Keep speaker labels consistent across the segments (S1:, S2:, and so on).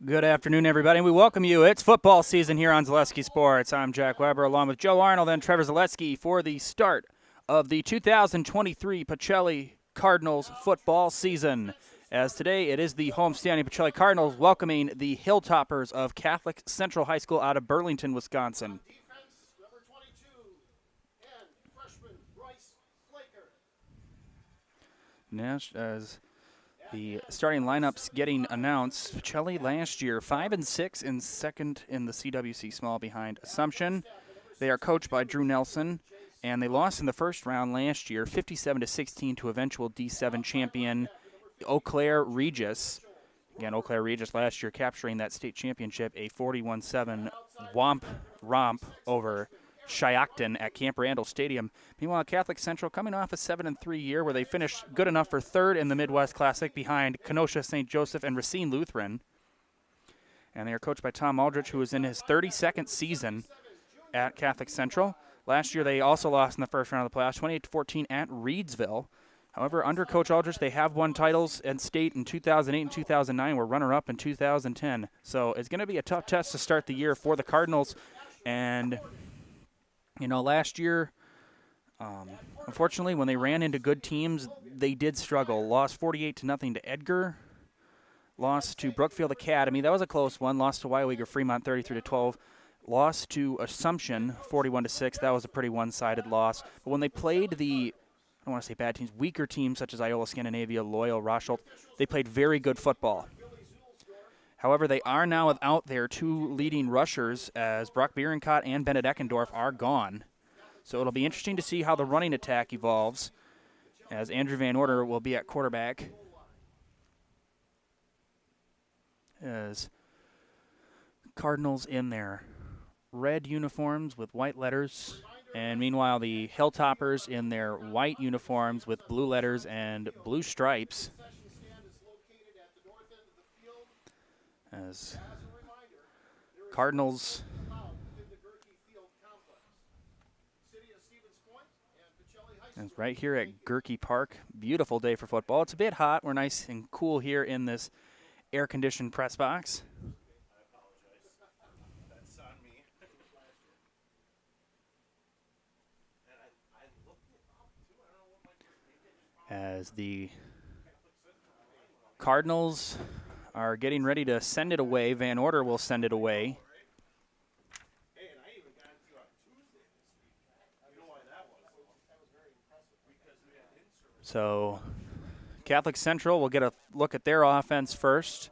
S1: Good afternoon, everybody. We welcome you. It's football season here on Zaleski Sports. I'm Jack Weber, along with Joe Arnold and Trevor Zaleski for the start of the 2023 Pacelli Cardinals football season. As today it is the homestanding Pacelli Cardinals welcoming the Hilltoppers of Catholic Central High School out of Burlington, Wisconsin. Nash, as the starting lineups getting announced, Pacelli last year 5-6 in second in the CWC Small behind Assumption. They are coached by Drew Nelson, and they lost in the first round last year 57-16 to eventual D7 champion Eau Claire Regis. Again, Eau Claire Regis last year capturing that state championship, a 41-7 romp over Shiocton at Camp Randall Stadium. Meanwhile, Catholic Central coming off a 7-3 year where they finished good enough for third in the Midwest Classic behind Kenosha St. Joseph and Racine Lutheran. And they are coached by Tom Aldrich, who is in his 32nd season at Catholic Central. Last year, they also lost in the first round of the playoffs, 28-14 at Reedsville. However, under Coach Aldrich, they have won titles at state in 2008 and 2009, were runner-up in 2010. So it's going to be a tough test to start the year for the Cardinals. And you know, last year, unfortunately, when they ran into good teams, they did struggle. Lost 48-0 to Edgar. Lost to Brookfield Academy. That was a close one. Lost to WIAA Fremont 33-12. Lost to Assumption 41-6. That was a pretty one-sided loss. But when they played the, I don't want to say bad teams, weaker teams such as Iola Scandinavia, Loyal, Rosholt, they played very good football. However, they are now without their two leading rushers as Brock Bierenkott and Bennett Eckendorf are gone. So it'll be interesting to see how the running attack evolves as Andrew Van Order will be at quarterback. As Cardinals in their red uniforms with white letters, and meanwhile the Hilltoppers in their white uniforms with blue letters and blue stripes. As Cardinals is right here at Gerke Park. Beautiful day for football. It's a bit hot. We're nice and cool here in this air-conditioned press box. As the Cardinals are getting ready to send it away. Van Order will send it away. So Catholic Central will get a look at their offense first.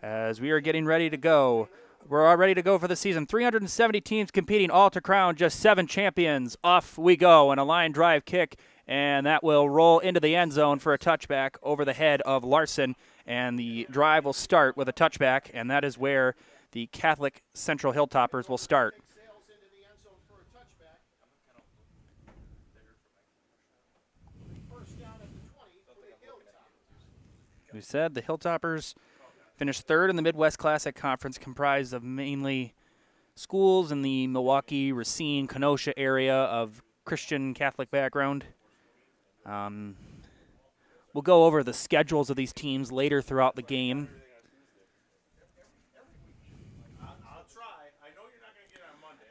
S1: As we are getting ready to go. We're all ready to go for the season. 370 teams competing, all to crown just 7 champions. Off we go, and a line drive kick. And that will roll into the end zone for a touchback over the head of Larson. And the drive will start with a touchback, and that is where the Catholic Central Hilltoppers will start. We said the Hilltoppers finished third in the Midwest Classic Conference, comprised of mainly schools in the Milwaukee, Racine, Kenosha area of Christian Catholic background. We'll go over the schedules of these teams later throughout the game.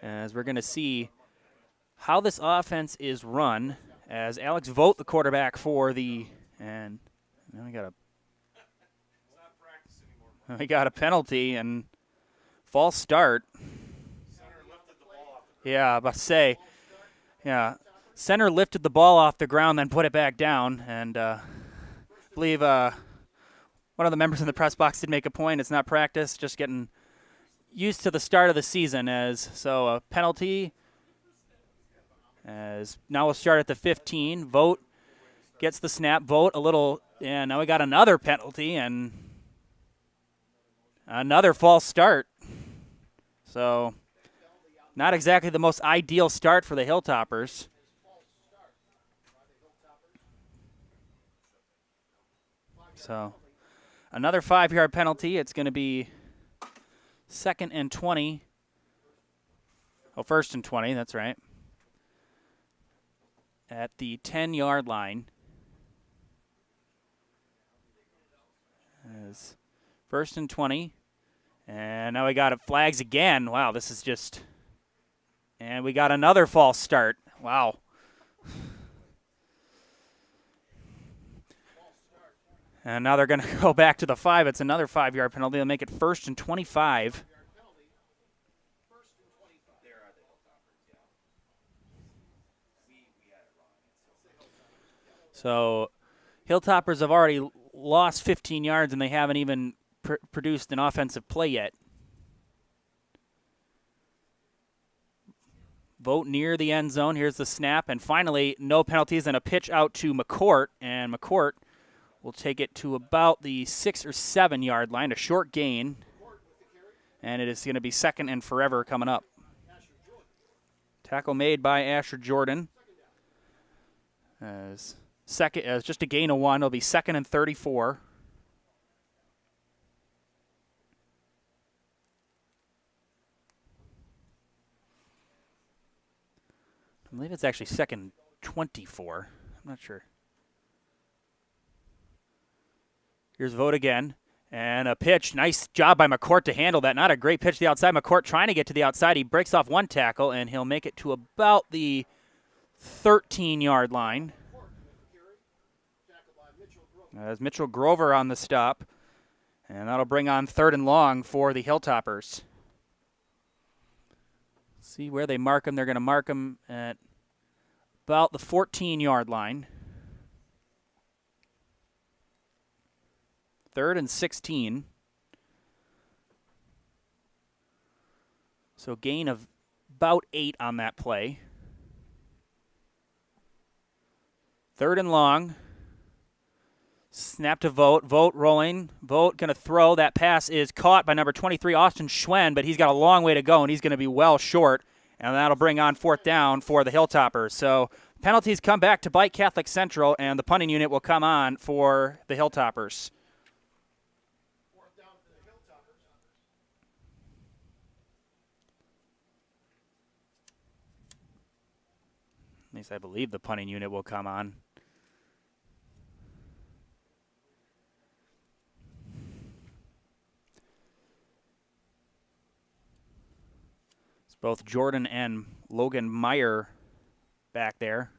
S1: As we're going to see how this offense is run, as Alex Vogt, the quarterback for the, and we got a penalty and false start. Yeah, about to say, yeah. Center lifted the ball off the ground, then put it back down, and I believe one of the members in the press box did make a point. It's not practice, just getting used to the start of the season. So a penalty. As now we'll start at the 15. Vogt gets the snap. Vogt a little, and now we got another penalty and another false start. So not exactly the most ideal start for the Hilltoppers. So another 5-yard penalty. It's going to be 2nd and 20. Oh, 1st and 20, that's right. At the 10-yard line. As 1st and 20. And now we got flags again. Wow, this is just... And we got another false start. Wow. And now they're going to go back to the 5. It's another 5-yard penalty. They'll make it 1st and 25. So Hilltoppers have already lost 15 yards, and they haven't even produced an offensive play yet. Vote near the end zone. Here's the snap, and finally no penalties and a pitch out to McCourt, and McCourt will take it to about the 6 or 7 yard line, a short gain, and it is going to be 2nd and forever coming up. Tackle made by Asher Jordan. As just a gain of 1, it'll be 2nd and 34. I believe it's actually 2nd 24. I'm not sure. Here's Vote again. And a pitch. Nice job by McCourt to handle that. Not a great pitch to the outside. McCourt trying to get to the outside. He breaks off 1 tackle, and he'll make it to about the 13-yard line. As Mitchell Grover on the stop. And that'll bring on 3rd and long for the Hilltoppers. See where they mark him. They're going to mark him at about the 14-yard line. 3rd and 16. So gain of about 8 on that play. 3rd and long. Snap to Vote. Vote rolling. Vote going to throw. That pass is caught by number 23, Austin Schwen, but he's got a long way to go, and he's going to be well short, and that'll bring on 4th down for the Hilltoppers. So penalties come back to bite Catholic Central, and the punting unit will come on for the Hilltoppers. At least I believe the punting unit will come on. It's both Jordan and Logan Meyer back there.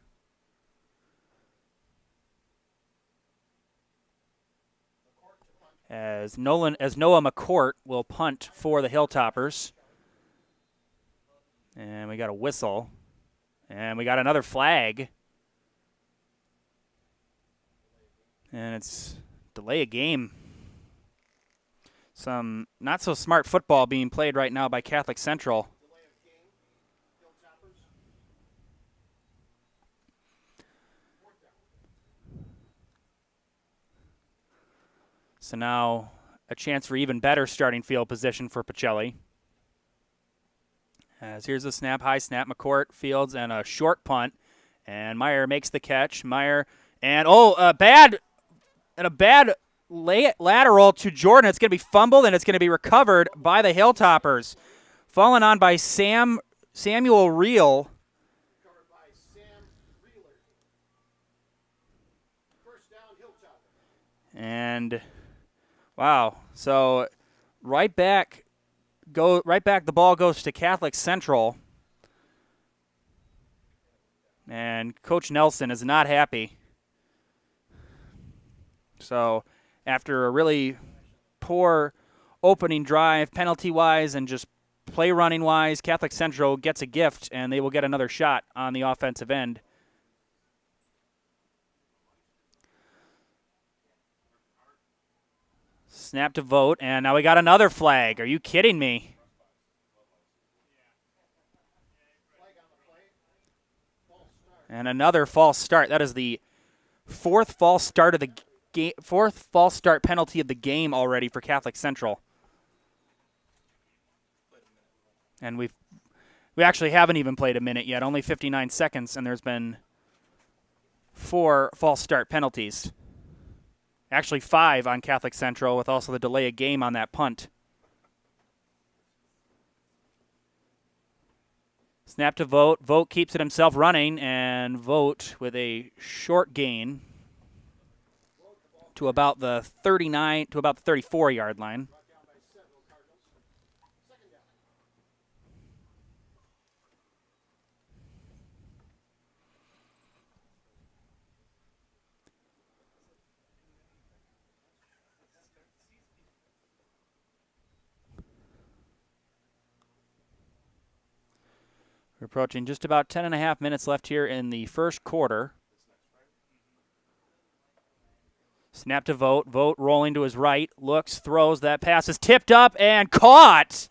S1: As Noah McCourt will punt for the Hilltoppers. And we got a whistle. And we got another flag. And it's delay a game. Some not so smart football being played right now by Catholic Central. So now a chance for even better starting field position for Pachelli. As here's a snap, high snap, McCourt, Fields, and a short punt. And Meyer makes the catch. Meyer, and a bad lateral to Jordan. It's going to be fumbled, and it's going to be recovered by the Hilltoppers. Fallen on by Samuel Reel. And wow, so right back the ball goes to Catholic Central. And Coach Nelson is not happy. So after a really poor opening drive, penalty-wise and just play running-wise, Catholic Central gets a gift, and they will get another shot on the offensive end. Snap to Vote, and now we got another flag. Are you kidding me? And another false start. That is the 4th false start of the game, 4th false start penalty of the game already for Catholic Central. And we actually haven't even played a minute yet, only 59 seconds, and there's been 4 false start penalties. Actually 5 on Catholic Central, with also the delay of game on that punt. Snap to Vote. Vote keeps it himself running, and Vote with a short gain. to about the 39 to about the 34-yard line. We're approaching just about 10.5 minutes left here in the first quarter. Snap to Vogt. Vogt rolling to his right. Looks, throws. That pass is tipped up and caught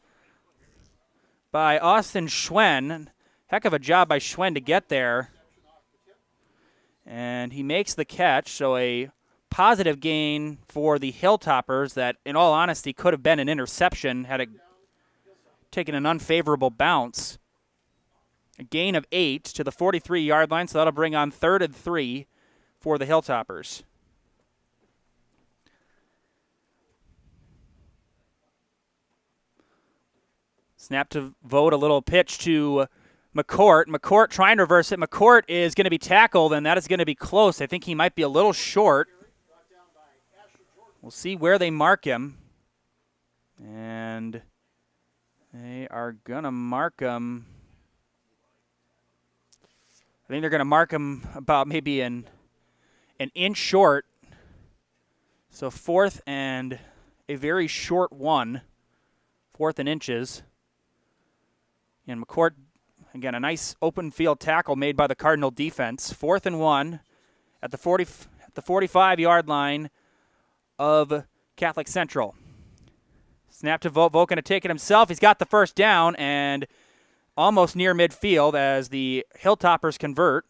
S1: by Austin Schwen. Heck of a job by Schwen to get there. And he makes the catch, so a positive gain for the Hilltoppers that, in all honesty, could have been an interception had it taken an unfavorable bounce. A gain of 8 to the 43-yard line, so that'll bring on 3rd and 3 for the Hilltoppers. Snap to Vogt, a little pitch to McCourt. McCourt trying to reverse it. McCourt is going to be tackled, and that is going to be close. I think he might be a little short. We'll see where they mark him. And they are going to mark him. I think they're going to mark him about maybe an inch short. So 4th and a very short one. 4th and inches. And McCourt, again, a nice open field tackle made by the Cardinal defense. 4th and 1 at the 45-yard line of Catholic Central. Snap to Vogt. Vogt going to take it himself. He's got the first down and almost near midfield as the Hilltoppers convert.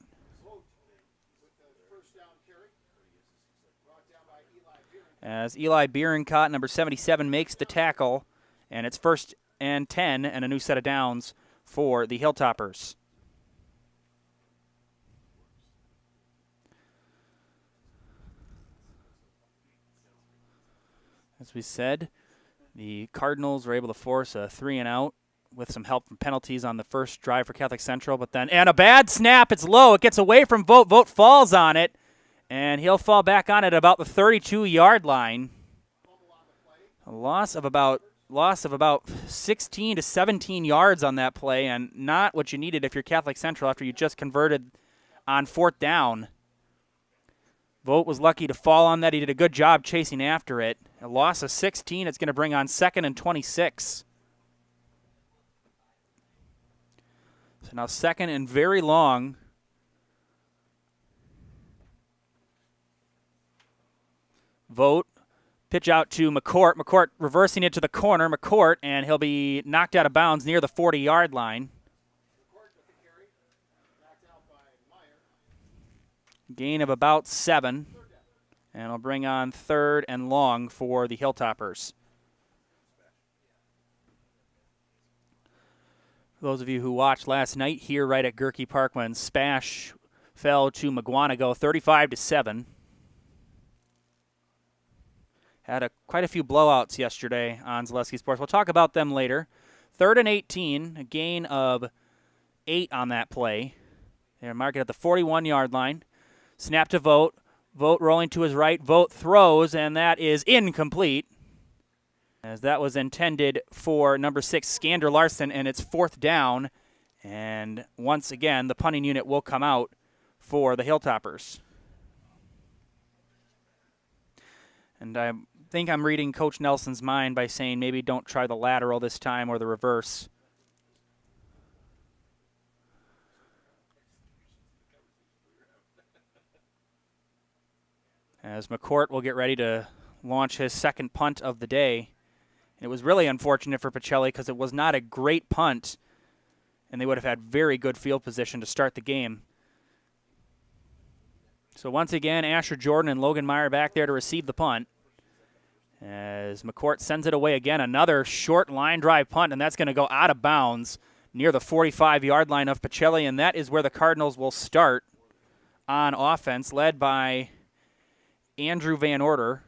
S1: As Eli Bierencott, number 77, makes the tackle, and it's 1st and 10 and a new set of downs for the Hilltoppers. As we said, the Cardinals were able to force a 3-and-out with some help from penalties on the first drive for Catholic Central, and a bad snap. It's low. It gets away from Vogt. Vogt falls on it, and he'll fall back on it about the 32-yard line. A loss of about 16 to 17 yards on that play, and not what you needed if you're Catholic Central after you just converted on 4th down. Vogt was lucky to fall on that. He did a good job chasing after it. A loss of 16. It's going to bring on 2nd and 26. So now 2nd and very long. Vogt, pitch out to McCourt. McCourt reversing it to the corner. McCourt, and he'll be knocked out of bounds near the 40-yard line. Gain of about 7. And it'll bring on 3rd and long for the Hilltoppers. For those of you who watched last night here right at Gerke Park when Spash fell to McGuanago 35-7. Had quite a few blowouts yesterday on Zaleski Sports. We'll talk about them later. 3rd and 18, a gain of 8 on that play. They're marked at the 41-yard line. Snap to Vogt. Vogt rolling to his right. Vogt throws, and that is incomplete, as that was intended for number 6, Skander Larson, and it's 4th down. And once again, the punting unit will come out for the Hilltoppers. And I think I'm reading Coach Nelson's mind by saying maybe don't try the lateral this time or the reverse. As McCourt will get ready to launch his 2nd punt of the day. It was really unfortunate for Pachelli because it was not a great punt, and they would have had very good field position to start the game. So once again, Asher Jordan and Logan Meyer back there to receive the punt. As McCourt sends it away again, another short line drive punt, and that's going to go out of bounds near the 45-yard line of Pachelli, and that is where the Cardinals will start on offense, led by Andrew Van Order.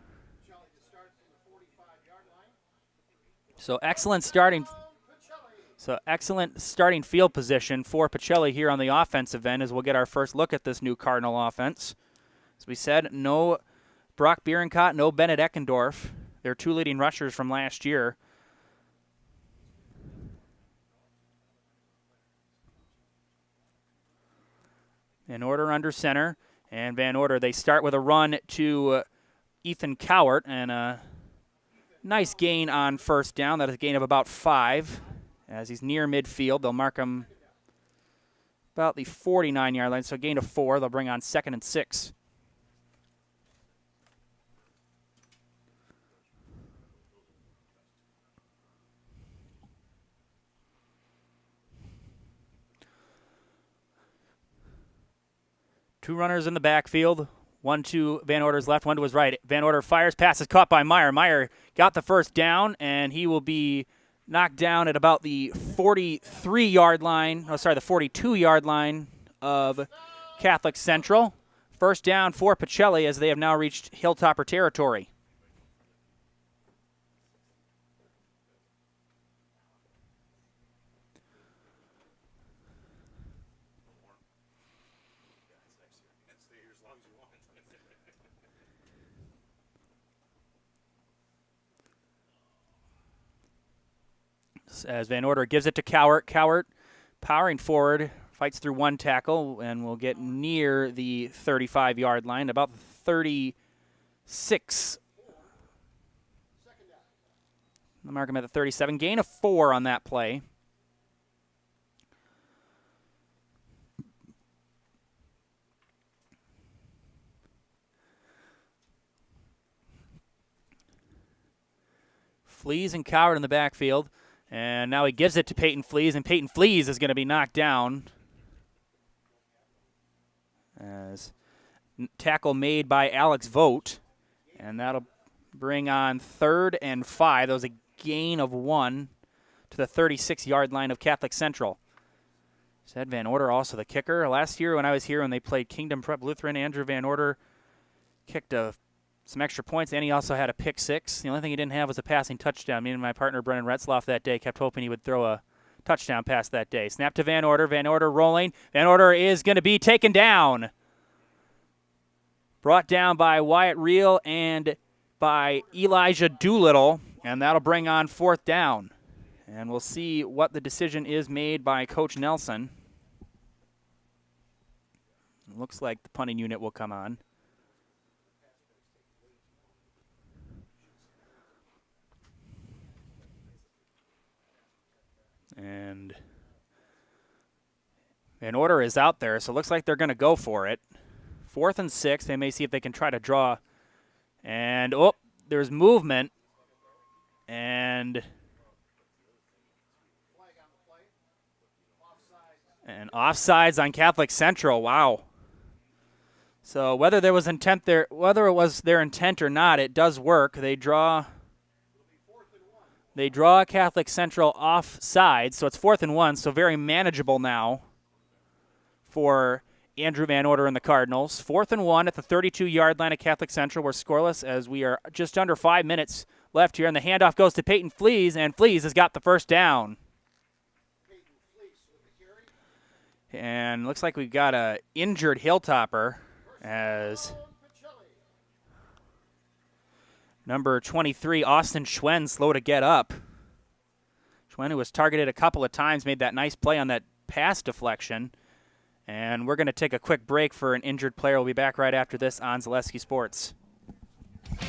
S1: So excellent starting field position for Pachelli here on the offensive end as we'll get our first look at this new Cardinal offense. As we said, no Brock Bierenkott, no Bennett Eckendorf. Their 2 leading rushers from last year. Van Order under center. And Van Order, they start with a run to Ethan Cowart. And a nice gain on first down. That is a gain of about 5. As he's near midfield, they'll mark him about the 49-yard line. So a gain of 4. They'll bring on 2nd and 6. Two runners in the backfield. One to Van Order's left, one to his right. Van Order fires, pass is caught by Meyer. Meyer got the first down, and he will be knocked down at about the 43-yard line. Oh, sorry, the 42-yard line of Catholic Central. First down for Pachelli as they have now reached Hilltopper territory. As Van Order gives it to Cowart. Cowart powering forward, fights through one tackle, and will get near the 35-yard line, about 36. I'll mark him at the 37. Gain of 4 on that play. Flees and Cowart in the backfield. And now he gives it to Peyton Flees, and Peyton Flees is going to be knocked down. As tackle made by Alex Vogt. And that'll bring on 3rd and 5. That was a gain of 1 to the 36-yard line of Catholic Central. Said Van Order also the kicker. Last year when I was here when they played Kingdom Prep Lutheran, Andrew Van Order kicked some extra points, and he also had a pick 6. The only thing he didn't have was a passing touchdown. Me and my partner, Brennan Retzloff, that day kept hoping he would throw a touchdown pass that day. Snap to Van Order. Van Order rolling. Van Order is going to be taken down. Brought down by Wyatt Reel and by Elijah Doolittle, and that'll bring on 4th down. And we'll see what the decision is made by Coach Nelson. It looks like the punting unit will come on. And Van Order is out there, so it looks like they're going to go for it. 4th and 6. They may see if they can try to draw. And, there's movement. And offsides on Catholic Central. Wow. So whether there was intent there, whether it was their intent or not, it does work. They draw Catholic Central offside, so it's 4th and 1, so very manageable now for Andrew Van Order and the Cardinals. 4th and 1 at the 32-yard line of Catholic Central. We're scoreless as we are just under 5 minutes left here, and the handoff goes to Peyton Flees, and Flees has got the first down. And looks like we've got an injured Hilltopper as number 23, Austin Schwen, slow to get up. Schwen, who was targeted a couple of times, made that nice play on that pass deflection. And we're going to take a quick break for an injured player. We'll be back right after this on Zaleski Sports.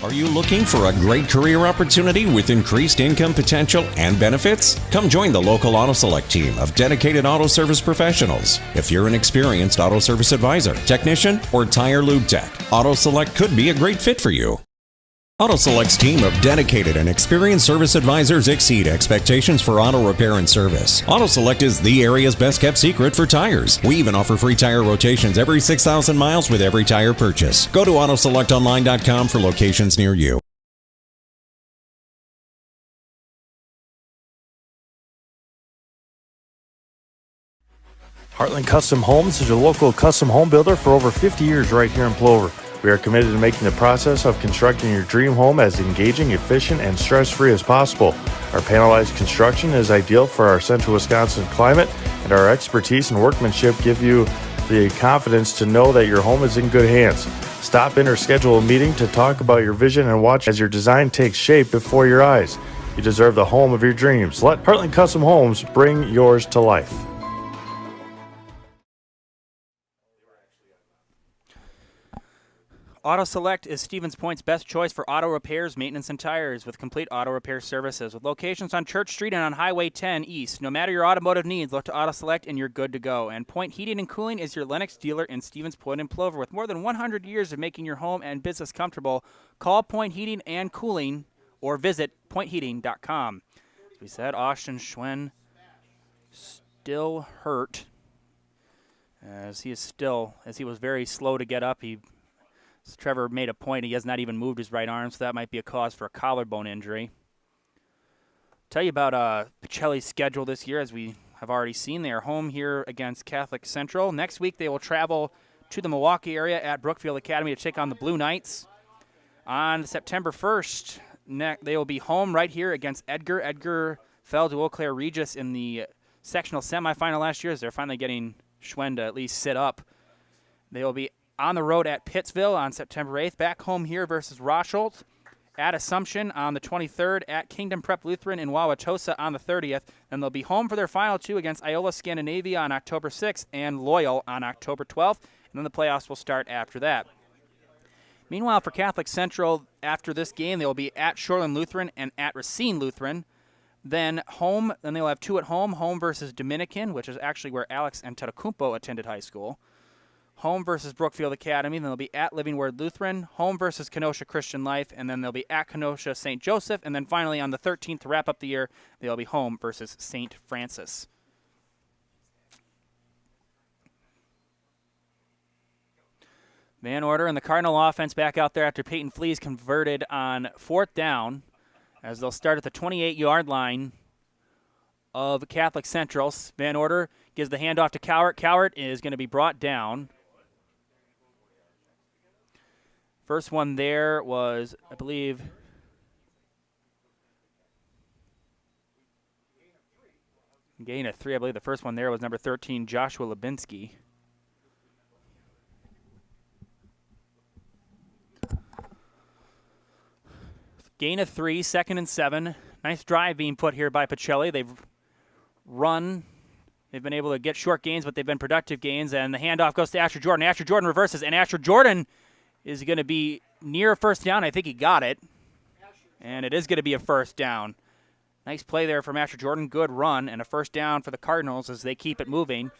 S2: Are you looking for a great career opportunity with increased income potential and benefits? Come join the local Auto Select team of dedicated auto service professionals. If you're an experienced auto service advisor, technician, or tire lube tech, Auto Select could be a great fit for you. Auto Select's team of dedicated and experienced service advisors exceed expectations for auto repair and service. Auto Select is the area's best kept secret for tires. We even offer free tire rotations every 6,000 miles with every tire purchase. Go to AutoSelectOnline.com for locations near you.
S3: Heartland Custom Homes is your local custom home builder for over 50 years right here in Plover. We are committed to making the process of constructing your dream home as engaging, efficient, and stress-free as possible. Our panelized construction is ideal for our central Wisconsin climate, and our expertise and workmanship give you the confidence to know that your home is in good hands. Stop in or schedule a meeting to talk about your vision and watch as your design takes shape before your eyes. You deserve the home of your dreams. Let Heartland Custom Homes bring yours to life.
S1: Auto Select is Stevens Point's best choice for auto repairs, maintenance, and tires with complete auto repair services. With locations on Church Street and on Highway 10 East, no matter your automotive needs, look to Auto Select and you're good to go. And Point Heating and Cooling is your Lennox dealer in Stevens Point and Plover. With more than 100 years of making your home and business comfortable, call Point Heating and Cooling or visit pointheating.com. As we said, Austin Schwen still hurt, as he was very slow to get up. Trevor made a point. He has not even moved his right arm, so that might be a cause for a collarbone injury. Tell you about Pachelli's schedule this year, as we have already seen. They are home here against Catholic Central. Next week, they will travel to the Milwaukee area at Brookfield Academy to take on the Blue Knights. On September 1st, they will be home right here against Edgar. Edgar fell to Eau Claire Regis in the sectional semifinal last year, as they're finally getting Schwen to at least sit up. They will be on the road at Pittsville on September 8th, back home here versus Rosholt, at Assumption on the 23rd, at Kingdom Prep Lutheran in Wauwatosa on the 30th. Then they'll be home for their final two against Iola Scandinavia on October 6th and Loyal on October 12th, and then the playoffs will start after that. Meanwhile, for Catholic Central, after this game, they will be at Shoreland Lutheran and at Racine Lutheran. Then they'll have two at home versus Dominican, which is actually where Alex Antetokounmpo attended high school. Home versus Brookfield Academy, then they'll be at Living Word Lutheran, home versus Kenosha Christian Life, and then they'll be at Kenosha St. Joseph, and then finally on the 13th to wrap up the year, they'll be home versus St. Francis. Van Order and the Cardinal offense back out there after Peyton Fleas converted on 4th down, as they'll start at the 28-yard line of Catholic Central. Van Order gives the handoff to Cowart. Cowart is going to be brought down. First one there was, I believe, gain of 3. I believe the first one there was number 13, Joshua Lubinsky. Gain of 3, 2nd and 7. Nice drive being put here by Pachelli. They've been able to get short gains, but they've been productive gains, and the handoff goes to Asher Jordan. Asher Jordan reverses, and Asher Jordan is going to be near a first down. I think he got it, and it is going to be a first down. Nice play there from Asher Jordan. Good run, and a first down for the Cardinals as they keep it moving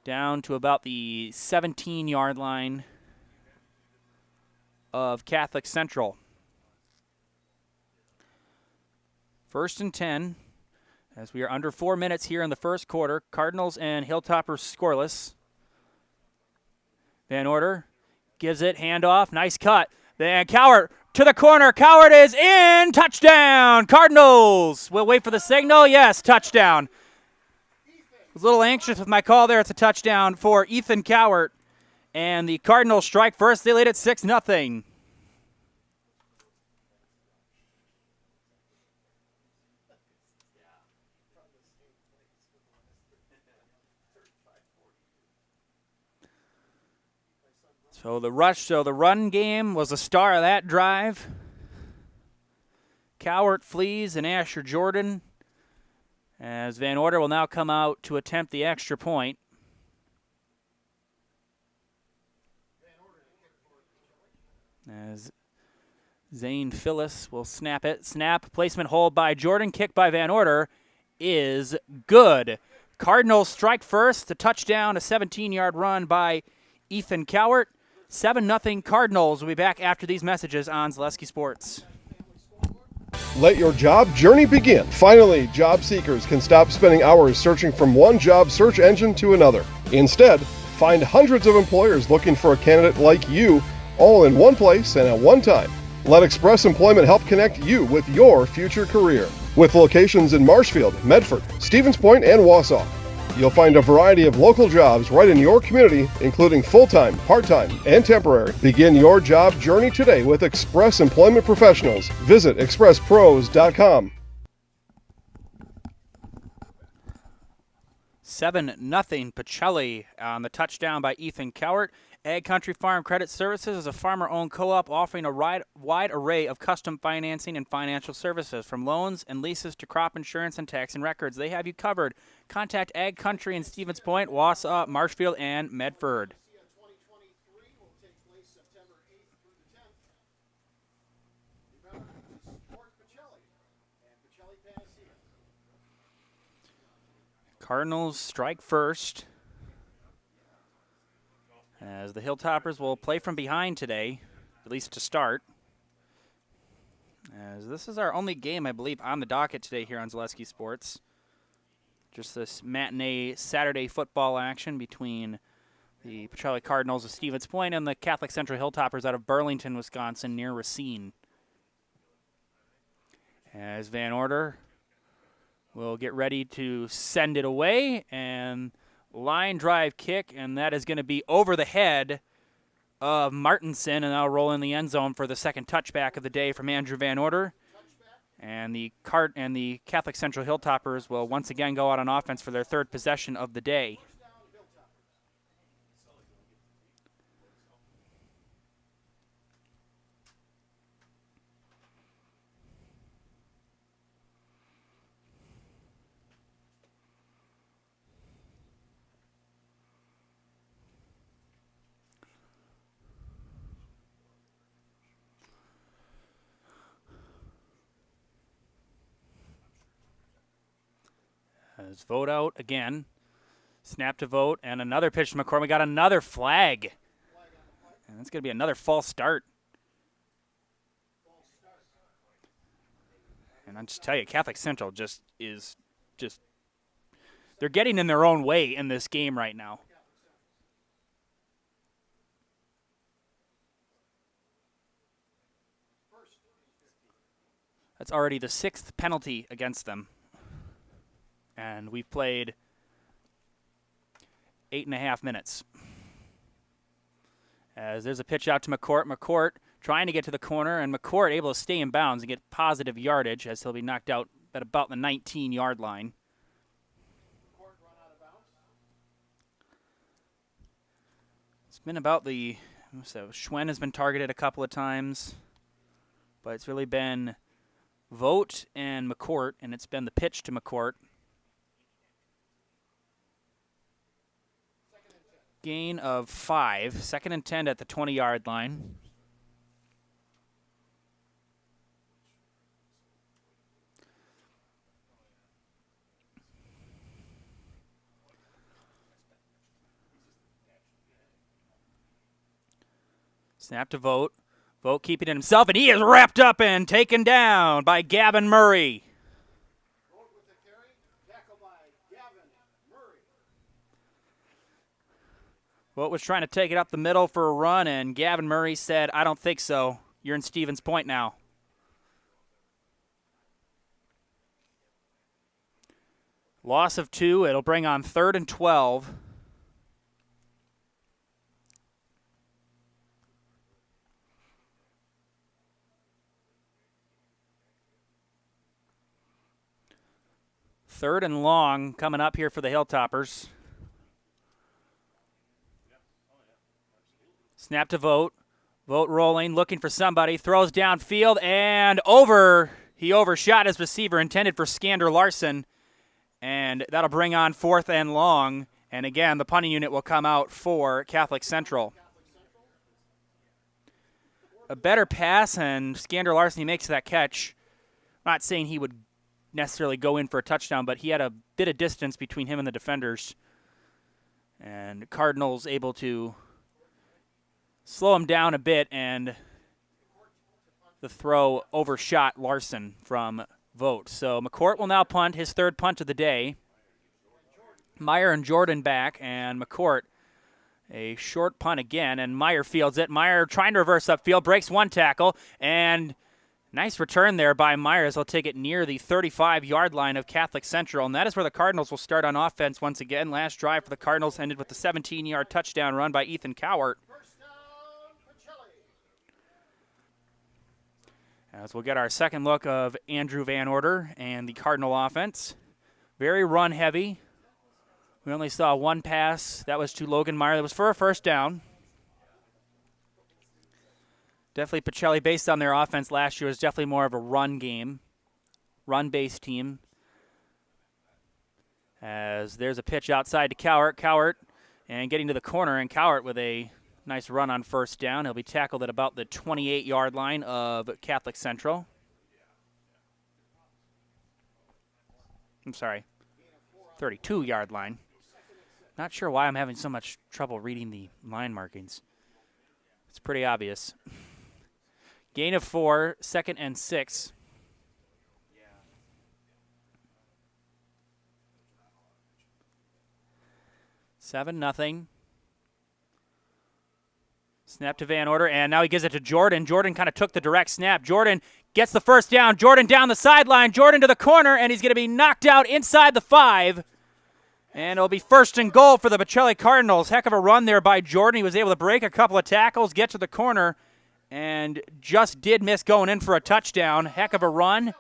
S1: down to about the 17-yard line of Catholic Central. 1st and 10, as we are under 4 minutes here in the first quarter. Cardinals and Hilltoppers scoreless. Van Order gives it, handoff, nice cut. Then Cowart to the corner. Cowart is in, touchdown, Cardinals. We'll wait for the signal. Yes, touchdown. I was a little anxious with my call there. It's a touchdown for Ethan Cowart. And the Cardinals strike first. They lead at 6-0. So the run game was the star of that drive. Cowart, Fleas, and Asher Jordan, as Van Order will now come out to attempt the extra point. As Zane Phyllis will snap it. Snap, placement hold by Jordan, kick by Van Order is good. Cardinals strike first, a touchdown, a 17-yard run by Ethan Cowart. 7-0 Cardinals. We'll be back after these messages on Zaleski Sports.
S4: Let your job journey begin. Finally, job seekers can stop spending hours searching from one job search engine to another. Instead, find hundreds of employers looking for a candidate like you, all in one place and at one time. Let Express Employment help connect you with your future career. With locations in Marshfield, Medford, Stevens Point, and Wausau, you'll find a variety of local jobs right in your community, including full-time, part-time, and temporary. Begin your job journey today with Express Employment Professionals. Visit expresspros.com.
S1: 7-0 Pachelli on the touchdown by Ethan Cowart. Ag Country Farm Credit Services is a farmer-owned co-op offering a wide array of custom financing and financial services, from loans and leases to crop insurance and tax and records. They have you covered. Contact Ag Country in Stevens Point, Wausau, Marshfield, and Medford. Cardinals strike first, as the Hilltoppers will play from behind today, at least to start. As this is our only game, I believe, on the docket today here on Zaleski Sports. Just this matinee Saturday football action between the Pachelli Cardinals of Stevens Point and the Catholic Central Hilltoppers out of Burlington, Wisconsin, near Racine. As Van Order will get ready to send it away, and line drive kick, and that is going to be over the head of Martinson, and that'll roll in the end zone for the second touchback of the day from Andrew Van Order. And the Catholic Central Hilltoppers will once again go out on offense for their third possession of the day. As vote out again. Snap to vote, and another pitch to McCord. We got another flag. And that's going to be another false start. And I'll just tell you, Catholic Central they're getting in their own way in this game right now. That's already the 6th penalty against them. And we've played 8.5 minutes. As there's a pitch out to McCourt. McCourt trying to get to the corner, and McCourt able to stay in bounds and get positive yardage as he'll be knocked out at about the 19-yard line. It's been about Schwen has been targeted a couple of times, but it's really been Vogt and McCourt, and it's been the pitch to McCourt. Gain of 5, 2nd and 10 at the 20-yard line. Snap to Vogt. Vogt keeping it himself, and he is wrapped up and taken down by Gavin Murray. Vogt was trying to take it up the middle for a run, and Gavin Murray said, "I don't think so. You're in Stevens Point now." Loss of 2. It'll bring on 3rd and 12. Third and long coming up here for the Hilltoppers. Snap to Vogt. Vogt rolling, looking for somebody. Throws downfield and over. He overshot his receiver, intended for Skander Larson. And that'll bring on 4th and long. And again, the punting unit will come out for Catholic Central. A better pass, and Skander Larson, he makes that catch. I'm not saying he would necessarily go in for a touchdown, but he had a bit of distance between him and the defenders. And Cardinals able to slow him down a bit, and the throw overshot Larson from Vogt. So McCourt will now punt, his 3rd punt of the day. Meyer and Jordan back, and McCourt a short punt again, and Meyer fields it. Meyer trying to reverse upfield, breaks one tackle, and nice return there by Myers. He'll take it near the 35-yard line of Catholic Central, and that is where the Cardinals will start on offense once again. Last drive for the Cardinals ended with a 17-yard touchdown run by Ethan Cowart. As we'll get our second look of Andrew Van Order and the Cardinal offense. Very run-heavy. We only saw one pass. That was to Logan Meyer. That was for a first down. Definitely Pachelli, based on their offense last year, is definitely more of a run game, run-based team. As there's a pitch outside to Cowart. Cowart and getting to the corner, and Cowart with a nice run on first down. He'll be tackled at about the 28-yard line of Catholic Central. I'm sorry, 32-yard line. Not sure why I'm having so much trouble reading the line markings. It's pretty obvious. Gain of 4, 2nd and 6. Seven, nothing. Snap to Van Order, and now he gives it to Jordan. Jordan kind of took the direct snap. Jordan gets the first down. Jordan down the sideline. Jordan to the corner, and he's going to be knocked out inside the 5. And it'll be 1st and goal for the Pachelli Cardinals. Heck of a run there by Jordan. He was able to break a couple of tackles, get to the corner, and just did miss going in for a touchdown. Heck of a run.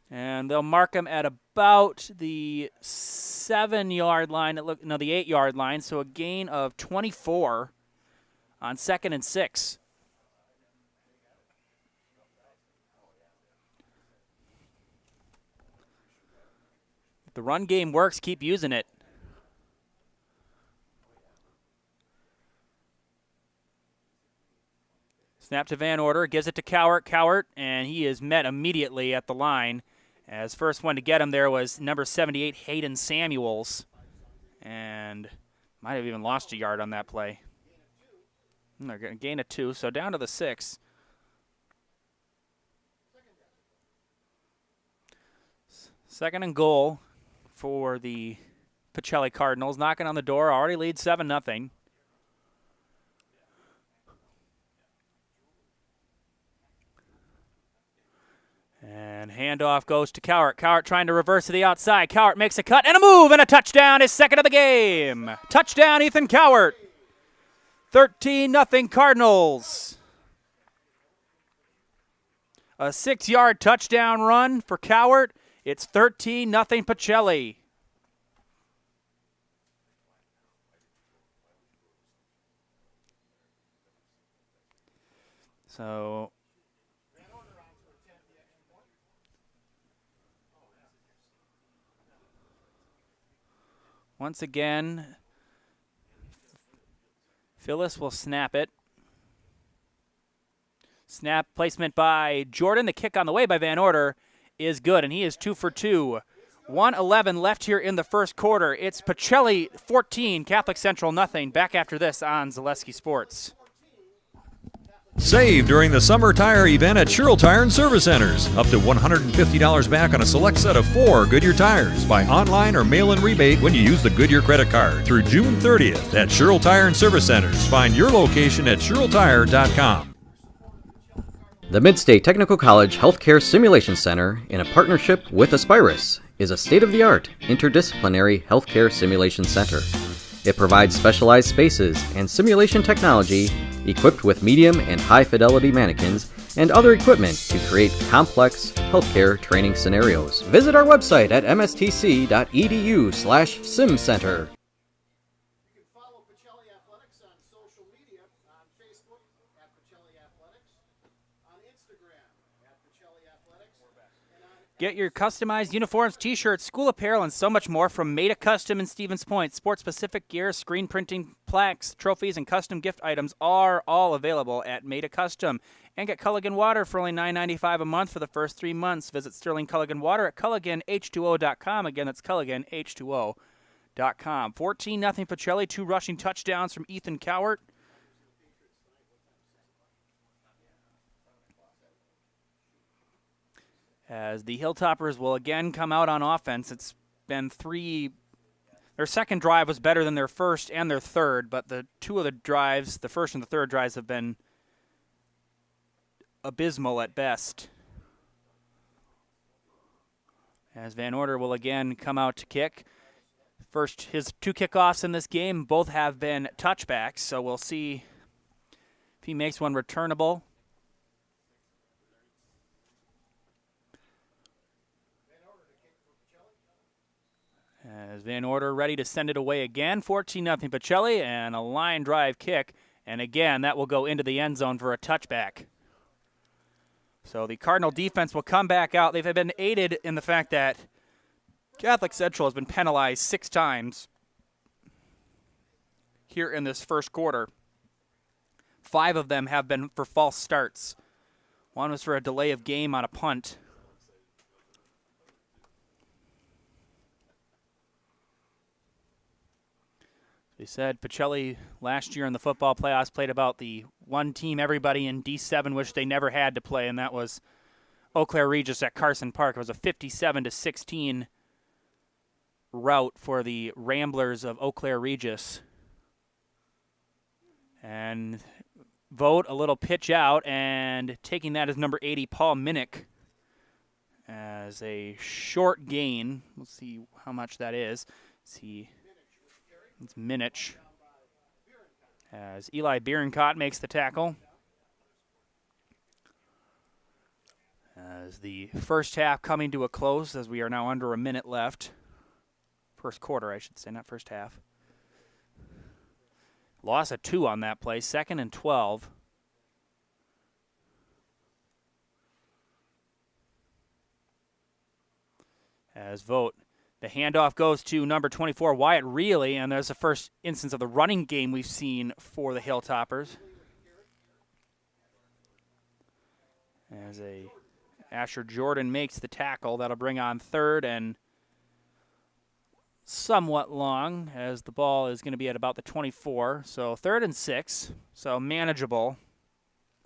S1: And they'll mark him at about the 7-yard line. The 8-yard line. So a gain of 24 on 2nd and 6. If the run game works, keep using it. Snap to Van Order, gives it to Cowart. Cowart, and he is met immediately at the line. As first one to get him there was number 78, Hayden Samuels. And might have even lost a yard on that play. And they're going to gain a 2, so down to the 6. Second and goal for the Pachelli Cardinals. Knocking on the door, already lead 7-0. And handoff goes to Cowart. Cowart trying to reverse to the outside. Cowart makes a cut and a move and a touchdown. His 2nd of the game. Touchdown, Ethan Cowart. 13-0 Cardinals. A 6-yard touchdown run for Cowart. It's 13-0 Pachelli. So once again, Phyllis will snap it. Snap placement by Jordan. The kick on the way by Van Order is good, and he is 2 for 2. 1:11 left here in the first quarter. It's Pachelli 14, Catholic Central nothing. Back after this on Zaleski Sports.
S5: Save during the summer tire event at Sherrill Tire and Service Centers. Up to $150 back on a select set of 4 Goodyear tires. Buy online or mail-in rebate when you use the Goodyear credit card through June 30th at Sherrill Tire and Service Centers. Find your location at SherrillTire.com.
S6: The Midstate Technical College Healthcare Simulation Center, in a partnership with Aspirus, is a state-of-the-art interdisciplinary healthcare simulation center. It provides specialized spaces and simulation technology equipped with medium and high-fidelity mannequins and other equipment to create complex healthcare training scenarios. Visit our website at mstc.edu/simcenter.
S7: You can follow Pachelli Athletics on social media, on Facebook at Pachelli Athletics, on Instagram at Pachelli Athletics, and on
S1: Get your customized uniforms, t-shirts, school apparel, and so much more from Made a Custom in Stevens Point. Sports-specific gear, screen printing, plaques, trophies, and custom gift items are all available at Made a Custom. And get Culligan Water for only $9.95 a month for the first 3 months. Visit Sterling Culligan Water at CulliganH2O.com. Again, that's CulliganH2O.com. 14-0 Pachelli, 2 rushing touchdowns from Ethan Cowart. As the Hilltoppers will again come out on offense. It's been 3. Their second drive was better than their first and their third, but the 2 of the drives, the first and the third drives, have been abysmal at best. As Van Order will again come out to kick. First, his 2 kickoffs in this game both have been touchbacks, so we'll see if he makes one returnable. As Van Order ready to send it away again. 14-0 Pachelli, and a line drive kick. And again, that will go into the end zone for a touchback. So the Cardinal defense will come back out. They've been aided in the fact that Catholic Central has been penalized 6 times here in this first quarter. 5 of them have been for false starts. One was for a delay of game on a punt. They said Pachelli last year in the football playoffs played about the one team everybody in D7 wished they never had to play, and that was Eau Claire Regis at Carson Park. It was a 57-16 rout for the Ramblers of Eau Claire Regis. And Vogt, a little pitch out, and taking that as number 80, Paul Minnick, as a short gain. We'll see how much that is. It's Minich, as Eli Bierencott makes the tackle. As the first half coming to a close, as we are now under a minute left. First quarter, I should say, not first half. Loss of 2 on that play, 2nd and 12. As Vogt, the handoff goes to number 24, Wyatt Reilly, and there's the first instance of the running game we've seen for the Hilltoppers. As Asher Jordan makes the tackle, that'll bring on 3rd and somewhat long, as the ball is going to be at about the 24. So 3rd and 6, so manageable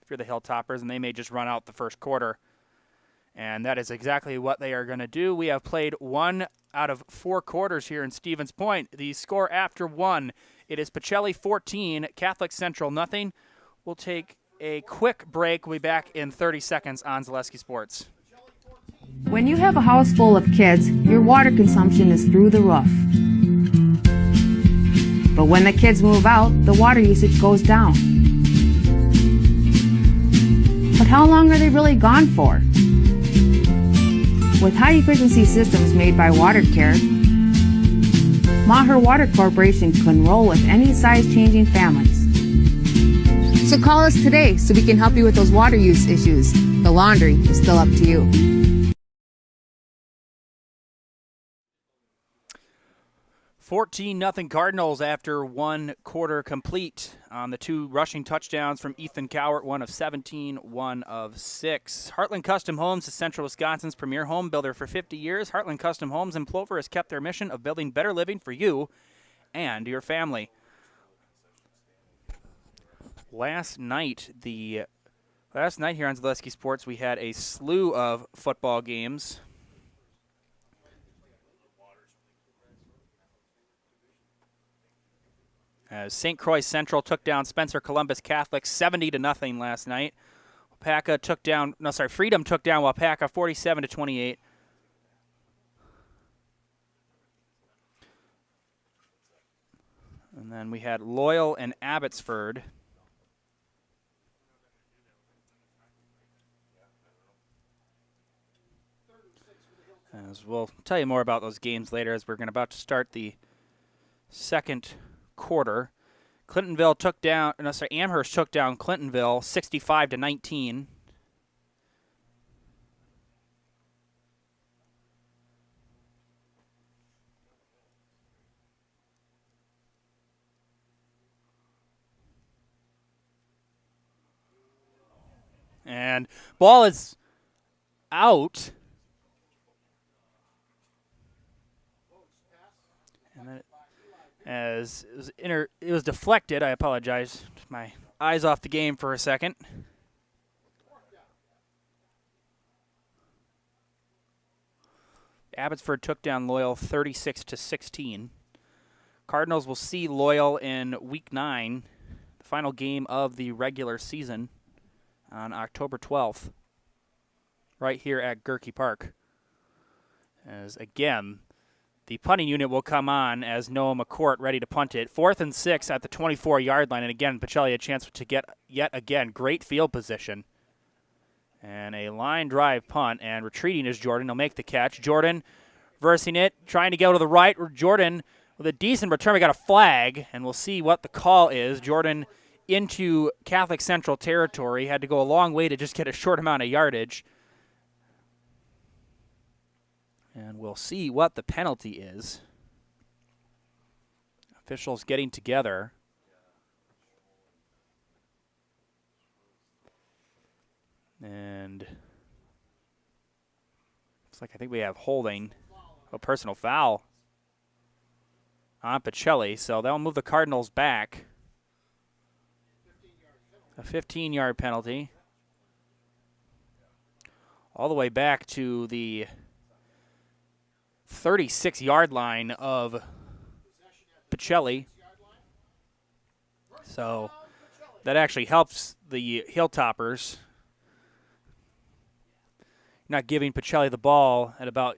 S1: if you're the Hilltoppers, and they may just run out the first quarter. And that is exactly what they are going to do. We have played 1 out of 4 quarters here in Stevens Point. The score after 1, it is Pachelli 14, Catholic Central nothing. We'll take a quick break. We'll be back in 30 seconds on Zaleski Sports.
S8: When you have a house full of kids, your water consumption is through the roof. But when the kids move out, the water usage goes down. But how long are they really gone for? With high-efficiency systems made by WaterCare, Maher Water Corporation can roll with any size-changing families. So call us today so we can help you with those water use issues. The laundry is still up to you.
S1: 14-0 Cardinals after 1 quarter complete on the 2 rushing touchdowns from Ethan Cowart, 1 of 17, 1 of 6. Heartland Custom Homes is Central Wisconsin's premier home builder for 50 years. Heartland Custom Homes in Plover has kept their mission of building better living for you and your family. Last night here on Zaleski Sports, we had a slew of football games. As St. Croix Central took down Spencer Columbus Catholic 70-0 last night. Freedom took down Wapaka 47-28. And then we had Loyal and Abbotsford. As we'll tell you more about those games later, as we're about to start the second quarter. Amherst took down Clintonville 65-19. And ball is out. And as it was deflected, I apologize. My eyes off the game for a second. Abbotsford took down Loyal 36-16. Cardinals will see Loyal in Week 9, the final game of the regular season, on October 12th, right here at Gerke Park. As again, the punting unit will come on as Noah McCourt ready to punt it. 4th and 6 at the 24-yard line. And again, Pachelli a chance to get, yet again, great field position. And a line drive punt. And retreating is Jordan. He'll make the catch. Jordan versing it, trying to go to the right. Jordan with a decent return. We got a flag, and we'll see what the call is. Jordan into Catholic Central territory. Had to go a long way to just get a short amount of yardage. And we'll see what the penalty is. Officials getting together. And looks like I think we have holding, a personal foul on Pachelli. So that'll move the Cardinals back. A 15-yard penalty. All the way back to the 36-yard line of Pachelli. So that actually helps the Hilltoppers. Not giving Pachelli the ball at about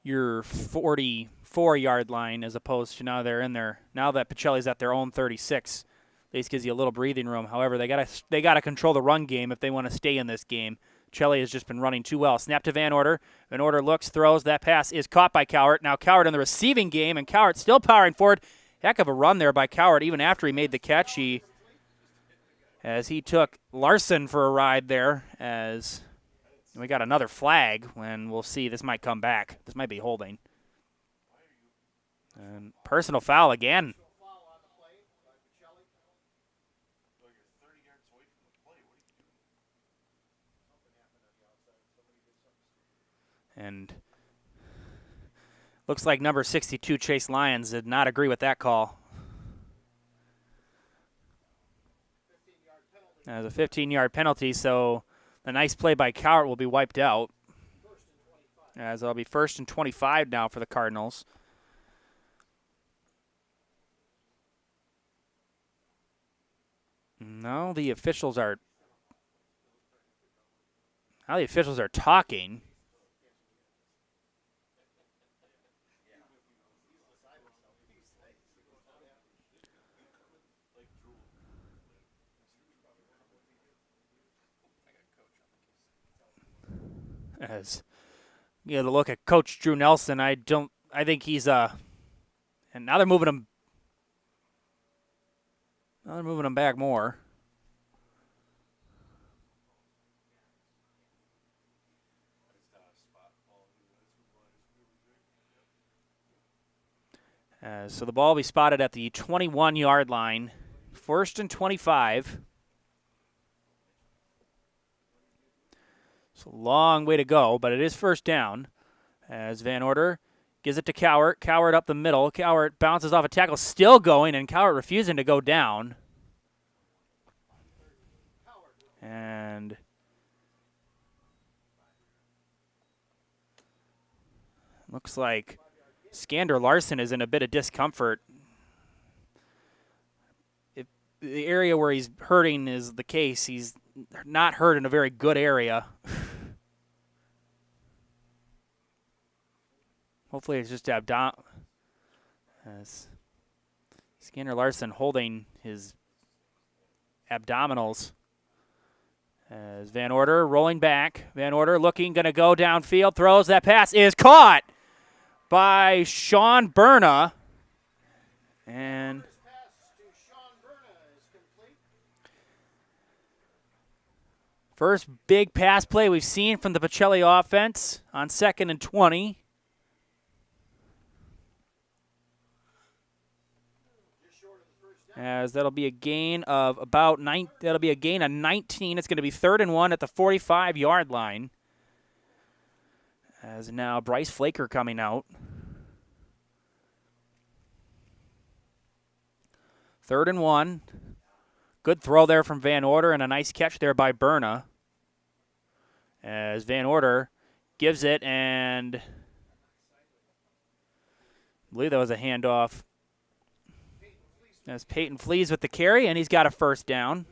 S1: your 44-yard line as opposed to now they're in there. Now that Pachelli's at their own 36, this gives you a little breathing room. However, they gotta control the run game if they want to stay in this game. Pachelli has just been running too well. Snap to Van Order. Van Order looks, throws. That pass is caught by Cowart. Now Cowart in the receiving game, and Cowart still powering forward. Heck of a run there by Cowart. Even after he made the catch, as he took Larson for a ride there. As we got another flag, and we'll see. This might come back. This might be holding. And personal foul again. And looks like number 62, Chase Lyons, did not agree with that call. As a 15-yard penalty, so a nice play by Cowart will be wiped out. As it'll be 1st and 25 now for the Cardinals. Now the officials are talking. As you know, to look at Coach Drew Nelson, I think he's and now they're moving him. Now they're moving him back more. So the ball will be spotted at the 21-yard line, 1st and 25. It's a long way to go, but it is 1st down. As Van Order gives it to Cowart. Cowart up the middle. Cowart bounces off a tackle, still going, and Cowart refusing to go down. And looks like Skander Larson is in a bit of discomfort. If the area where he's hurting is the case, he's not hurt in a very good area. Hopefully it's just Skander Larson holding his abdominals. As Van Order rolling back. Van Order looking, going to go downfield. Throws. That pass is caught by Sean Berna. And first big pass play we've seen from the Pachelli offense on 2nd and 20. As that'll be a gain of about 19. It's going to be 3rd and 1 at the 45-yard line. As now Bryce Flaker coming out. 3rd and 1. Good throw there from Van Order and a nice catch there by Berna. As Van Order gives it, and I believe that was a handoff. As Peyton flees with the carry, and he's got a 1st down.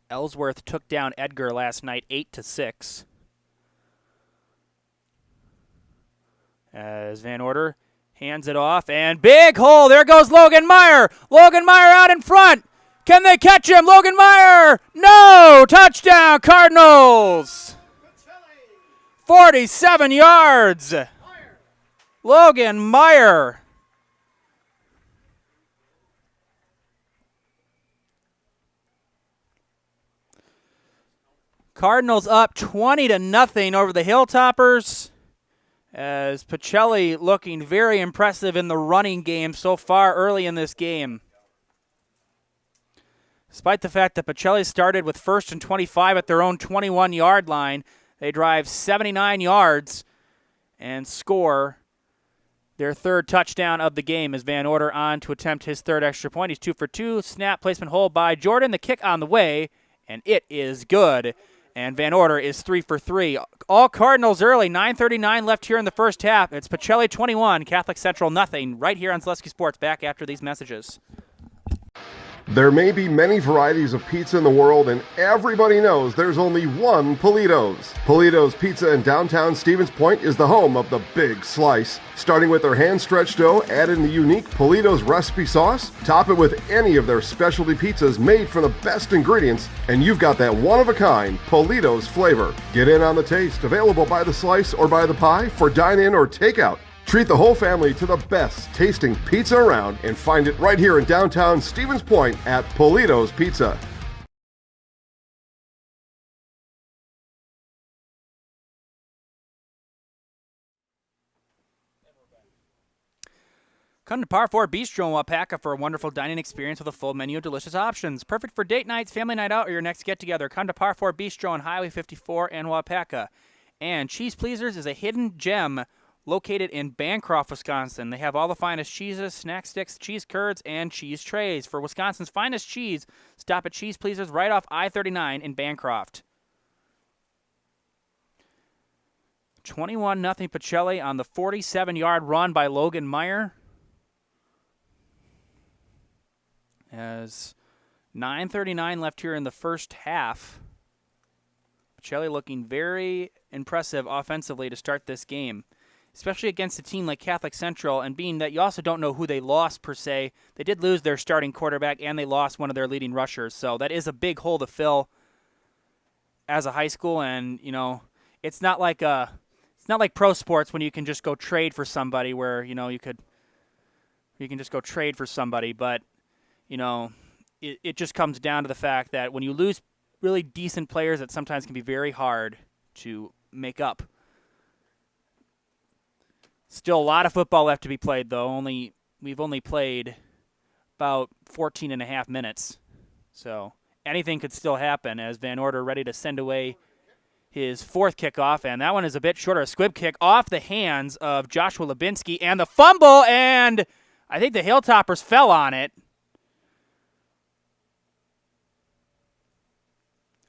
S1: Ellsworth took down Edgar last night 8-6. As Van Order Hands it off, and big hole. There goes Logan Meyer. Logan Meyer out in front. Can they catch him? Logan Meyer. No. Touchdown, Cardinals. 47 yards. Logan Meyer. Cardinals up 20-0 over the Hilltoppers, as Pachelli looking very impressive in the running game so far early in this game. Despite the fact that Pacelli started with 1st and 25 at their own 21-yard line, they drive 79 yards and score their 3rd touchdown of the game as Van Order on to attempt his 3rd extra point. He's 2 for 2. Snap placement hold by Jordan. The kick on the way, and it is good. And Van Order is 3 for 3. All Cardinals early, 9:39 left here in the first half. It's Pacelli 21, Catholic Central nothing, right here on Zaleski Sports. Back after these messages.
S4: There may be many varieties of pizza in the world, and everybody knows there's only one Polito's. Polito's Pizza in downtown Stevens Point is the home of the big slice. Starting with their hand-stretched dough, add in the unique Polito's recipe sauce, top it with any of their specialty pizzas made from the best ingredients, and you've got that one-of-a-kind Polito's flavor. Get in on the taste, available by the slice or by the pie for dine-in or takeout. Treat the whole family to the best tasting pizza around and find it right here in downtown Stevens Point at Polito's Pizza.
S1: Come to Par 4 Bistro in Wapaka for a wonderful dining experience with a full menu of delicious options. Perfect for date nights, family night out, or your next get-together. Come to Par 4 Bistro on Highway 54 in Wapaka. And Cheese Pleasers is a hidden gem located in Bancroft, Wisconsin. They have all the finest cheeses, snack sticks, cheese curds, and cheese trays. For Wisconsin's finest cheese, stop at Cheese Pleasers right off I-39 in Bancroft. 21-0 Pacelli on the 47-yard run by Logan Meyer. As 9:39 left here in the first half. Pacelli looking very impressive offensively to start this game, especially against a team like Catholic Central, and being that you also don't know who they lost per se. They did lose their starting quarterback, and they lost one of their leading rushers, so that is a big hole to fill as a high school. And it's not like pro sports when you can just go trade for somebody, where you can just go trade for somebody, but it just comes down to the fact that when you lose really decent players, it sometimes can be very hard to make up. Still a lot of football left to be played, though. We've only played about 14 and a half minutes. So anything could still happen, as Van Order ready to send away his 4th kickoff. And that one is a bit shorter. A squib kick off the hands of Joshua Lubinsky. And the fumble, and I think the Hilltoppers fell on it.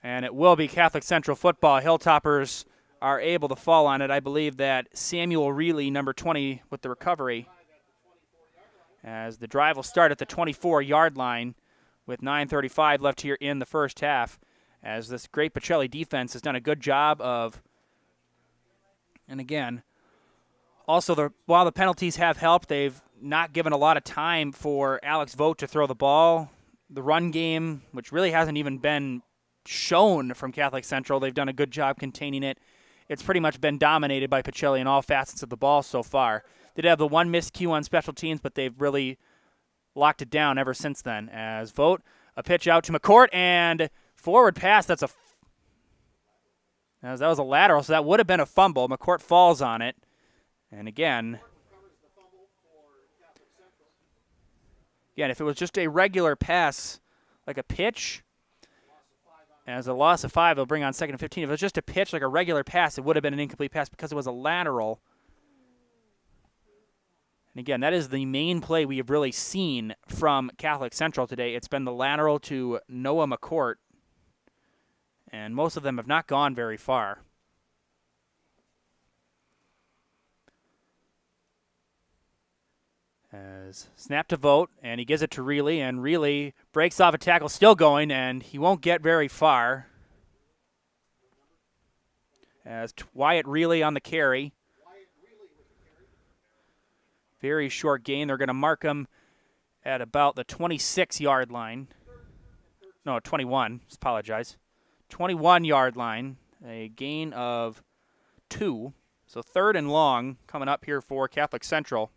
S1: And it will be Catholic Central football. Hilltoppers are able to fall on it. I believe that Samuel Reilly, number 20, with the recovery, as the drive will start at the 24-yard line with 9:35 left here in the first half, as this great Pacelli defense has done a good job of, and again, also while the penalties have helped, they've not given a lot of time for Alex Vogt to throw the ball. The run game, which really hasn't even been shown from Catholic Central, they've done a good job containing it. It's pretty much been dominated by Pacelli in all facets of the ball so far. They did have the one miscue on special teams, but they've really locked it down ever since then. As Vogt, a pitch out to McCourt, and forward pass. As that was a lateral, so that would have been a fumble. McCourt falls on it. And again, if it was just a regular pass, like a pitch, as a loss of 5, it'll bring on 2nd and 15. If it was just a pitch, like a regular pass, it would have been an incomplete pass because it was a lateral. And again, that is the main play we have really seen from Catholic Central today. It's been the lateral to Noah McCourt, and most of them have not gone very far. As snap to Vogt, and he gives it to Reilly, and Reilly breaks off a tackle, still going, and he won't get very far. As Wyatt Reilly on the carry. Very short gain. They're going to mark him at about the 26-yard line. No, 21. Apologize. 21-yard line. A gain of 2. So 3rd and long coming up here for Catholic Central.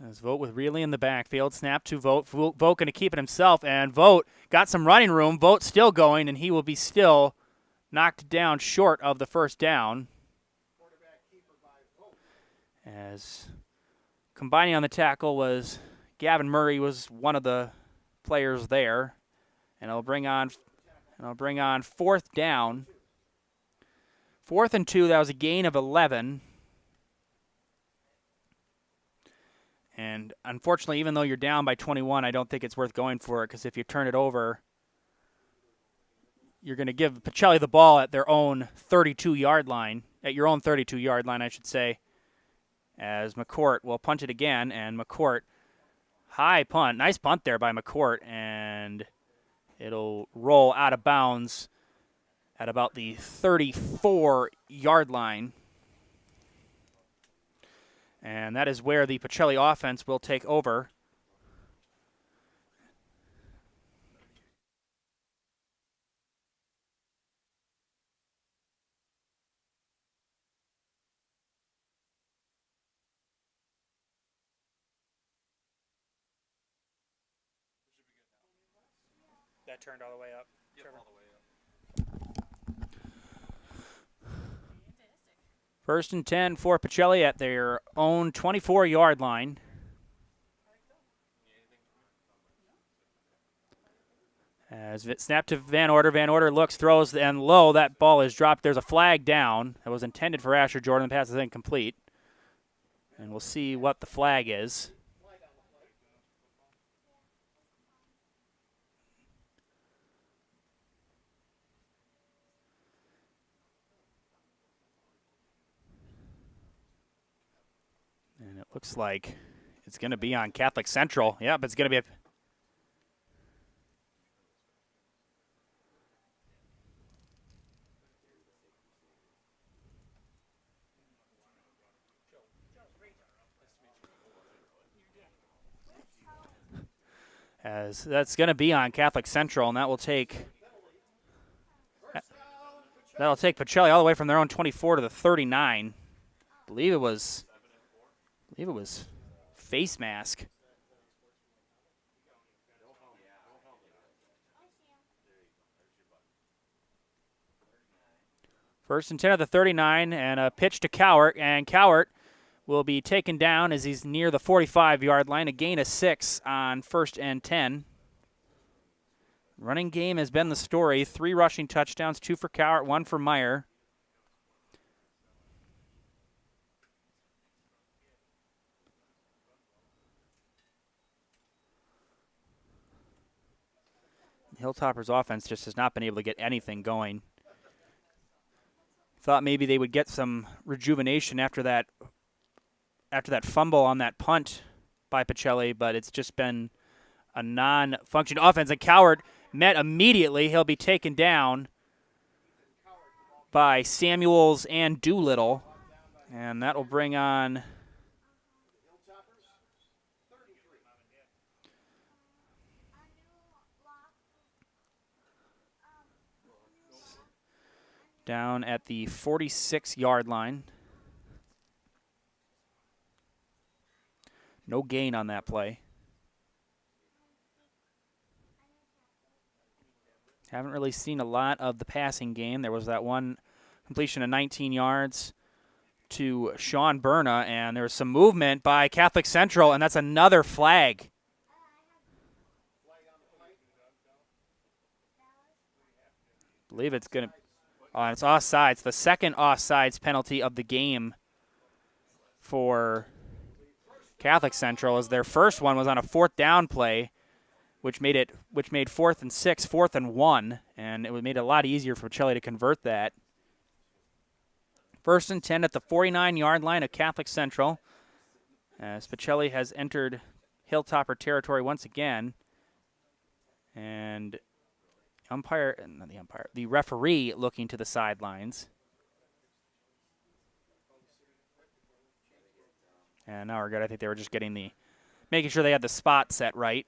S1: As Vogt with Reilly in the backfield. Snap to Vogt. Vogt going to keep it himself, and Vogt got some running room. Vogt still going, and he will be still knocked down short of the first down. As combining on the tackle was Gavin Murray, was one of the players there. And it'll bring on 4th down. 4th and 2, that was a gain of 11. And unfortunately, even though you're down by 21, I don't think it's worth going for it, because if you turn it over, you're going to give Pachelli the ball at their own 32-yard line, at your own 32-yard line, I should say, as McCourt will punt it again, and McCourt, high punt, nice punt there by McCourt, and it'll roll out of bounds at about the 34-yard line. And that is where the Pachelli offense will take over. That turned all the way up. Yep, all the way up. 1st and 10 for Pachelli at their own 24-yard line. As it snapped to Van Order. Van Order looks, throws, and low. That ball is dropped. There's a flag down that was intended for Asher Jordan. The pass is incomplete. And we'll see what the flag is. And it looks like it's going to be on Catholic Central. Yeah, but it's going to be as that's going to be on Catholic Central, and that'll take Pachelli all the way from their own 24 to the 39. I believe it was face mask. First and 10 at the 39, and a pitch to Cowart, and Cowart will be taken down as he's near the 45-yard line. A gain of 6 on 1st and 10. Running game has been the story. 3 rushing touchdowns, 2 for Cowart, 1 for Meyer. Hilltoppers offense just has not been able to get anything going. Thought maybe they would get some rejuvenation after that fumble on that punt by Pachelli, but it's just been a non-functioning offense. And Cowart met immediately. He'll be taken down by Samuels and Doolittle, and that will bring on down at the 46-yard line. No gain on that play. Haven't really seen a lot of the passing game. There was that one completion of 19 yards to Sean Berna, and there was some movement by Catholic Central, and that's another flag. I believe it's going to... it's offsides. It's the second offsides penalty of the game for Catholic Central, as their first one was on a 4th down play, which made 4th and 6, 4th and 1, and it made it a lot easier for Pachelli to convert that. 1st and 10 at the 49-yard line of Catholic Central, as Pachelli has entered Hilltopper territory once again. And the referee looking to the sidelines. And now we're good. I think they were just making sure they had the spot set right.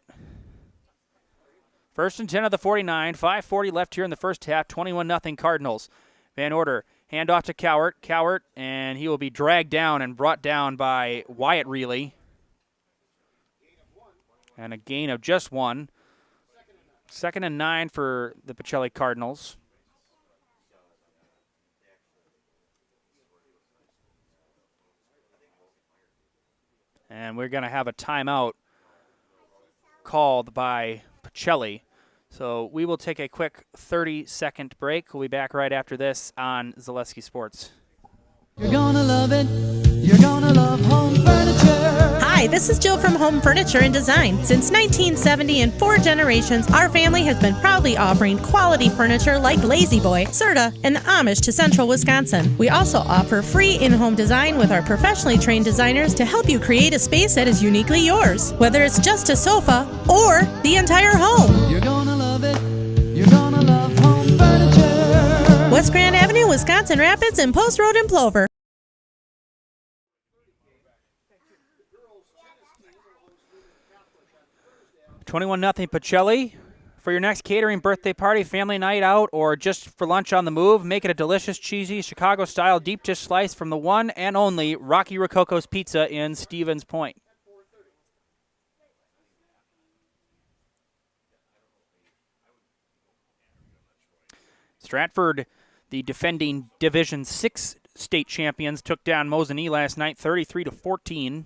S1: 1st and 10 of the 49. 5:40 left here in the first half. 21-0 Cardinals. Van Order, handoff to Cowart, and he will be dragged down and brought down by Wyatt Reilly. And a gain of just 1. 2nd and 9 for the Pachelli Cardinals. And we're going to have a timeout called by Pachelli. So we will take a quick 30-second break. We'll be back right after this on Zaleski Sports.
S9: You're gonna love it. You're gonna love home furniture.
S10: Hi, this is Jill from Home Furniture and Design. Since 1970 and 4 generations, our family has been proudly offering quality furniture like Lazy Boy, Serta, and Amish to Central Wisconsin. We also offer free in-home design with our professionally trained designers to help you create a space that is uniquely yours, whether it's just a sofa or the entire home.
S9: You're gonna love it. You're gonna love home furniture.
S10: West Grand Avenue, Wisconsin Rapids, and Post Road in Plover.
S1: 21-0 Pachelli. For your next catering, birthday party, family night out, or just for lunch on the move, make it a delicious, cheesy, Chicago-style deep dish slice from the one and only Rocky Rococo's Pizza in Stevens Point. Stratford, the defending Division 6 state champions, took down Mosinee last night 33-14.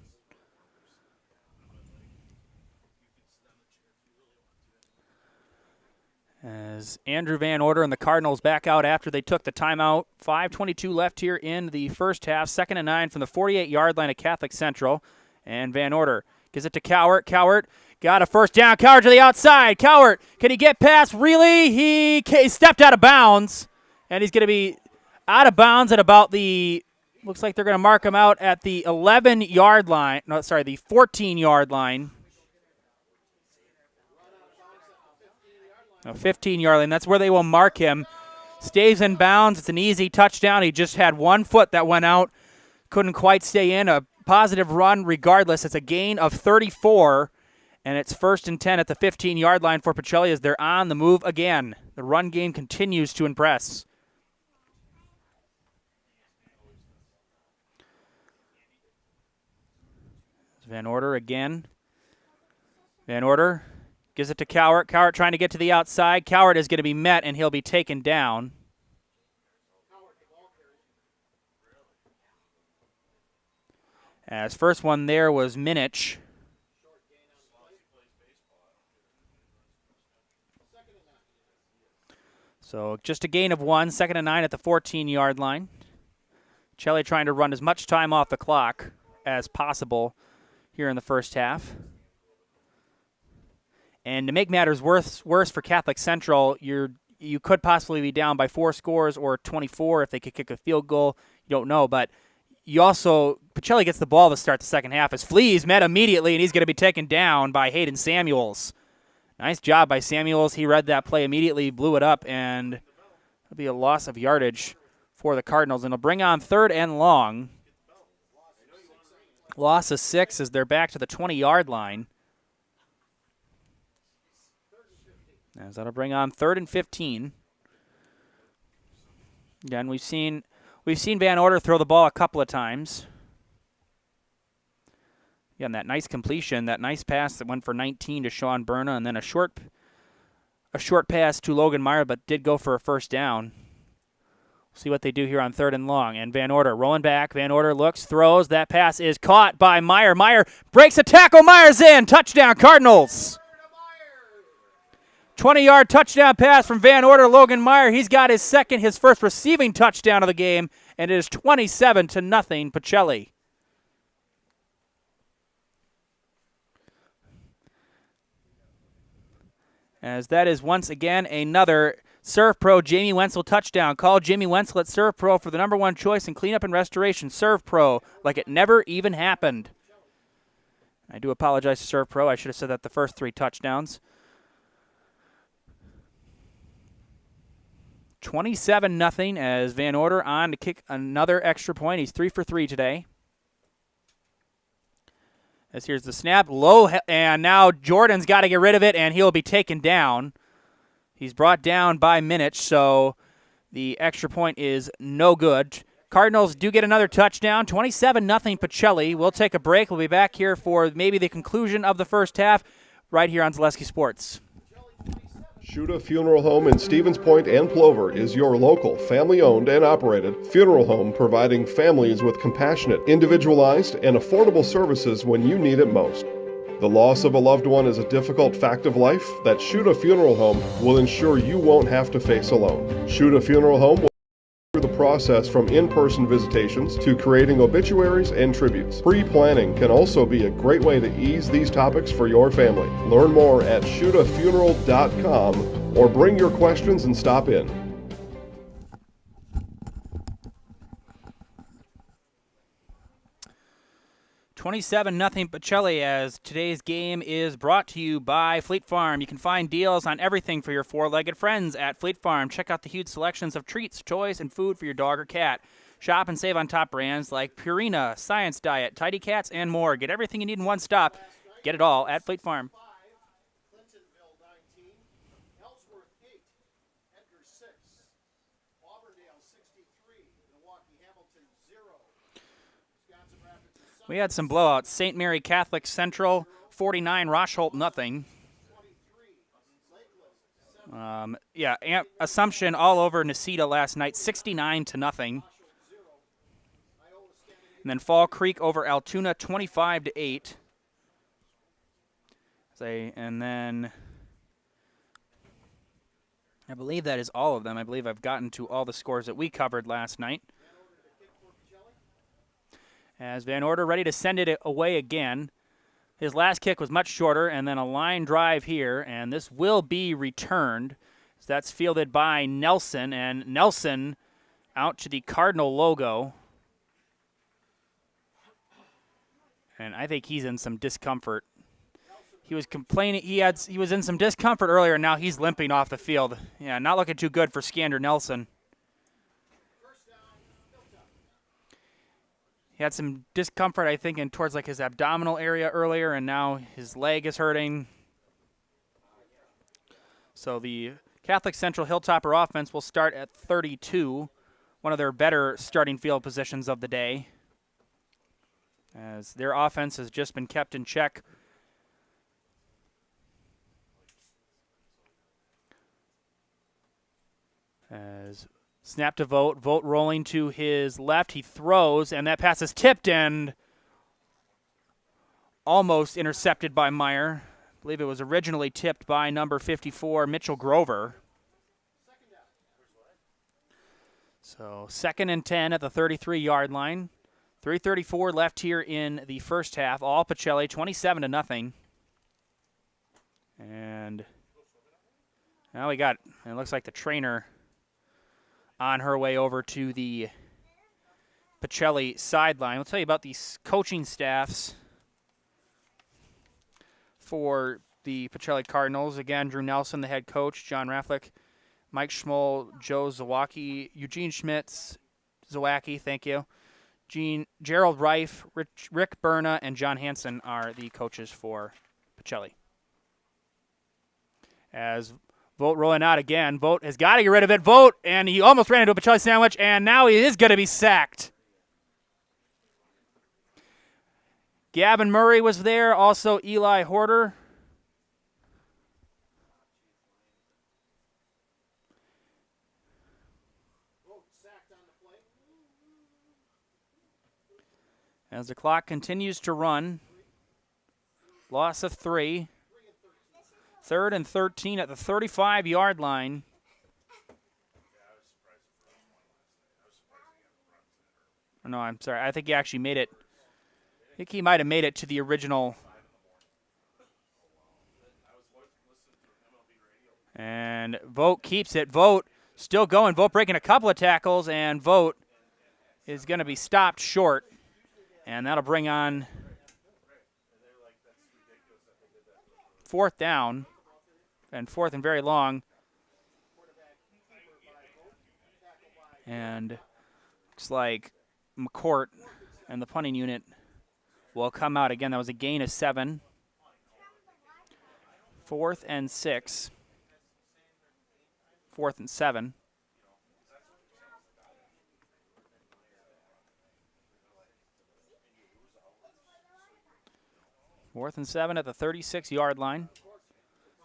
S1: As Andrew Van Order and the Cardinals back out after they took the timeout. 5:22 left here in the first half. 2nd and 9 from the 48-yard line of Catholic Central. And Van Order gives it to Cowart. Cowart got a first down. Cowart to the outside. Cowart, can he get past? Really? He stepped out of bounds. And he's going to be out of bounds at about looks like they're going to mark him out at the 11-yard line. No, sorry, the 14-yard line. A 15-yard line. That's where they will mark him. Stays in bounds. It's an easy touchdown. He just had 1 foot that went out. Couldn't quite stay in. A positive run regardless. It's a gain of 34, and it's 1st and 10 at the 15-yard line for Pachelli as they're on the move again. The run game continues to impress. Van Order again. Van Order gives it to Cowart. Cowart trying to get to the outside. Cowart is going to be met, and he'll be taken down. As first one there was Minich. So just a gain of 1, 2nd and 9 at the 14-yard line. Pachelli trying to run as much time off the clock as possible here in the first half. And to make matters worse for Catholic Central, you could possibly be down by 4 scores or 24 if they could kick a field goal. You don't know, but Pachelli gets the ball to start the second half as Fleas met immediately, and he's going to be taken down by Hayden Samuels. Nice job by Samuels. He read that play immediately, blew it up, and it'll be a loss of yardage for the Cardinals. And it'll bring on 3rd and long. Loss of 6 as they're back to the 20-yard line. As that'll bring on 3rd and 15. Again, we've seen Van Order throw the ball a couple of times. Again, that nice completion, that nice pass that went for 19 to Sean Berna, and then a short pass to Logan Meyer, but did go for a first down. We'll see what they do here on 3rd and long. And Van Order rolling back. Van Order looks, throws. That pass is caught by Meyer. Meyer breaks a tackle. Meyer's in. Touchdown, Cardinals. 20-yard touchdown pass from Van Order. Logan Meyer, he's got his first receiving touchdown of the game, and it is 27-0 Pachelli. As that is once again another Serve Pro Jamie Wenzel touchdown. Call Jamie Wenzel at Serve Pro for the #1 choice in cleanup and restoration. Serve Pro, like it never even happened. I do apologize to Serve Pro. I should have said that the first 3 touchdowns. 27-0 as Van Order on to kick another extra point. He's 3 for 3 today. As here's the snap, low, and now Jordan's got to get rid of it, and he'll be taken down. He's brought down by Minich, so the extra point is no good. Cardinals do get another touchdown, 27-0 Pachelli. We'll take a break. We'll be back here for maybe the conclusion of the first half right here on Zaleski Sports.
S4: Shuda Funeral Home in Stevens Point and Plover is your local, family-owned and operated funeral home providing families with compassionate, individualized, and affordable services when you need it most. The loss of a loved one is a difficult fact of life that Shuda Funeral Home will ensure you won't have to face alone. Shuda Funeral Home will through the process from in-person visitations to creating obituaries and tributes. Pre-planning can also be a great way to ease these topics for your family. Learn more at shudafuneral.com or bring your questions and stop in.
S1: $27-0 Pachelli as today's game is brought to you by Fleet Farm. You can find deals on everything for your four-legged friends at Fleet Farm. Check out the huge selections of treats, toys, and food for your dog or cat. Shop and save on top brands like Purina, Science Diet, Tidy Cats, and more. Get everything you need in one stop. Get it all at Fleet Farm.
S7: Clintonville 19, Ellsworth 8, Edgar 6, Auburndale 63, Milwaukee Hamilton 0, Wisconsin Rapids.
S1: We had some blowouts. St. Mary Catholic Central 49, Rosholt nothing. Assumption all over Necedah last night, 69-0. And then Fall Creek over Altoona, 25-8. And then I believe that is all of them. I believe I've gotten to all the scores that we covered last night. As Van Order ready to send it away again. His last kick was much shorter, and then a line drive here, and this will be returned. So that's fielded by Nelson, and Nelson out to the Cardinal logo. And I think he's in some discomfort. He was complaining. He was in some discomfort earlier, and now he's limping off the field. Yeah, not looking too good for Skander Nelson. He had some discomfort, I think, towards like his abdominal area earlier, and now his leg is hurting. So the Catholic Central Hilltopper offense will start at 32, one of their better starting field positions of the day, as their offense has just been kept in check. As snap to Vogt. Vogt rolling to his left. He throws, and that pass is tipped and almost intercepted by Meyer. I believe it was originally tipped by number 54, Mitchell Grover. So 2nd and 10 at the 33-yard line. 3:34 left here in the first half. All Pachelli, 27-0. And now we got, it looks like the trainer on her way over to the Pachelli sideline. We'll tell you about these coaching staffs for the Pachelli Cardinals. Again, Drew Nelson, the head coach, John Rafflick, Mike Schmoll, Joe Zawacki, Eugene Schmitz, Zawacki, thank you. Gerald Reif, Rick Berna, and John Hansen are the coaches for Pachelli. As Vogt rolling out again. Vogt has got to get rid of it. Vogt, and he almost ran into a Pachelli sandwich, and now he is going to be sacked. Gavin Murray was there, also Eli Horter. As the clock continues to run, loss of 3. 3rd and 13 at the 35-yard line. No, I'm sorry. I think he actually made it. I think he might have made it to the original. And Vogt keeps it. Vogt still going. Vogt breaking a couple of tackles, and Vogt is going to be stopped short. And that'll bring on 4th down, and 4th and very long. And looks like McCourt and the punting unit will come out again. That was a gain of 7. 4th and 6. 4th and 7. Fourth and 7 at the 36-yard line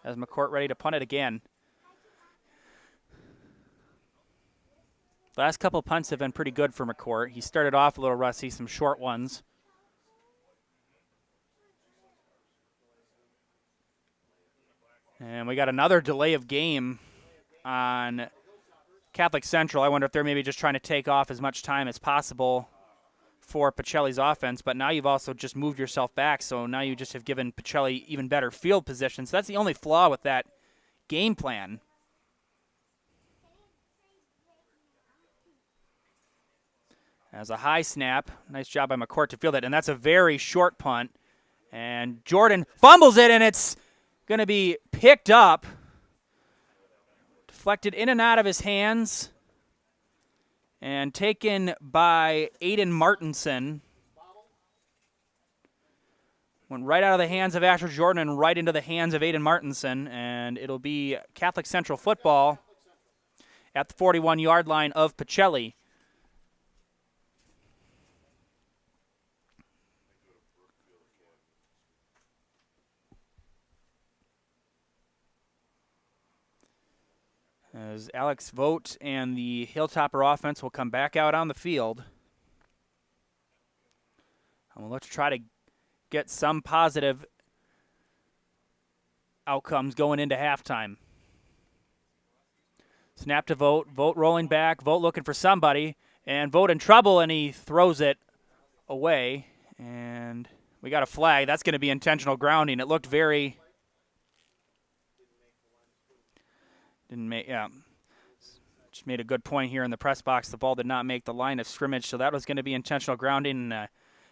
S1: as McCourt ready to punt it again. Last couple punts have been pretty good for McCourt. He started off a little rusty, some short ones. And we got another delay of game on Catholic Central. I wonder if they're maybe just trying to take off as much time as possible for Pachelli's offense, but now you've also just moved yourself back, so now you just have given Pachelli even better field position. So that's the only flaw with that game plan. As a high snap, nice job by McCourt to field it, and that's a very short punt. And Jordan fumbles it, and it's going to be picked up, deflected in and out of his hands, and taken by Aiden Martinson. Went right out of the hands of Asher Jordan and right into the hands of Aiden Martinson, and it'll be Catholic Central football at the 41-yard line of Pachelli. As Alex Vogt and the Hilltopper offense will come back out on the field. And let's try to get some positive outcomes going into halftime. Snap to Vogt. Vogt rolling back. Vogt looking for somebody. And Vogt in trouble, and he throws it away. And we got a flag. That's going to be intentional grounding. It looked very... Just made a good point here in the press box. The ball did not make the line of scrimmage, so that was going to be intentional grounding. And I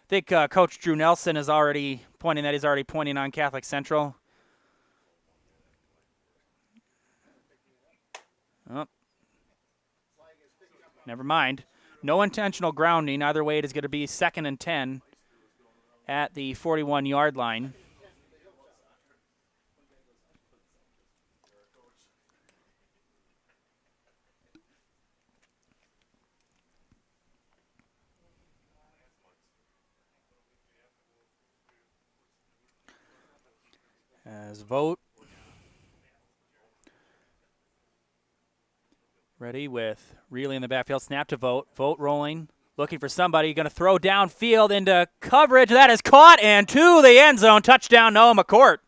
S1: think Coach Drew Nelson is already pointing that. He's already pointing on Catholic Central. Oh. Never mind. No intentional grounding. Either way, it is going to be 2nd and 10 at the 41-yard line. As Vogt ready with Reilly in the backfield. Snap to Vogt. Vogt rolling, looking for somebody. Going to throw downfield into coverage. That is caught and to the end zone. Touchdown, Noah McCourt.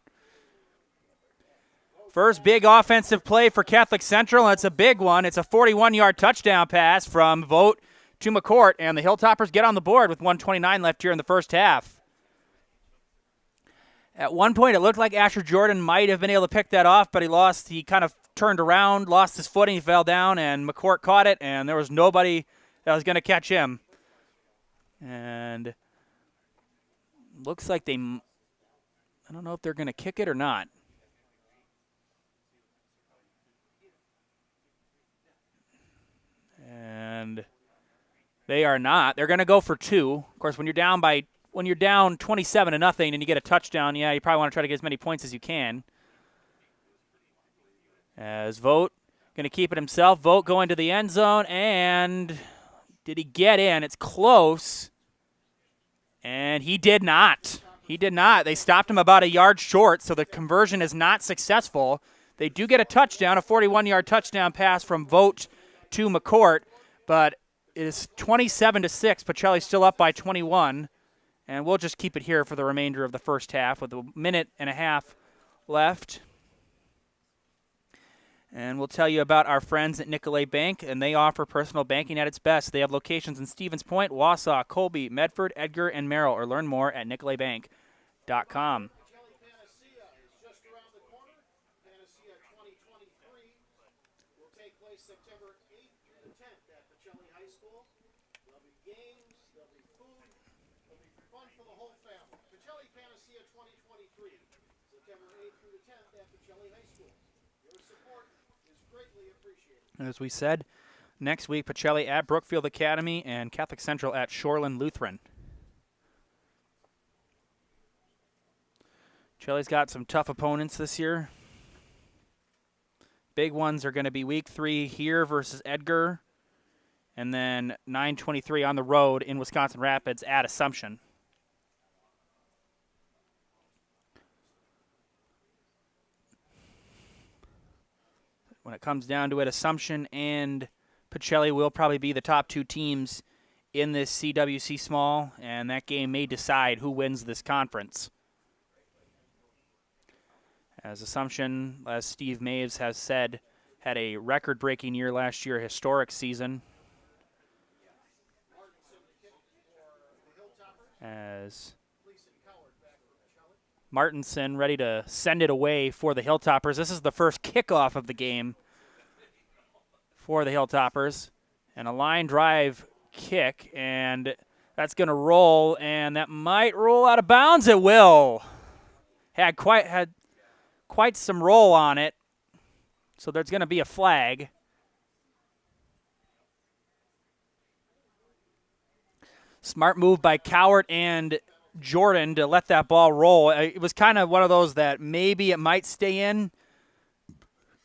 S1: First big offensive play for Catholic Central, and it's a big one. It's a 41-yard touchdown pass from Vogt to McCourt, and the Hilltoppers get on the board with 1:29 left here in the first half. At one point, it looked like Asher Jordan might have been able to pick that off, but he kind of turned around, lost his footing, he fell down, and McCourt caught it, and there was nobody that was going to catch him. And looks like I don't know if they're going to kick it or not. And they are not. They're going to go for 2. Of course, when you're down 27-0 and you get a touchdown, yeah, you probably want to try to get as many points as you can. As Vogt going to keep it himself. Vogt going to the end zone, and did he get in? It's close, and he did not. He did not. They stopped him about a yard short, so the conversion is not successful. They do get a touchdown, a 41-yard touchdown pass from Vogt to McCourt, but it is 27-6. Pachelli still up by 21. And we'll just keep it here for the remainder of the first half with a minute and a half left. And we'll tell you about our friends at Nicolay Bank, and they offer personal banking at its best. They have locations in Stevens Point, Wausau, Colby, Medford, Edgar, and Merrill, or learn more at nicolaybank.com.
S7: September 8th through the 10th at Pachelli High School. There'll be games, there'll be food, there'll be fun for the whole family. Pachelli Panacea 2023, September 8th through the 10th at Pachelli High School. Your support is greatly appreciated.
S1: As we said, Next week, Pachelli at Brookfield Academy and Catholic Central at Shoreland Lutheran. Pachelli's got some tough opponents this year. Big ones are going to be week 3 here versus Edgar, and then 9/23 on the road in Wisconsin Rapids at Assumption. When it comes down to it, Assumption and Pachelli will probably be the top 2 teams in this CWC Small, and that game may decide who wins this conference. As Assumption, as Steve Maves has said, had a record-breaking year last year, a historic season. As Martinson ready to send it away for the Hilltoppers. This is the first kickoff of the game for the Hilltoppers. And a line drive kick, and that's going to roll, and that might roll out of bounds. It will. Had quite some roll on it, so there's going to be a flag. Smart move by Cowart and Jordan to let that ball roll. It was kind of one of those that maybe it might stay in.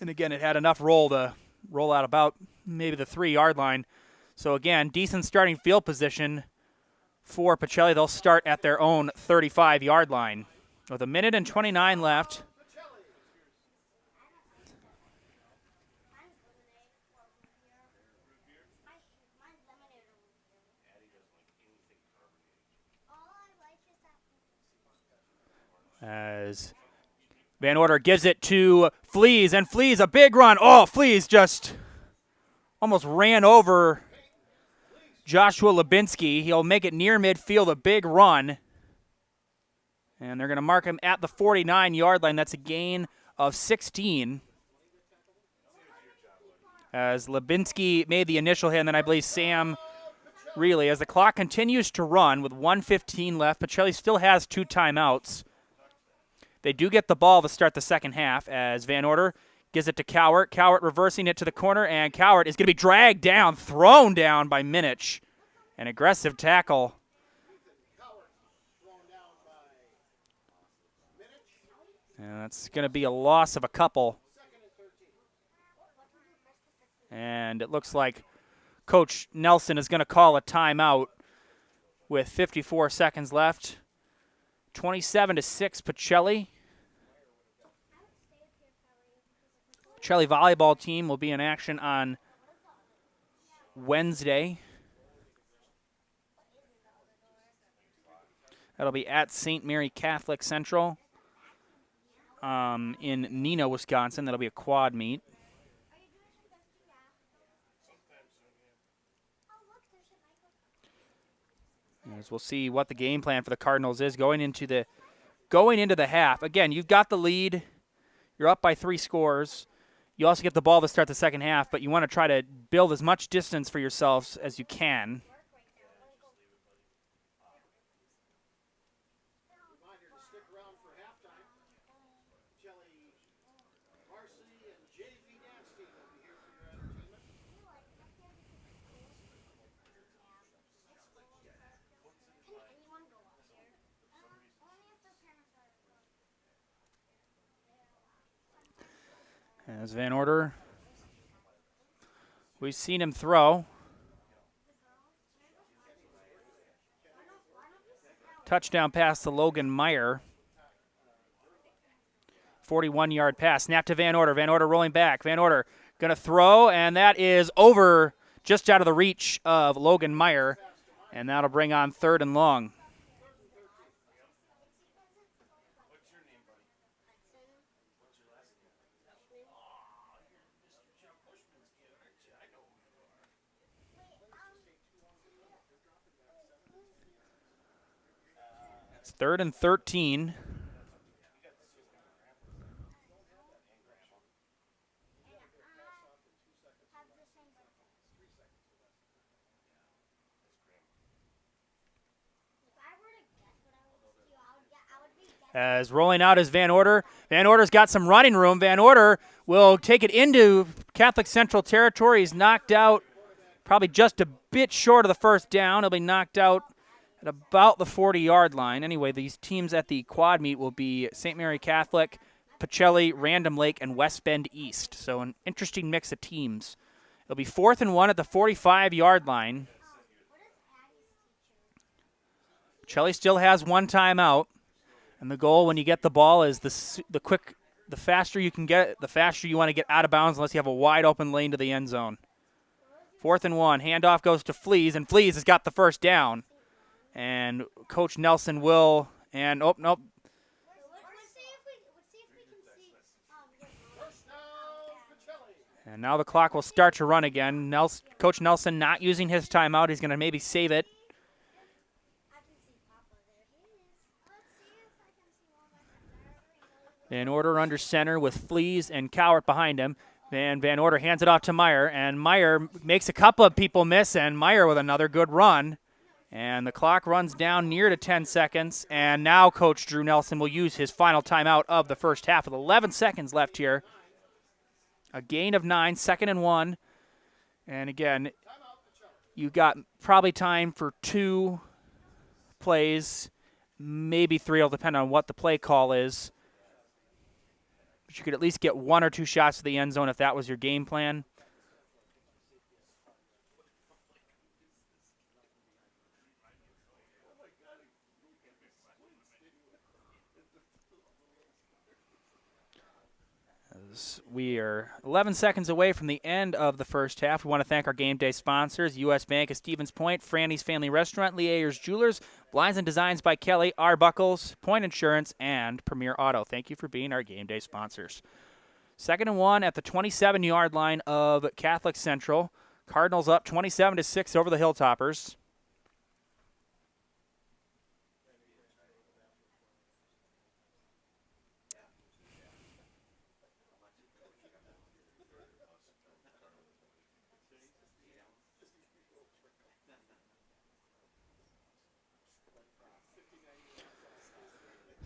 S1: And again, it had enough roll to roll out about maybe the 3-yard line. So again, decent starting field position for Pachelli. They'll start at their own 35-yard line. With 1:29 left. As Van Order gives it to Fleas, and Fleas, a big run. Oh, Fleas just almost ran over Joshua Lubinsky. He'll make it near midfield, a big run. And they're going to mark him at the 49-yard line. That's a gain of 16. As Lubinsky made the initial hit, and then I believe Sam really, as the clock continues to run with 1:15 left, Pachelli still has 2 timeouts. They do get the ball to start the second half as Van Order gives it to Cowart. Cowart reversing it to the corner, and Cowart is going to be dragged down, thrown down by Minich. An aggressive tackle. And that's going to be a loss of a couple. And it looks like Coach Nelson is going to call a timeout with 54 seconds left. 27-6 Pachelli. Pachelli volleyball team will be in action on Wednesday. That'll be at St. Mary Catholic Central in Neenah, Wisconsin. That'll be a quad meet. As we'll see what the game plan for the Cardinals is going into the half. Again, you've got the lead. You're up by 3 scores. You also get the ball to start the second half, but you want to try to build as much distance for yourselves as you can. As Van Order, we've seen him throw. Touchdown pass to Logan Meyer. 41-yard pass. Snap to Van Order. Van Order rolling back. Van Order going to throw, and that is over just out of the reach of Logan Meyer. And that'll bring on 3rd and long. It's 3rd and 13. As rolling out is Van Order. Van Order's got some running room. Van Order will take it into Catholic Central territory. He's knocked out probably just a bit short of the first down. He'll be knocked out at about the 40-yard line. Anyway, these teams at the quad meet will be St. Mary Catholic, Pachelli, Random Lake, and West Bend East. So an interesting mix of teams. It'll be 4th and 1 at the 45-yard line. Pachelli still has one timeout, and the goal when you get the ball is the faster you can get it, the faster you want to get out of bounds unless you have a wide open lane to the end zone. 4th and 1. Handoff goes to Fleas, and Fleas has got the first down. And Coach Nelson will, and nope. And now the clock will start to run again. Coach Nelson not using his timeout. He's going to maybe save it. Van Order under center with Fleas and Cowart behind him. Van Order hands it off to Meyer, and Meyer makes a couple of people miss, and Meyer with another good run. And the clock runs down near to 10 seconds, and now Coach Drew Nelson will use his final timeout of the first half with 11 seconds left here. A gain of 9, 2nd and 1. And again, you got probably time for 2 plays, maybe 3. It'll depend on what the play call is. But you could at least get 1 or 2 shots to the end zone if that was your game plan. We are 11 seconds away from the end of the first half. We want to thank our game day sponsors, U.S. Bank of Stevens Point, Franny's Family Restaurant, Lee Ayers Jewelers, Blinds and Designs by Kelly, Arbuckles, Point Insurance, and Premier Auto. Thank you for being our game day sponsors. 2nd and 1 at the 27-yard line of Catholic Central. Cardinals up 27-6 over the Hilltoppers.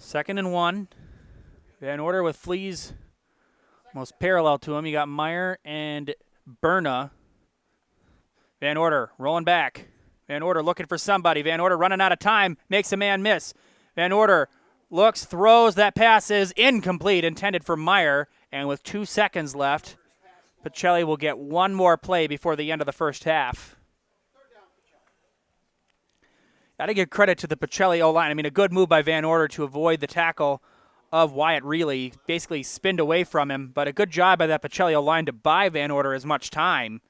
S1: Second and 1. Van Order with Fleas almost parallel to him. You got Meyer and Berna. Van Order rolling back. Van Order looking for somebody. Van Order running out of time. Makes a man miss. Van Order looks, throws. That pass is incomplete, intended for Meyer. And with 2 seconds left, Pachelli will get one more play before the end of the first half. Got to give credit to the Pachelli O-line. I mean, a good move by Van Order to avoid the tackle of Wyatt Reilly, basically spinned away from him, but a good job by that Pachelli O-line to buy Van Order as much time.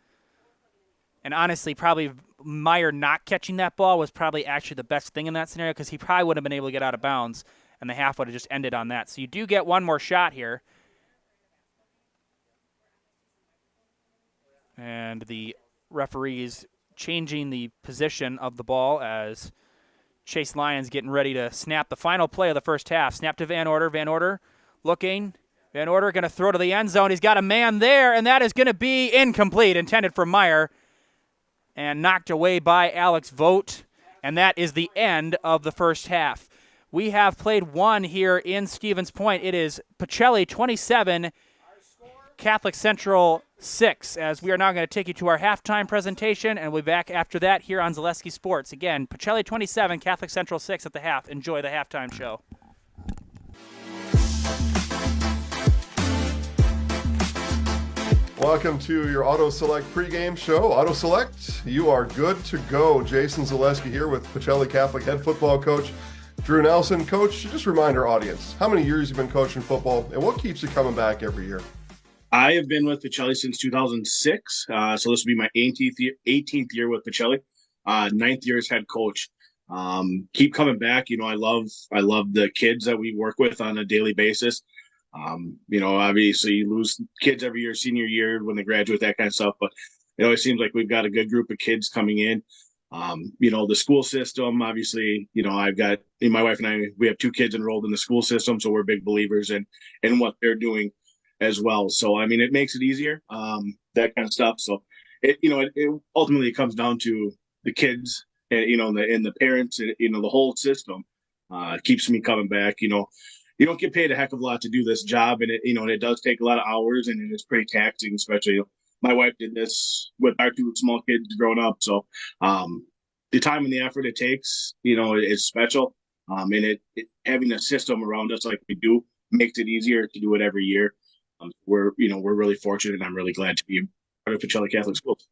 S1: And honestly, probably Meyer not catching that ball was probably actually the best thing in that scenario because he probably would have been able to get out of bounds, and the half would have just ended on that. So you do get one more shot here. And the referees changing the position of the ball as Chase Lyons getting ready to snap the final play of the first half. Snap to Van Order. Van Order looking. Van Order going to throw to the end zone. He's got a man there, and that is going to be incomplete, intended for Meyer, and knocked away by Alex Vogt. And that is the end of the first half. We have played one here in Stevens Point. It is Pachelli 27, Catholic Central 6, as we are now going to take you to our halftime presentation, and we'll be back after that here on Zaleski Sports. Again, Pachelli 27, Catholic Central 6 at the half. Enjoy the halftime show.
S4: Welcome to your Auto Select pregame show. Auto Select, you are good to go. Jason Zaleski here with Pachelli Catholic head football coach Drew Nelson. Coach, just remind our audience, how many years you've been coaching football, and what keeps you coming back every year?
S11: I have been with Pachelli since 2006, so this will be my 18th year with Pachelli, 9th year as head coach. Keep coming back. I love the kids that we work with on a daily basis. Obviously you lose kids every year, senior year when they graduate, that kind of stuff. But it always seems like we've got a good group of kids coming in. The school system, obviously, my wife and I, we have 2 kids enrolled in the school system, so we're big believers in what they're doing as well. So, it makes it easier, that kind of stuff. So, it ultimately comes down to the kids and, and the parents, and, the whole system keeps me coming back. You don't get paid a heck of a lot to do this job, and it does take a lot of hours, and it is pretty taxing, especially my wife did this with our two small kids growing up. So the time and the effort it takes, is special. And having a system around us like we do makes it easier to do it every year. We're really fortunate, and I'm really glad to be part of Pacelli Catholic Schools.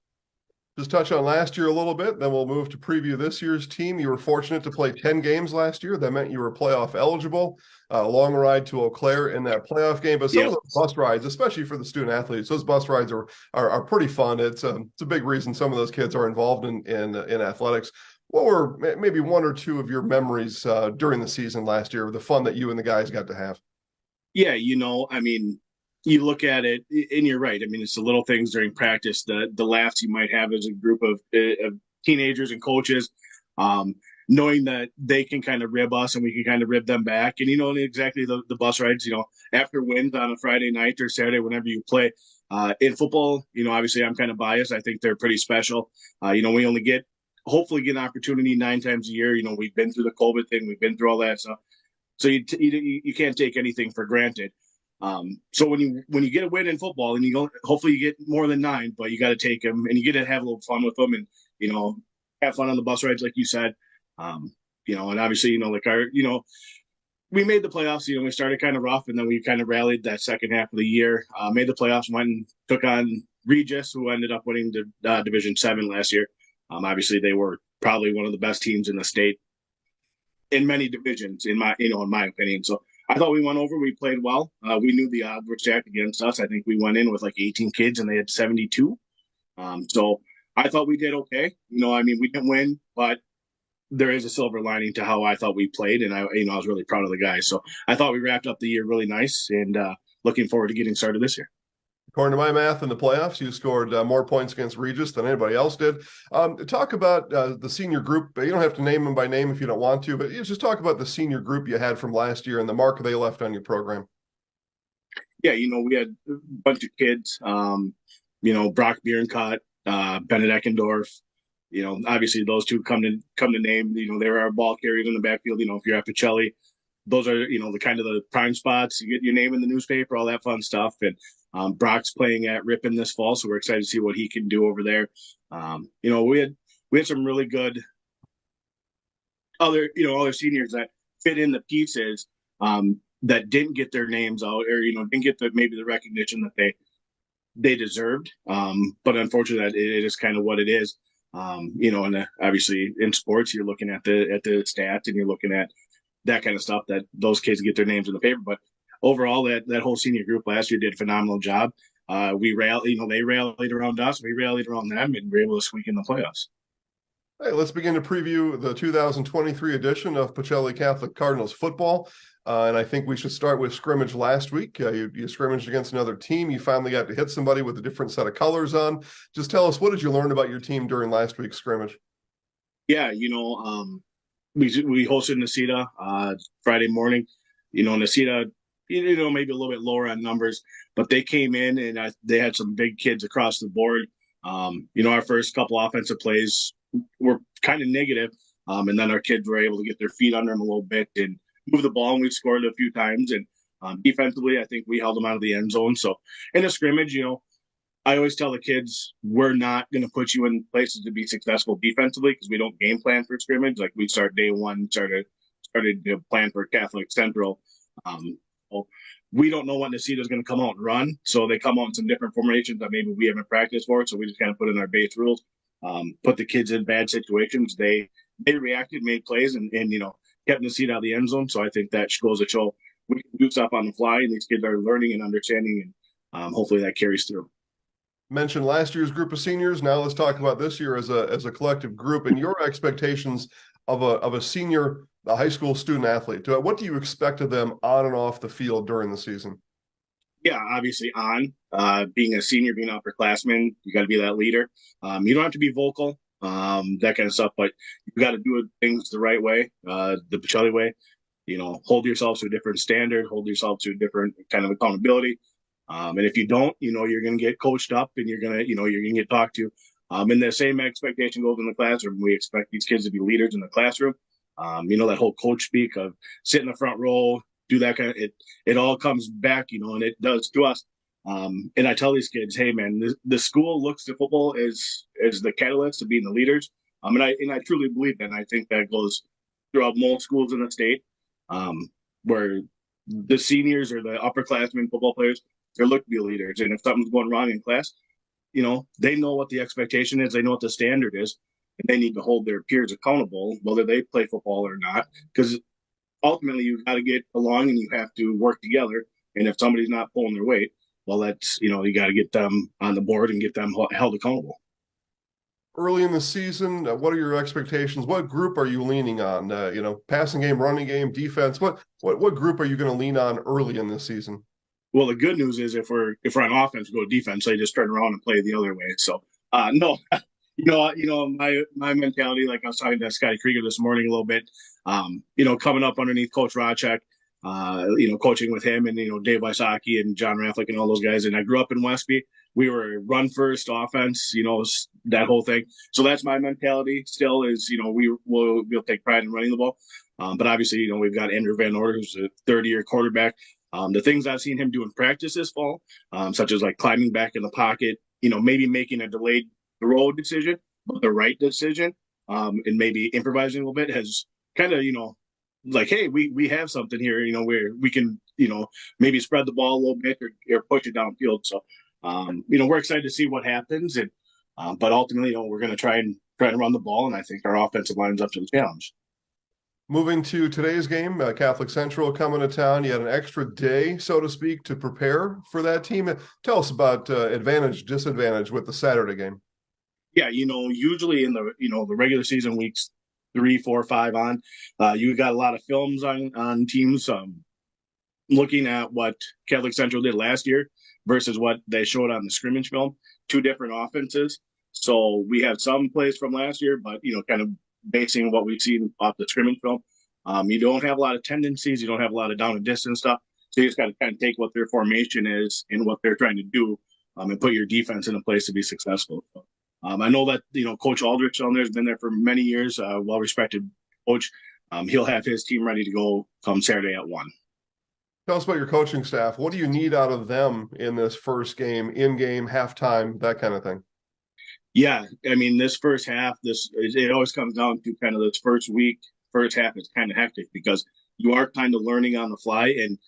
S4: Just touch on last year a little bit, then we'll move to preview this year's team. You were fortunate to play 10 games last year. That meant you were playoff eligible. A long ride to Eau Claire in that playoff game. But some of those bus rides, especially for the student athletes, those bus rides are pretty fun. It's a big reason some of those kids are involved in athletics. What were maybe one or two of your memories during the season last year, the fun that you and the guys got to have?
S11: Yeah, you look at it, and you're right. I mean, it's the little things during practice, the laughs you might have as a group of teenagers and coaches, knowing that they can kind of rib us and we can kind of rib them back. And, exactly the bus rides, after wins on a Friday night or Saturday, whenever you play. In football, obviously I'm kind of biased. I think they're pretty special. We only hopefully get an opportunity 9 times a year. We've been through the COVID thing. We've been through all that stuff. So you can't take anything for granted. So when you get a win in football, and hopefully you get more than 9, but you got to take them, and you get to have a little fun with them, and have fun on the bus rides, like you said. And obviously, we made the playoffs. We started kind of rough, and then we kind of rallied that second half of the year. Made the playoffs, went and took on Regis, who ended up winning the Division 7 last year. Obviously, they were probably one of the best teams in the state in many divisions, in my opinion. So I thought we went over. We played well. We knew the odds were stacked against us. I think we went in with like 18 kids, and they had 72. So I thought we did okay. We didn't win, but there is a silver lining to how I thought we played, and I was really proud of the guys. So I thought we wrapped up the year really nice, and looking forward to getting started this year.
S4: According to my math, in the playoffs, you scored more points against Regis than anybody else did. Talk about the senior group. You don't have to name them by name if you don't want to, but you just talk about the senior group you had from last year and the mark they left on your program.
S11: Yeah, we had a bunch of kids. Brock Bierenkott, Bennett Eckendorf. Obviously those two come to name. They were our ball carriers in the backfield. If you're at Pachelli, those are the kind of the prime spots. You get your name in the newspaper, all that fun stuff. And Brock's playing at Ripon this fall, so we're excited to see what he can do over there. We had some really good other seniors that fit in the pieces that didn't get their names out, or didn't get maybe the recognition that they deserved. But unfortunately, it is kind of what it is. And obviously in sports, you're looking at the stats, and you're looking at that kind of stuff, that those kids get their names in the paper. But overall, that whole senior group last year did a phenomenal job. They rallied around us, we rallied around them, and we were able to squeak in the playoffs.
S4: Hey, let's begin to preview the 2023 edition of Pacelli Catholic Cardinals football. And I think we should start with scrimmage last week. You scrimmaged against another team. You finally got to hit somebody with a different set of colors on. Just tell us, what did you learn about your team during last week's scrimmage?
S11: Yeah, we hosted Necedah Friday morning. Necedah, maybe a little bit lower on numbers, but they came in and they had some big kids across the board. Our first couple offensive plays were kind of negative, and then our kids were able to get their feet under them a little bit and move the ball, and we scored a few times. And defensively, I think we held them out of the end zone. So in a scrimmage, I always tell the kids, we're not going to put you in places to be successful defensively, because we don't game plan for scrimmage. Like, we start day one, started to plan for Catholic Central. We don't know what Necedah is going to come out and run, so they come out in some different formations that maybe we haven't practiced for. So we just kind of put in our base rules, put the kids in bad situations. They reacted, made plays, and kept Necedah out of the end zone. So I think that goes to show we can do stuff on the fly, and these kids are learning and understanding, and hopefully that carries through.
S4: Mentioned last year's group of seniors. Now let's talk about this year as a collective group and your expectations of a senior high school student athlete. What do you expect of them on and off the field during the season?
S11: Yeah, obviously being a senior, being an upperclassman, you got to be that leader. You don't have to be vocal, that kind of stuff, but you got to do things the right way, the Pachelli way. Hold yourself to a different standard, hold yourself to a different kind of accountability. And if you don't, you're going to get coached up, and you're going to get talked to. And the same expectation goes in the classroom. We expect these kids to be leaders in the classroom. That whole coach speak of sit in the front row, do that kind of, it all comes back, and it does to us. And I tell these kids, hey man, the school looks to football as the catalyst to being the leaders. And I truly believe that. And I think that goes throughout most schools in the state, where the seniors or the upperclassmen football players, they're looked to be leaders. And if something's going wrong in class, they know what the expectation is, they know what the standard is, and they need to hold their peers accountable, whether they play football or not. Because ultimately, you've got to get along and you have to work together. And if somebody's not pulling their weight, well, that's, you got to get them on the board and get them held accountable.
S4: Early in the season, what are your expectations? What group are you leaning on? Passing game, running game, defense. What group are you going to lean on early in this season?
S11: Well, the good news is if we're on offense, we go defense. They just turn around and play the other way. So no, my mentality, like I was talking to Scotty Krieger this morning a little bit. Coming up underneath Coach Rodchek, coaching with him and Dave Wysocki and John Raflick and all those guys. And I grew up in Westby. We were run first offense, that whole thing. So that's my mentality still is, we'll take pride in running the ball. But obviously, we've got Andrew Van Order, who's a third-year quarterback. The things I've seen him do in practice this fall, such as like climbing back in the pocket, maybe making a delayed throw decision, but the right decision, and maybe improvising a little bit has kind of, like, hey, we have something here, where we can, maybe spread the ball a little bit or push it downfield. So, we're excited to see what happens. And, but ultimately, we're going to try and run the ball. And I think our offensive line is up to the challenge.
S4: Moving to today's game, Catholic Central coming to town. You had an extra day, so to speak, to prepare for that team. Tell us about advantage, disadvantage with the Saturday game.
S11: Yeah, usually in the regular season weeks 3, 4, 5 on, you got a lot of films on teams. Looking at what Catholic Central did last year versus what they showed on the scrimmage film, 2 different offenses. So we have some plays from last year, but kind of basing what we've seen off the scrimmage film. You don't have a lot of tendencies. You don't have a lot of down and distance stuff. So you just got to kind of take what their formation is and what they're trying to do, and put your defense in a place to be successful. I know that, Coach Aldrich on there has been there for many years, well-respected coach. He'll have his team ready to go come Saturday at 1.
S4: Tell us about your coaching staff. What do you need out of them in this first game, in-game, halftime, that kind of thing?
S11: Yeah, I mean, this first half, it always comes down to kind of this first week. First half is kind of hectic because you are kind of learning on the fly, and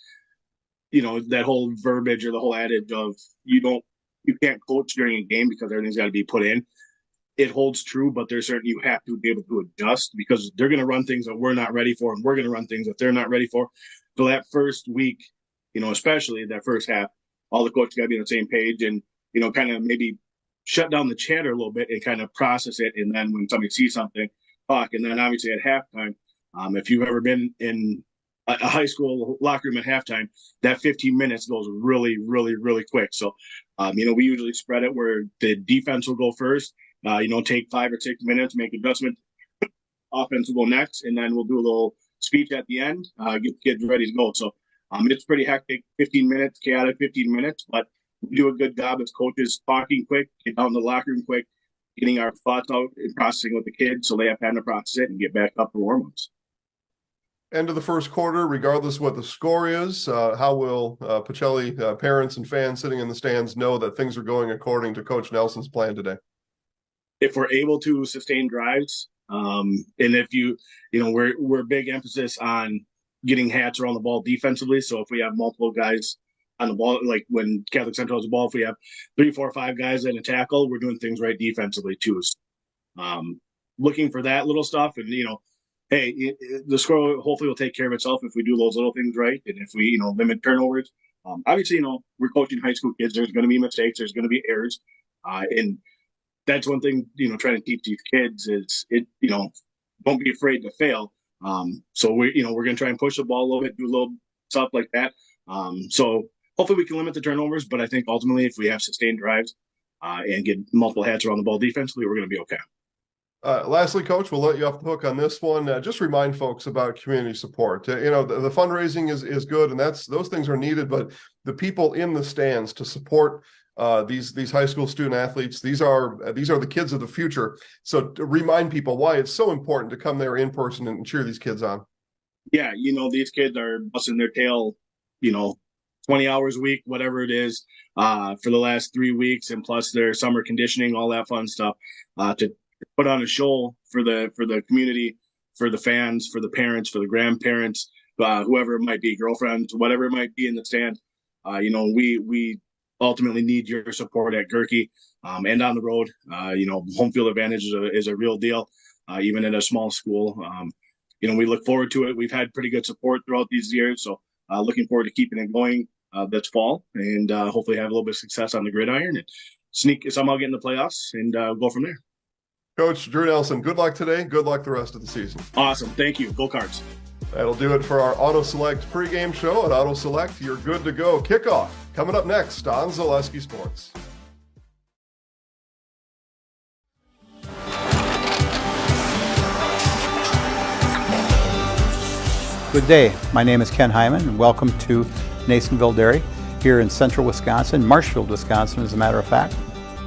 S11: that whole verbiage or the whole adage of you can't coach during a game because everything's got to be put in. It holds true, but there's certain you have to be able to adjust because they're going to run things that we're not ready for, and we're going to run things that they're not ready for. So that first week, especially that first half, all the coaches got to be on the same page and kind of maybe shut down the chatter a little bit and kind of process it. And then when somebody sees something, talk. And then obviously at halftime, if you've ever been in a high school locker room at halftime, that 15 minutes goes really, really, really quick. So, we usually spread it where the defense will go first, take 5 or 6 minutes, make adjustments. Offense will go next, and then we'll do a little speech at the end, get the kids ready to go. So it's pretty hectic, 15 minutes, chaotic 15 minutes, but we do a good job as coaches talking quick, get down to the locker room quick, getting our thoughts out and processing with the kids so they have time to process it and get back up for warm-ups.
S4: End of the first quarter, regardless what the score is, how will Pachelli parents and fans sitting in the stands know that things are going according to Coach Nelson's plan today?
S11: If we're able to sustain drives, and if we're big emphasis on getting hats around the ball defensively. So if we have multiple guys on the ball, like when Catholic Central has the ball, if we have 3, 4, 5 guys in a tackle, we're doing things right defensively too. Looking for that little stuff, and hey, the score hopefully will take care of itself if we do those little things right, and if we limit turnovers. Obviously, we're coaching high school kids. There's going to be mistakes. There's going to be errors, and that's one thing trying to teach these kids is don't be afraid to fail. So we're going to try and push the ball a little bit, do a little stuff like that. So hopefully we can limit the turnovers, but I think ultimately if we have sustained drives and get multiple hats around the ball defensively, we're going to be okay.
S4: Lastly, Coach, we'll let you off the hook on this one. Just remind folks about community support. The fundraising is good, and those things are needed, but the people in the stands to support these high school student athletes, these are the kids of the future. So to remind people why it's so important to come there in person and cheer these kids on.
S11: Yeah, these kids are busting their tail, 20 hours a week, whatever it is, for the last 3 weeks, and plus their summer conditioning, all that fun stuff, to put on a show for the community, for the fans, for the parents, for the grandparents, whoever it might be, girlfriends, whatever it might be in the stand. We ultimately need your support at Gerke, and on the road. Home field advantage is a real deal, even in a small school. We look forward to it. We've had pretty good support throughout these years, so looking forward to keeping it going this fall, and hopefully have a little bit of success on the gridiron and somehow get in the playoffs and go from there.
S4: Coach Drew Nelson, good luck today. Good luck the rest of the season.
S11: Awesome. Thank you. Go Cards.
S4: That'll do it for our Auto Select pregame show. At Auto Select, you're good to go. Kickoff coming up next on Zaleski Sports.
S12: Good day. My name is Ken Hyman, and welcome to Nasonville Dairy here in central Wisconsin, Marshfield, Wisconsin, as a matter of fact.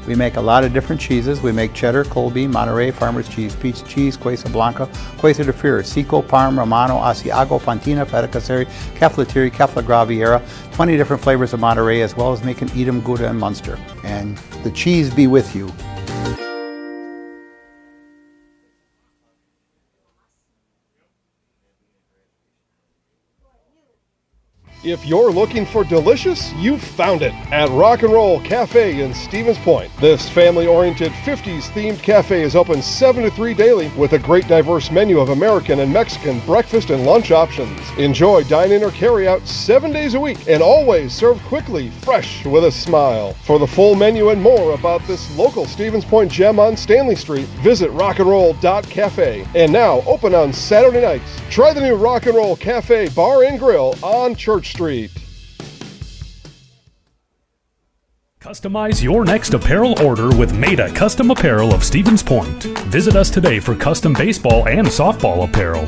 S12: We make a lot of different cheeses. We make cheddar, Colby, Monterey, Farmer's Cheese, Peach Cheese, Quesa Blanca, Quesa de Fear, Seco, Parm, Romano, Asiago, Fontina, Feta Caseri, Caflatiri, Cafla Graviera, 20 different flavors of Monterey, as well as making Edam, Gouda, and Munster. And the cheese be with you.
S4: If you're looking for delicious, you've found it at Rock and Roll Cafe in Stevens Point. This family-oriented 50s themed cafe is open 7 to 3 daily with a great diverse menu of American and Mexican breakfast and lunch options. Enjoy dine-in or carry-out 7 days a week and always served quickly, fresh, with a smile. For the full menu and more about this local Stevens Point gem on Stanley Street, visit rockandroll.cafe. And now open on Saturday nights. Try the new Rock and Roll Cafe Bar and Grill on Church Street.
S13: Customize your next apparel order with Maida Custom Apparel of Stevens Point. Visit us today for custom baseball and softball apparel.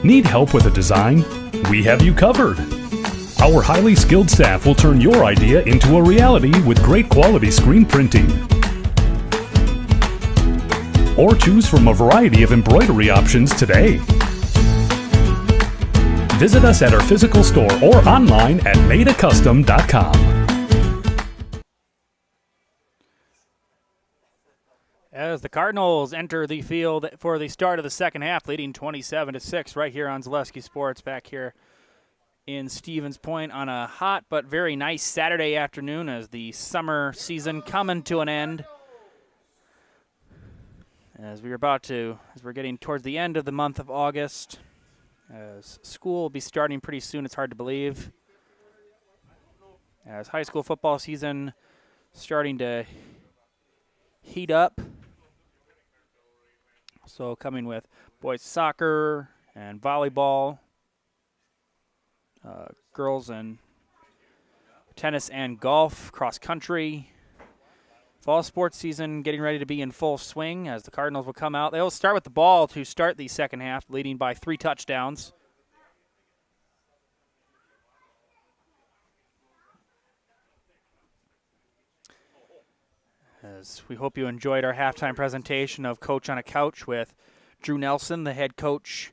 S13: Need help with a design? We have you covered. Our highly skilled staff will turn your idea into a reality with great quality screen printing. Or choose from a variety of embroidery options today. Visit us at our physical store or online at maidacustom.com.
S1: As the Cardinals enter the field for the start of the second half, leading 27-6 right here on Zaleski Sports, back here in Stevens Point on a hot but very nice Saturday afternoon as the summer season coming to an end. As we're getting towards the end of the month of August. As school will be starting pretty soon, it's hard to believe. As high school football season starting to heat up. So coming with boys soccer and volleyball, girls and tennis and golf, cross country. Fall sports season getting ready to be in full swing as the Cardinals will come out. They will start with the ball to start the second half, leading by 3 touchdowns. As we hope you enjoyed our halftime presentation of Coach on a Couch with Drew Nelson, the head coach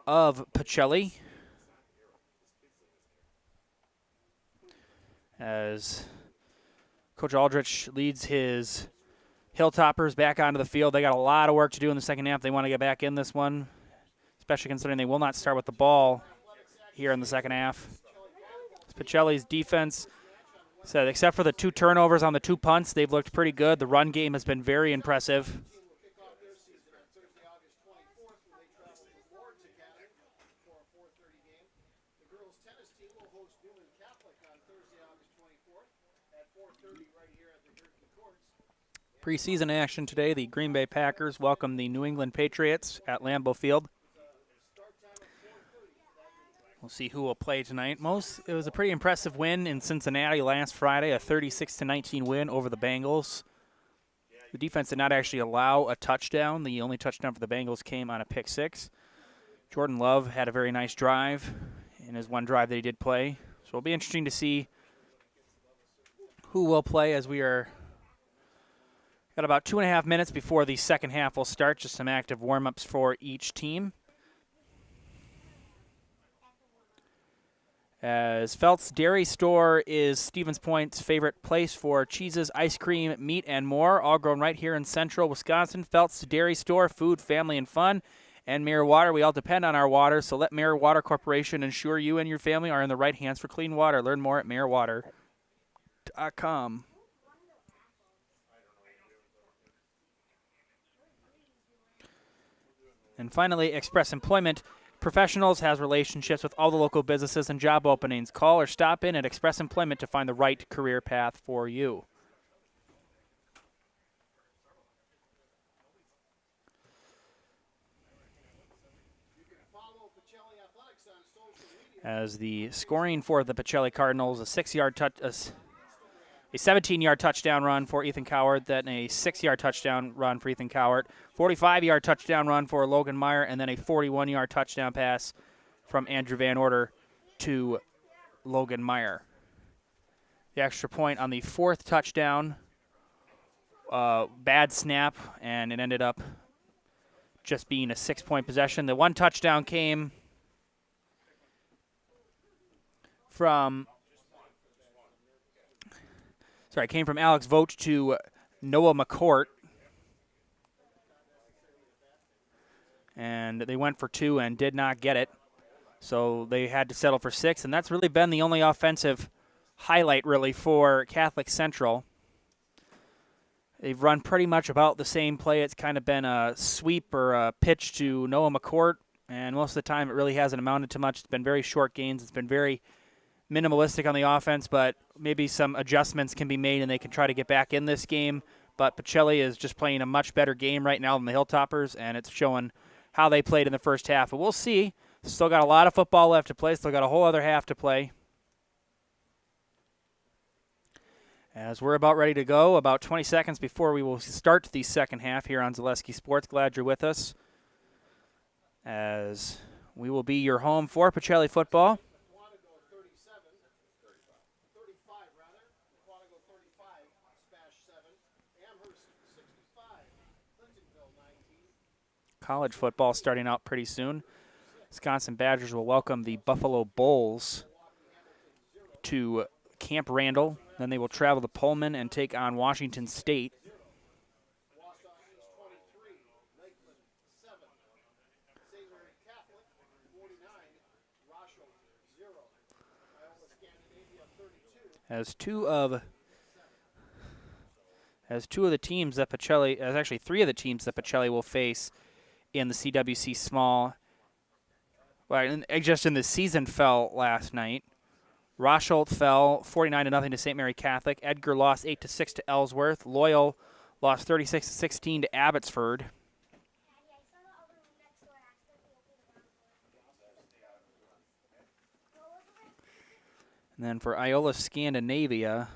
S1: of Pachelli. As Coach Aldrich leads his Hilltoppers back onto the field. They got a lot of work to do in the second half. They want to get back in this one, especially considering they will not start with the ball here in the second half. Pachelli's defense said except for the 2 turnovers on the 2 punts, they've looked pretty good. The run game has been very impressive. Preseason action today, the Green Bay Packers welcome the New England Patriots at Lambeau Field. We'll see who will play tonight. It was a pretty impressive win in Cincinnati last Friday, a 36-19 win over the Bengals. The defense did not actually allow a touchdown. The only touchdown for the Bengals came on a pick 6. Jordan Love had a very nice drive in his one drive that he did play. So it'll be interesting to see who will play as we are got about 2.5 minutes before the second half will start. Just some active warm-ups for each team. as Felt's Dairy Store is Stevens Point's favorite place for cheeses, ice cream, meat, and more, all grown right here in central Wisconsin. Felt's Dairy Store, food, family, and fun. And Mirror Water, we all depend on our water, so let Mirror Water Corporation ensure you and your family are in the right hands for clean water. Learn more at mirrorwater.com. And finally, Express Employment Professionals has relationships with all the local businesses and job openings. Call or stop in at Express Employment to find the right career path for you. As the scoring for the Pacelli Cardinals, a 17-yard touchdown run for Ethan Coward, then a 6-yard touchdown run for Ethan Coward, 45-yard touchdown run for Logan Meyer, and then a 41-yard touchdown pass from Andrew Van Order to Logan Meyer. The extra point on the 4th touchdown, bad snap, and it ended up just being a 6-point possession. The 1 touchdown came from Alex Vogt to Noah McCourt. And they went for 2 and did not get it. So they had to settle for 6, and that's really been the only offensive highlight, really, for Catholic Central. They've run pretty much about the same play. It's kind of been a sweep or a pitch to Noah McCourt, and most of the time it really hasn't amounted to much. It's been very short gains. It's been very minimalistic on the offense, but maybe some adjustments can be made and they can try to get back in this game. But Pachelli is just playing a much better game right now than the Hilltoppers, and it's showing how they played in the first half. But we'll see. Still got a lot of football left to play. Still got a whole other half to play. As we're about ready to go, about 20 seconds before we will start the second half here on Zaleski Sports. Glad you're with us, as we will be your home for Pachelli football. College football starting out pretty soon. Wisconsin Badgers will welcome the Buffalo Bulls to Camp Randall. Then they will travel to Pullman and take on Washington State. As two of the teams that Pachelli, as actually 3 of the teams that Pachelli will face in the CWC Small, well, just in the season, fell last night. Rosholt fell 49-0 to St. Mary Catholic. Edgar lost 8-6 to Ellsworth. Loyal lost 36-16 to Abbotsford. And then for Iola Scandinavia,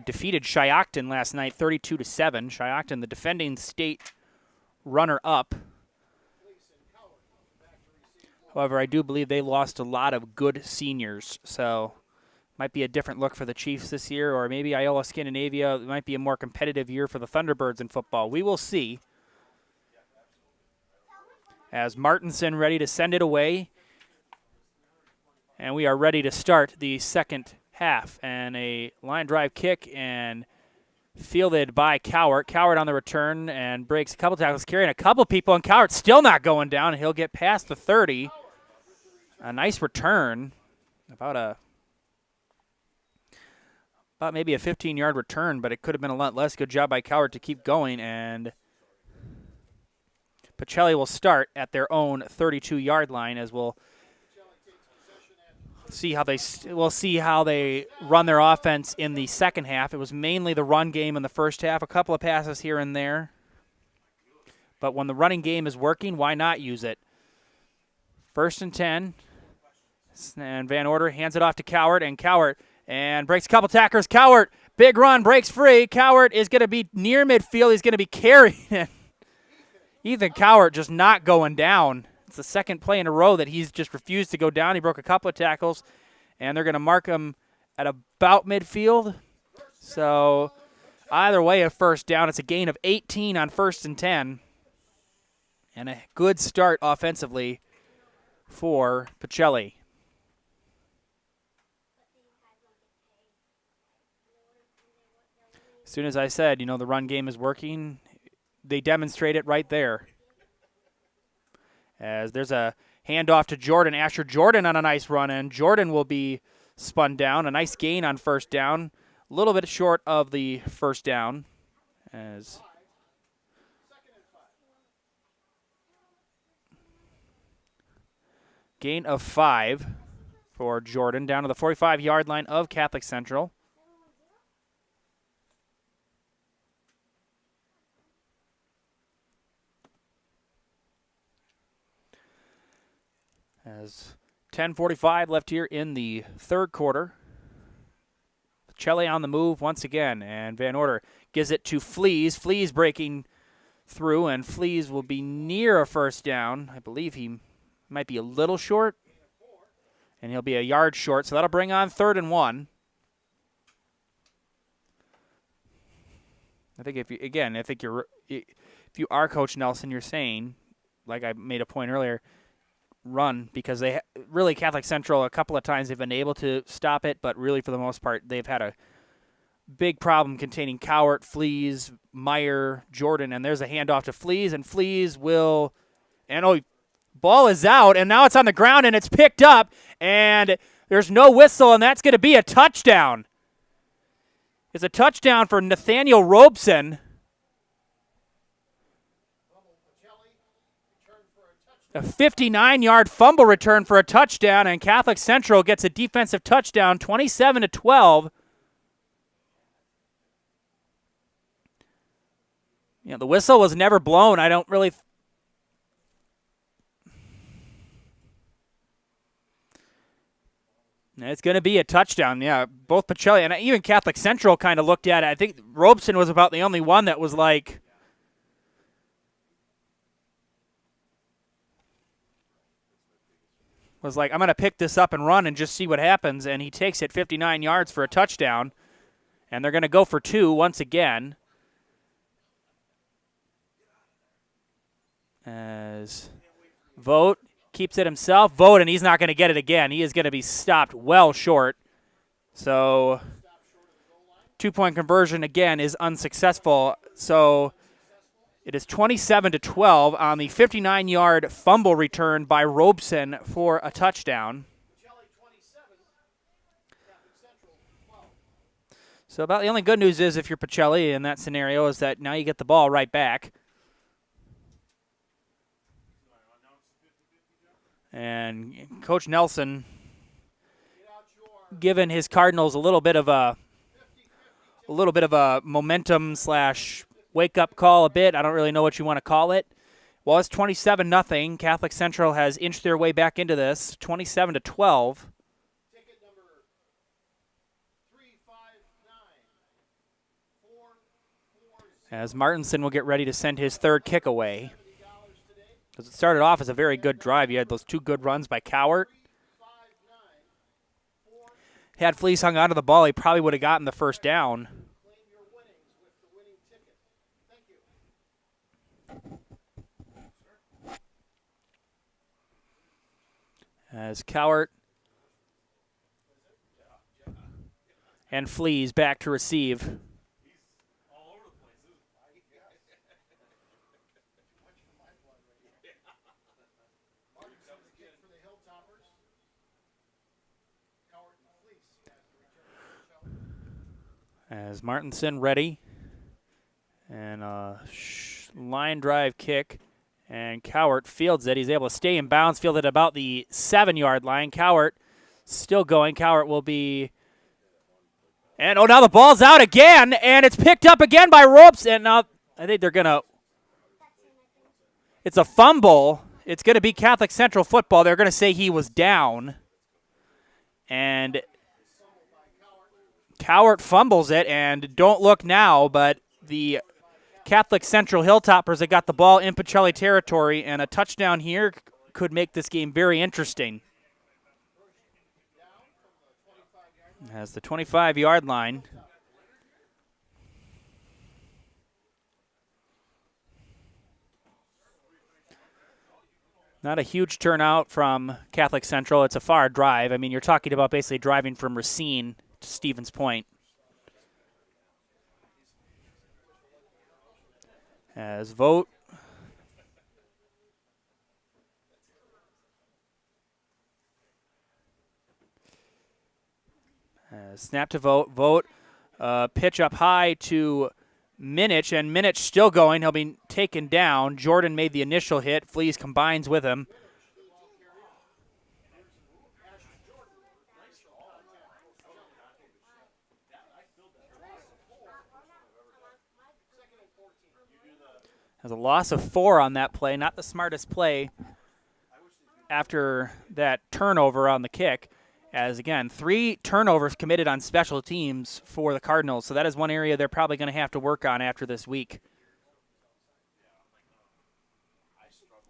S1: defeated Shiocton last night 32-7. Shiocton, the defending state runner-up. However, I do believe they lost a lot of good seniors, so might be a different look for the Chiefs this year, or maybe Iola Scandinavia might be a more competitive year for the Thunderbirds in football. We will see. As Martinson ready to send it away, and we are ready to start the second half. And a line drive kick and fielded by Cowart. Cowart on the return and breaks a couple tackles, carrying a couple people, and Cowart still not going down. He'll get past the 30. A nice return, about maybe a 15-yard return, but it could have been a lot less. Good job by Cowart to keep going, and Pachelli will start at their own 32-yard line, as we'll see how they run their offense in the second half. It was mainly the run game in the first half, a couple of passes here and there. But when the running game is working, why not use it? 1st and 10. And Van Order hands it off to Cowart, and breaks a couple tackers. Cowart, big run, breaks free. Cowart is going to be near midfield. He's going to be carried. Ethan Cowart just not going down. It's the second play in a row that he's just refused to go down. He broke a couple of tackles, and they're going to mark him at about midfield. So either way, a first down. It's a gain of 18 on 1st and 10. And a good start offensively for Pachelli. As soon as I said, the run game is working, they demonstrate it right there. As there's a handoff to Jordan. Asher Jordan on a nice run, and Jordan will be spun down. A nice gain on 1st down. A little bit short of the 1st down. As gain of 5 for Jordan down to the 45-yard line of Catholic Central. As 10:45 left here in the 3rd quarter. Pachelli on the move once again, and Van Order gives it to Fleas. Fleas breaking through, and Fleas will be near a 1st down. I believe he might be a little short, and he'll be a yard short, so that'll bring on 3rd and 1. I think if you are Coach Nelson, you're saying, like I made a point earlier, run, because they really Catholic Central a couple of times they've been able to stop it, but really for the most part they've had a big problem containing Cowart, Fleas, Meyer, Jordan, and there's a handoff to Fleas, and Fleas will, and ball is out, and now it's on the ground, and it's picked up, and there's no whistle, and that's going to be a touchdown. It's a touchdown for Nathaniel Robeson. A 59-yard fumble return for a touchdown, and Catholic Central gets a defensive touchdown, 27-12. The whistle was never blown. I don't really. It's going to be a touchdown. Yeah, both Pachelli and even Catholic Central kind of looked at it. I think Robeson was about the only one that was like. I'm going to pick this up and run and just see what happens, and he takes it 59 yards for a touchdown, and they're going to go for 2 once again. As Vogt keeps it himself. Vogt, and he's not going to get it again. He is going to be stopped well short. So 2-point conversion, again, is unsuccessful. So it is 27-12 on the 59-yard fumble return by Robeson for a touchdown. So about the only good news is if you're Pachelli in that scenario is that now you get the ball right back. And Coach Nelson, given his Cardinals a little bit of a momentum / wake-up call a bit. I don't really know what you want to call it. Well, it's 27-0. Catholic Central has inched their way back into this, 27-12. As Martinson will get ready to send his 3rd kick away. Because it started off as a very good drive. You had those 2 good runs by Cowart. Had Fleece hung onto the ball, he probably would have gotten the 1st down. As Cowart and Fleas back to receive. As Martinson ready. And a line drive kick. And Cowart fields it. He's able to stay in bounds, fielded about the 7-yard line. Cowart still going. Cowart will be. And now the ball's out again. And it's picked up again by Ropes. And now I think they're going to. It's a fumble. It's going to be Catholic Central football. They're going to say he was down. And Cowart fumbles it, and don't look now, but the Catholic Central Hilltoppers that got the ball in Pachelli territory, and a touchdown here could make this game very interesting. As the 25-yard line, Not a huge turnout from Catholic Central. It's a far drive. I mean, you're talking about basically driving from Racine to Stevens Point. As Vogt snap to Vogt. Pitch up high to Minich, and Minich still going. He'll be taken down. Jordan made the initial hit. Fleas combines with him. Has a loss of 4 on that play. Not the smartest play after that turnover on the kick. As, again, 3 turnovers committed on special teams for the Cardinals. So that is one area they're probably going to have to work on after this week.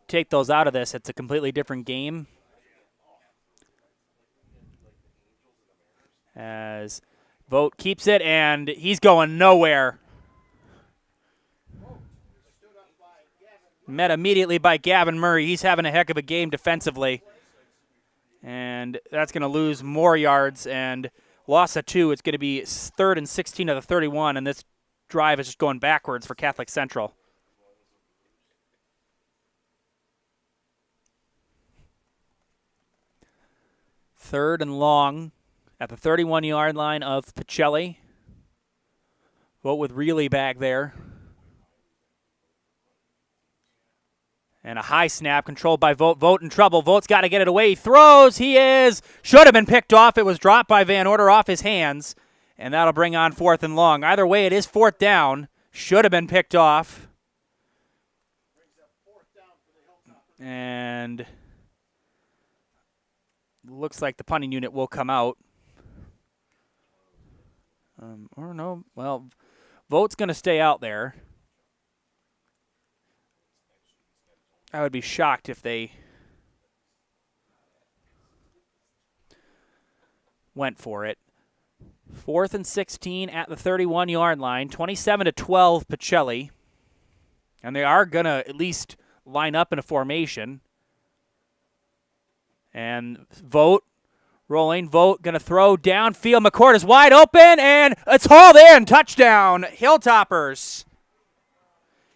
S1: Take those out of this, it's a completely different game. As Vogt keeps it, and he's going nowhere. Met immediately by Gavin Murray. He's having a heck of a game defensively. And that's going to lose more yards, and loss of 2. It's going to be 3rd and 16 of the 31, and this drive is just going backwards for Catholic Central. Third and long at the 31-yard line of Pachelli. Vogt with Reilly back there. And a high snap controlled by Vogt. Vogt in trouble. Vogt's got to get it away. He throws. He is. Should have been picked off. It was dropped by Van Order off his hands. And that'll bring on 4th and long. Either way, it is 4th down. Should have been picked off. And looks like the punting unit will come out. Or no. Well, Vogt's going to stay out there. I would be shocked if they went for it. 4th and 16 at the 31-yard line. 27-12 Pachelli. And they are going to at least line up in a formation. And Vogt rolling. Vogt going to throw downfield. McCord is wide open, and it's hauled in. Touchdown, Hilltoppers.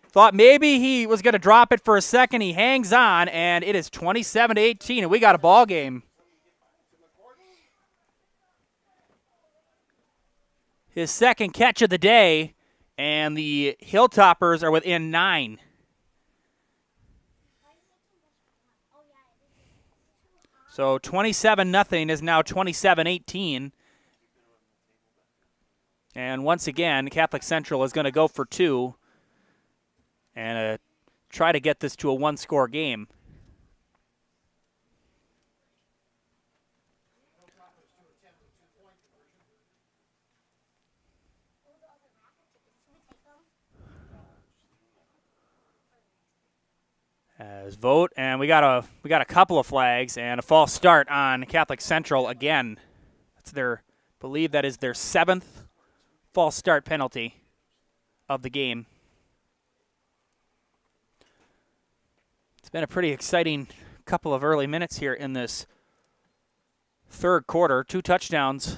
S1: Thought maybe he was going to drop it for a second. He hangs on, and it is 27-18, and we got a ball game. His second catch of the day, and the Hilltoppers are within 9. So 27-0 is now 27-18. And once again, Catholic Central is going to go for 2. And try to get this to a 1-score game. As Vogt, and we got a couple of flags and a false start on Catholic Central again. Believe that is their 7th false start penalty of the game. It's been a pretty exciting couple of early minutes here in this third quarter. 2 touchdowns.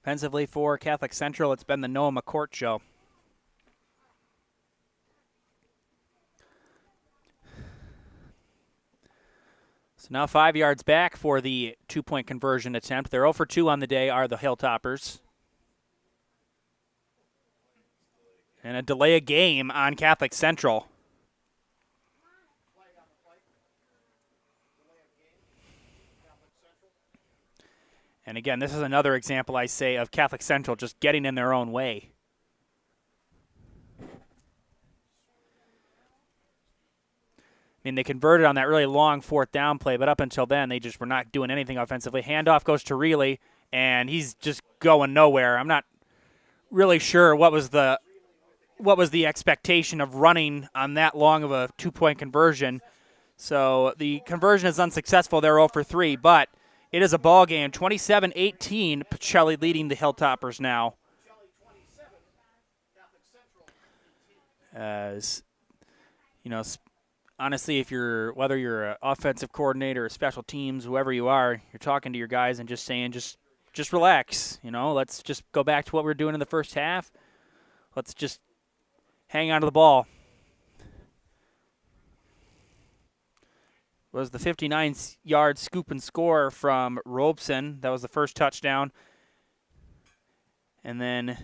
S1: Offensively for Catholic Central, it's been the Noah McCourt show. So now 5 yards back for the 2-point conversion attempt. They're 0 for 2 on the day are the Hilltoppers. And a delay of game on Catholic Central. And again, this is another example, I say, of Catholic Central just getting in their own way. I mean, they converted on that really long 4th down play, but up until then, they just were not doing anything offensively. Handoff goes to Reilly, and he's just going nowhere. I'm not really sure what was the expectation of running on that long of a 2-point conversion. So the conversion is unsuccessful. They're 0 for 3, but It is a ball game, 27-18. Pacelli leading the Hilltoppers now. As you know, honestly, whether you're an offensive coordinator or special teams, whoever you are, you're talking to your guys and just saying, just relax. You know, let's just go back to what we were doing in the first half. Let's just hang on to the ball. Was the 59-yard scoop and score from Robeson. That was the first touchdown. And then I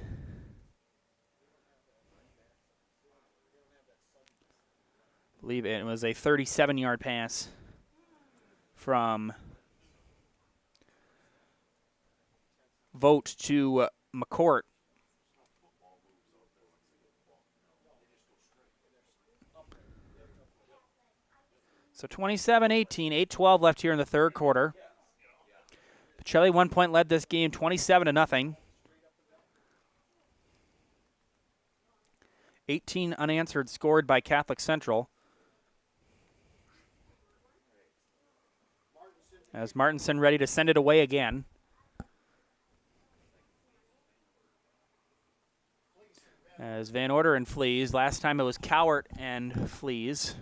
S1: believe it was a 37-yard pass from Vogt to McCourt. So 27-18, 8-12 left here in the third quarter. Pacelli 1 point led this game 27-0. 18 unanswered scored by Catholic Central. As Martinson ready to send it away again. As Van Order and Flees. Last time it was Cowart and Flees.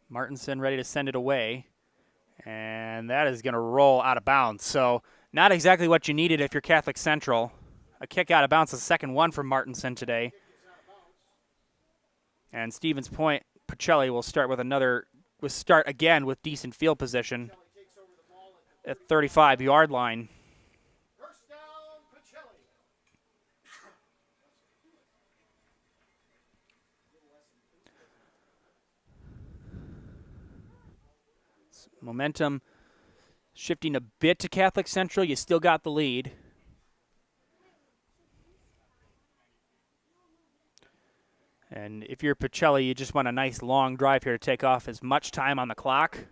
S1: Martinson ready to send it away. And that is going to roll out of bounds. So not exactly what you needed if you're Catholic Central. A kick out of bounds, the second one from Martinson today. And Stevens Point, Pacelli will start again with decent field position at 35-yard line. Momentum shifting a bit to Catholic Central. You still got the lead. And if you're Pacelli, you just want a nice long drive here to take off as much time on the clock.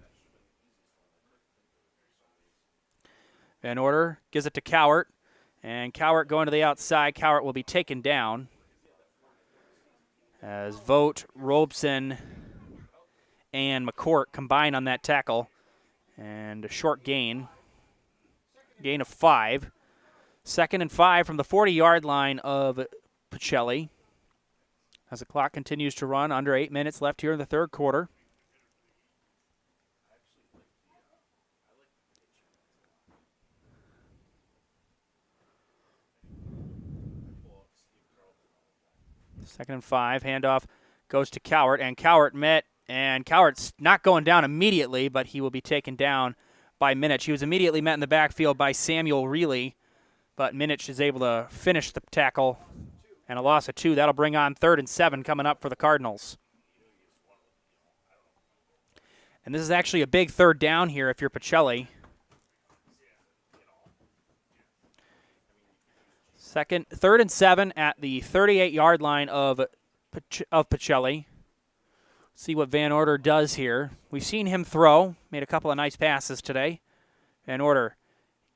S1: Van Order gives it to Cowart. And Cowart going to the outside. Cowart will be taken down. As Vogt, Robeson, and McCourt combine on that tackle. And a short gain of 5. 2nd and 5 from the 40-yard line of Pacelli. As the clock continues to run, under 8 minutes left here in the third quarter. Second and 5, handoff goes to Cowart, and Cowart met. And Cowart's not going down immediately, but he will be taken down by Minich. He was immediately met in the backfield by Samuel Reilly, but Minich is able to finish the tackle, and a loss of 2. That'll bring on 3rd and 7 coming up for the Cardinals. And this is actually a big third down here if you're Pacelli. 3rd and 7 at the 38-yard line of Pacelli. See what Van Order does here. We've seen him throw. Made a couple of nice passes today. Van Order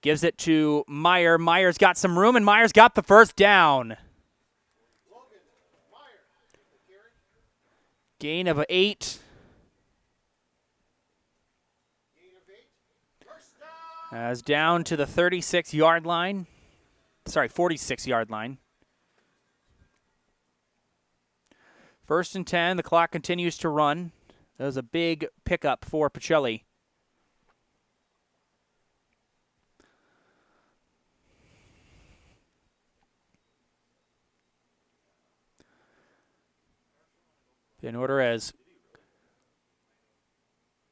S1: gives it to Meyer. Meyer's got some room, and Meyer's got the first down. Gain of 8. As down to the 36-yard line. Sorry, 46-yard line. 1st and 10, the clock continues to run. That was a big pickup for Pacelli. In order as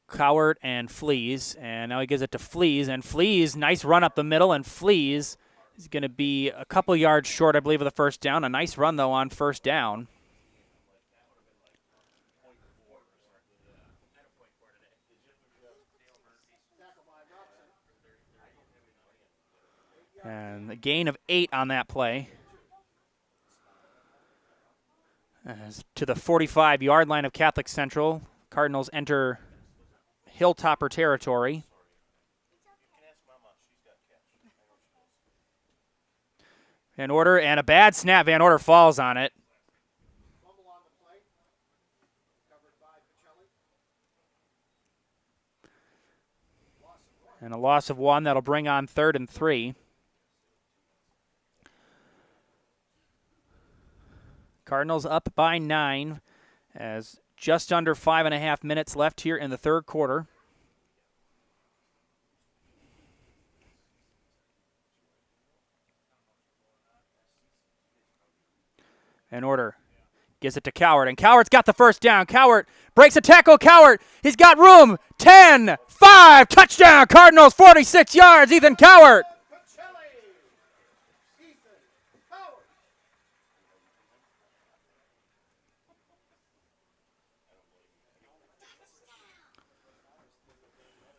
S1: Cowart and Flees, and now he gives it to Flees, and Flees, nice run up the middle, and Flees is going to be a couple yards short, I believe, of the first down. A nice run, though, on first down. And a gain of 8 on that play. As to the 45-yard line of Catholic Central, Cardinals enter Hilltopper territory. Van Order, and a bad snap. Van Order falls on it.
S7: Fumble on the play. Covered by Pacelli.
S1: And a loss of 1. That'll bring on 3rd and 3. Cardinals up by 9 as just under 5.5 minutes left here in the third quarter. Van Order gives it to Cowart, and Coward's got the first down. Cowart breaks a tackle. Cowart, he's got room. 10, 5, touchdown. Cardinals, 46 yards. Ethan Cowart.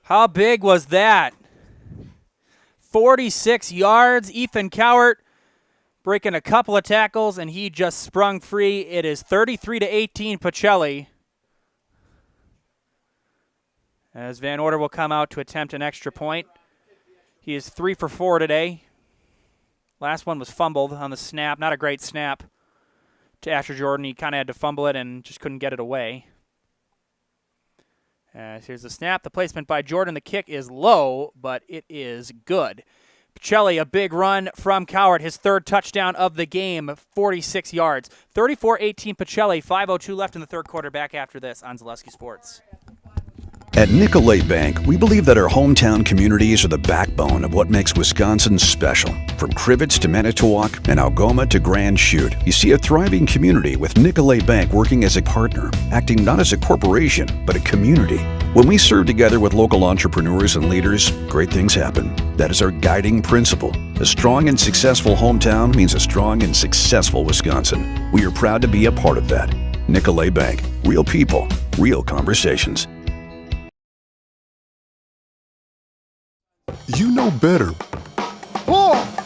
S1: How big was that? 46 yards. Ethan Cowart breaking a couple of tackles, and he just sprung free. It is 33-18 Pachelli. As Van Order will come out to attempt an extra point. He is 3 for 4 today. Last one was fumbled on the snap. Not a great snap to Asher Jordan. He kind of had to fumble it and just couldn't get it away. As here's the snap. The placement by Jordan. The kick is low, but it is good. Pachelli, a big run from Cowart, his 3rd touchdown of the game, 46 yards. 34-18 Pachelli, 5:02 left in the third quarter. Back after this on Zaleski Sports.
S14: At Nicolay Bank, we believe that our hometown communities are the backbone of what makes Wisconsin special. From Crivets to Manitowoc and Algoma to Grand Chute, you see a thriving community with Nicolay Bank working as a partner, acting not as a corporation, but a community. When we serve together with local entrepreneurs and leaders, great things happen. That is our guiding principle. A strong and successful hometown means a strong and successful Wisconsin. We are proud to be a part of that. Nicolay Bank. Real people, real conversations.
S15: You know better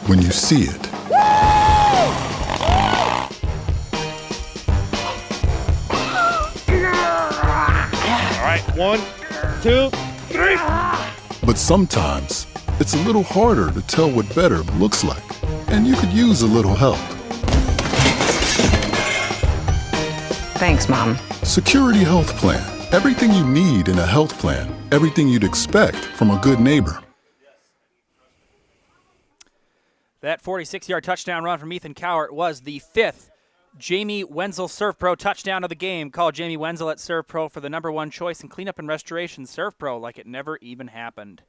S15: when you see it.
S16: All right, 1, 2, 3.
S15: But sometimes it's a little harder to tell what better looks like, and you could use a little help.
S17: Thanks, Mom.
S15: Security Health Plan. Everything you need in a health plan. Everything you'd expect from a good neighbor.
S1: That 46-yard touchdown run from Ethan Cowart was the 5th Jamie Wenzel Serve Pro touchdown of the game. Call Jamie Wenzel at Serve Pro for the #1 choice in cleanup and restoration. Serve Pro like it never even happened.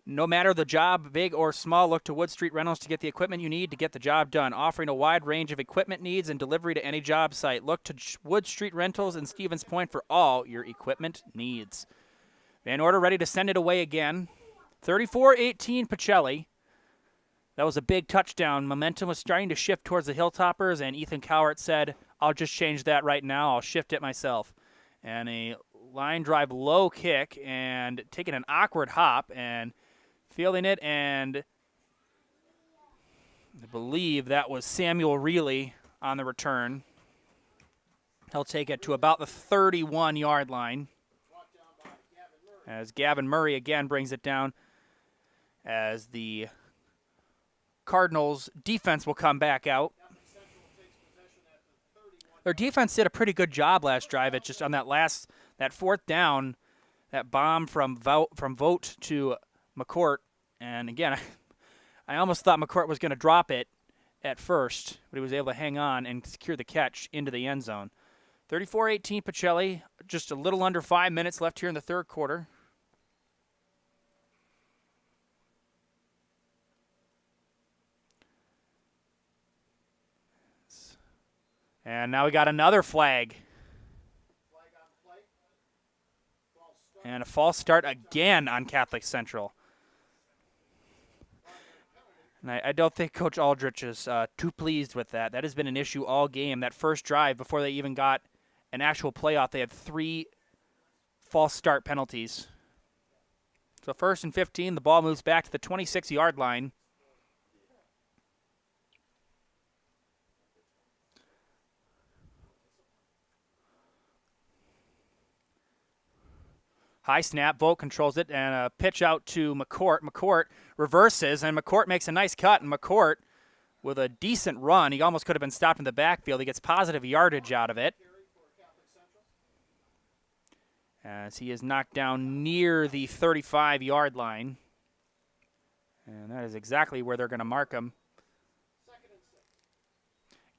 S1: No matter the job, big or small, look to Wood Street Rentals to get the equipment you need to get the job done. Offering a wide range of equipment needs and delivery to any job site. Look to Wood Street Rentals in Stevens Point for all your equipment needs. Van Order ready to send it away again. 34-18 Pachelli. That was a big touchdown. Momentum was starting to shift towards the Hilltoppers, and Ethan Cowart said, I'll just change that right now. I'll shift it myself. And a line drive low kick and taking an awkward hop and fielding it, and I believe that was Samuel Reilly on the return. He'll take it to about the 31-yard line as Gavin Murray again brings it down as the Cardinals defense will come back out. Their defense did a pretty good job last drive. It's just on that 4th down, that bomb from Vogt to McCourt. And again, I almost thought McCourt was going to drop it at first, but he was able to hang on and secure the catch into the end zone. 34-18 Pachelli, just a little under 5 minutes left here in the third quarter. And now we got another flag. And a false start again on Catholic Central. And I don't think Coach Aldrich is too pleased with that. That has been an issue all game. That first drive, before they even got an actual playoff, they had 3 false start penalties. So 1st and 15, the ball moves back to the 26-yard line. High snap, Vogt controls it, and a pitch out to McCourt. McCourt reverses, and McCourt makes a nice cut, and McCourt, with a decent run, he almost could have been stopped in the backfield. He gets positive yardage out of it, as he is knocked down near the 35-yard line. And that is exactly where they're going to mark him.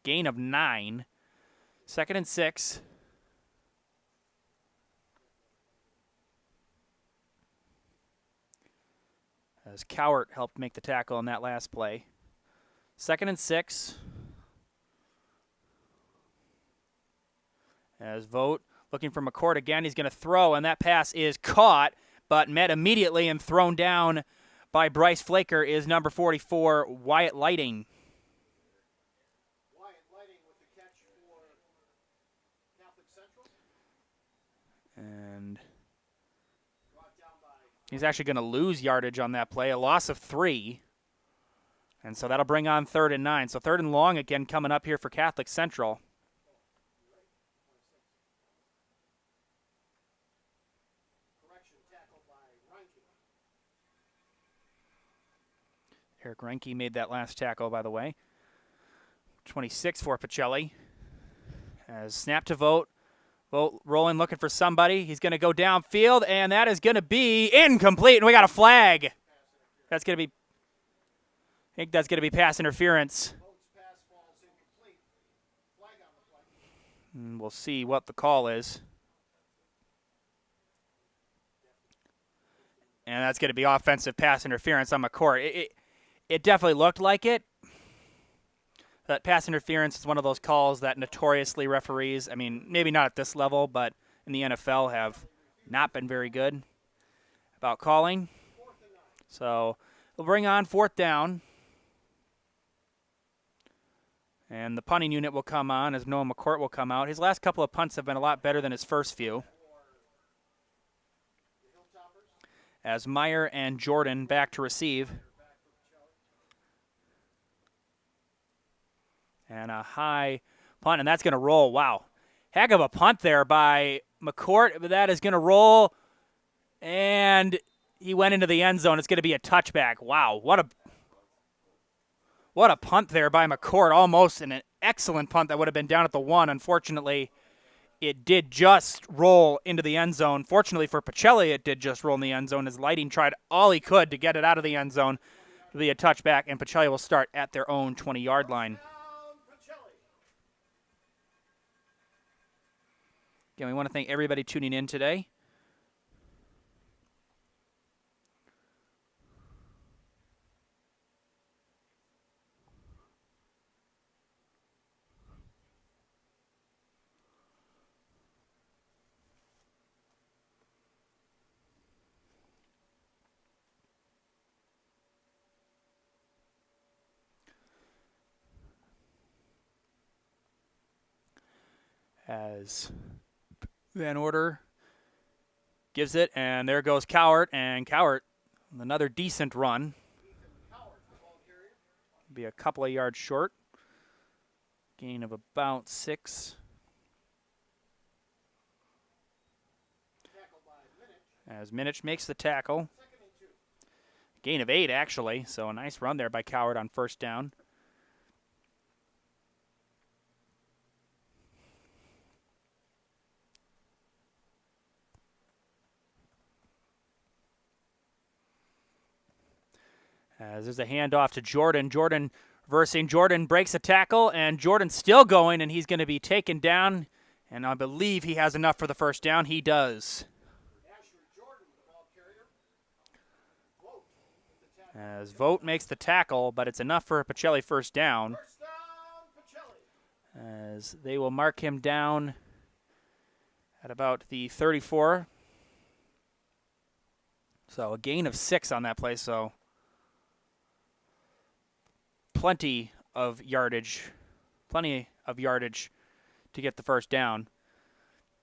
S1: Gain of 9. 2nd and 6. As Cowart helped make the tackle on that last play. 2nd and 6. As Vogt looking for McCourt again. He's going to throw, and that pass is caught, but met immediately and thrown down by Bryce Flaker is number 44, Wyatt Lighting. And he's actually going to lose yardage on that play, a loss of 3. And so that'll bring on 3rd and 9. So 3rd and long again coming up here for Catholic Central. Eric Reinke made that last tackle, by the way. 26 for Pachelli. As snap to Vogt. Vogt rolling, looking for somebody. He's going to go downfield, and that is going to be incomplete, and we got a flag. That's going to be, I think that's going to be pass interference. And we'll see what the call is. And that's going to be offensive pass interference on McCourt. It definitely looked like it. That pass interference is one of those calls that notoriously referees, I mean, maybe not at this level, but in the NFL have not been very good about calling. So we'll bring on 4th down. And the punting unit will come on as Noah McCourt will come out. His last couple of punts have been a lot better than his first few. As Meyer and Jordan back to receive. And a high punt, and that's going to roll. Wow. Heck of a punt there by McCourt, but that is going to roll. And he went into the end zone. It's going to be a touchback. Wow, what a punt there by McCourt. Almost an excellent punt that would have been down at the 1. Unfortunately, it did just roll into the end zone. Fortunately for Pachelli, it did just roll in the end zone as Lighting tried all he could to get it out of the end zone. It'll be a touchback, and Pachelli will start at their own 20-yard line. Again, we want to thank everybody tuning in today. As Van Order gives it, and there goes Cowart, and Cowart, another decent run. Be a couple of yards short. Gain of about 6. As Minich makes the tackle. Gain of 8, actually, so a nice run there by Cowart on 1st down. As there's a handoff to Jordan. Jordan reversing. Jordan breaks a tackle, and Jordan's still going, and he's going to be taken down. And I believe he has enough for the 1st down. He does. As Vogt makes the tackle, but it's enough for a Pachelli 1st down. As they will mark him down at about the 34. So a gain of 6 on that play, so plenty of yardage to get the 1st down.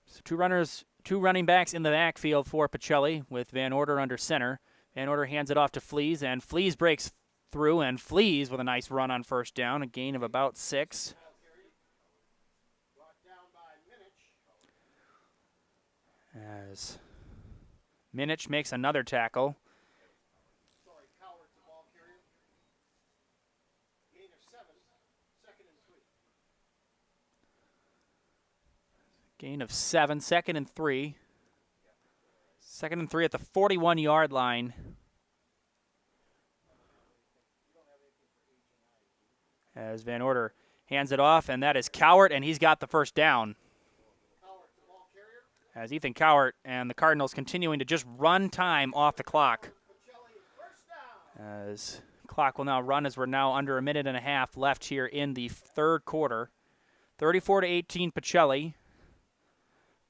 S1: So two running backs in the backfield for Pachelli with Van Order under center. Van Order hands it off to Flees, and Flees breaks through, and Flees with a nice run on 1st down, a gain of about 6. As Minich makes another tackle. Gain of 7, 2nd and 3. 2nd and 3 at the 41-yard line. As Van Order hands it off, and that is Cowart, and he's got the first down. As Ethan Cowart and the Cardinals continuing to just run time off the clock. As clock will now run as we're now under a minute and a half left here in the third quarter. 34-18 Pacelli.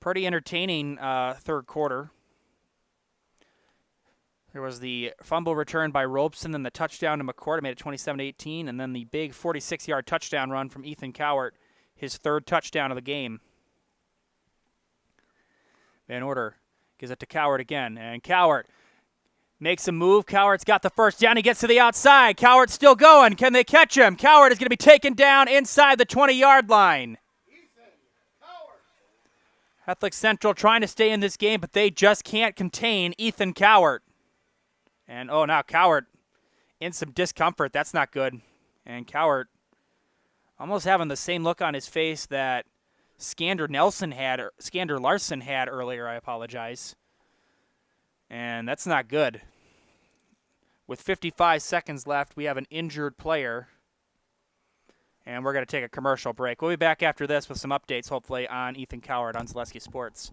S1: Pretty entertaining third quarter. There was the fumble return by Robeson and the touchdown to McCourt. It made it 27-18, and then the big 46-yard touchdown run from Ethan Cowart, his third touchdown of the game. Van Order gives it to Cowart again, and Cowart makes a move. Cowart's got the first down. He gets to the outside. Cowart's still going. Can they catch him? Cowart is going to be taken down inside the 20-yard line. Catholic Central trying to stay in this game, but they just can't contain Ethan Cowart. And, oh, now Cowart in some discomfort. That's not good. And Cowart almost having the same look on his face that Skander Larson had earlier. I apologize. And that's not good. With 55 seconds left, we have an injured player. And we're going to take a commercial break. We'll be back after this with some updates, hopefully, on Ethan Cowart on Zaleski Sports.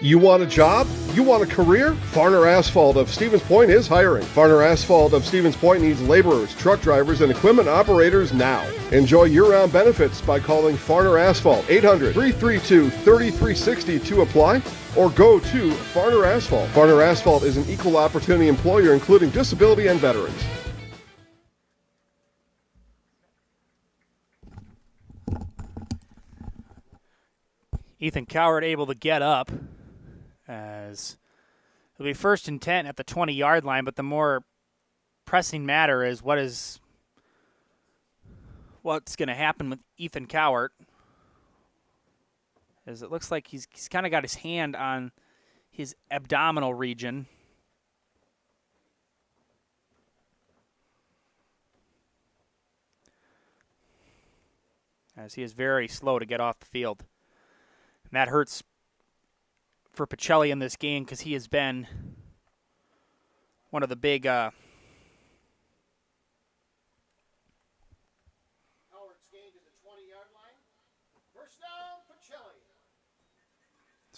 S4: You want a job? You want a career? Farner Asphalt of Stevens Point is hiring. Farner Asphalt of Stevens Point needs laborers, truck drivers, and equipment operators now. Enjoy year-round benefits by calling Farner Asphalt 800-332-3360 to apply, or go to Farner Asphalt. Farner Asphalt is an equal opportunity employer including disability and veterans.
S1: Ethan Cowart able to get up, as it'll be 1st and 10 at the 20-yard line, but the more pressing matter is what's going to happen with Ethan Cowart, as it looks like he's kind of got his hand on his abdominal region. As he is very slow to get off the field. And that hurts for Pachelli in this game because he has been one of the big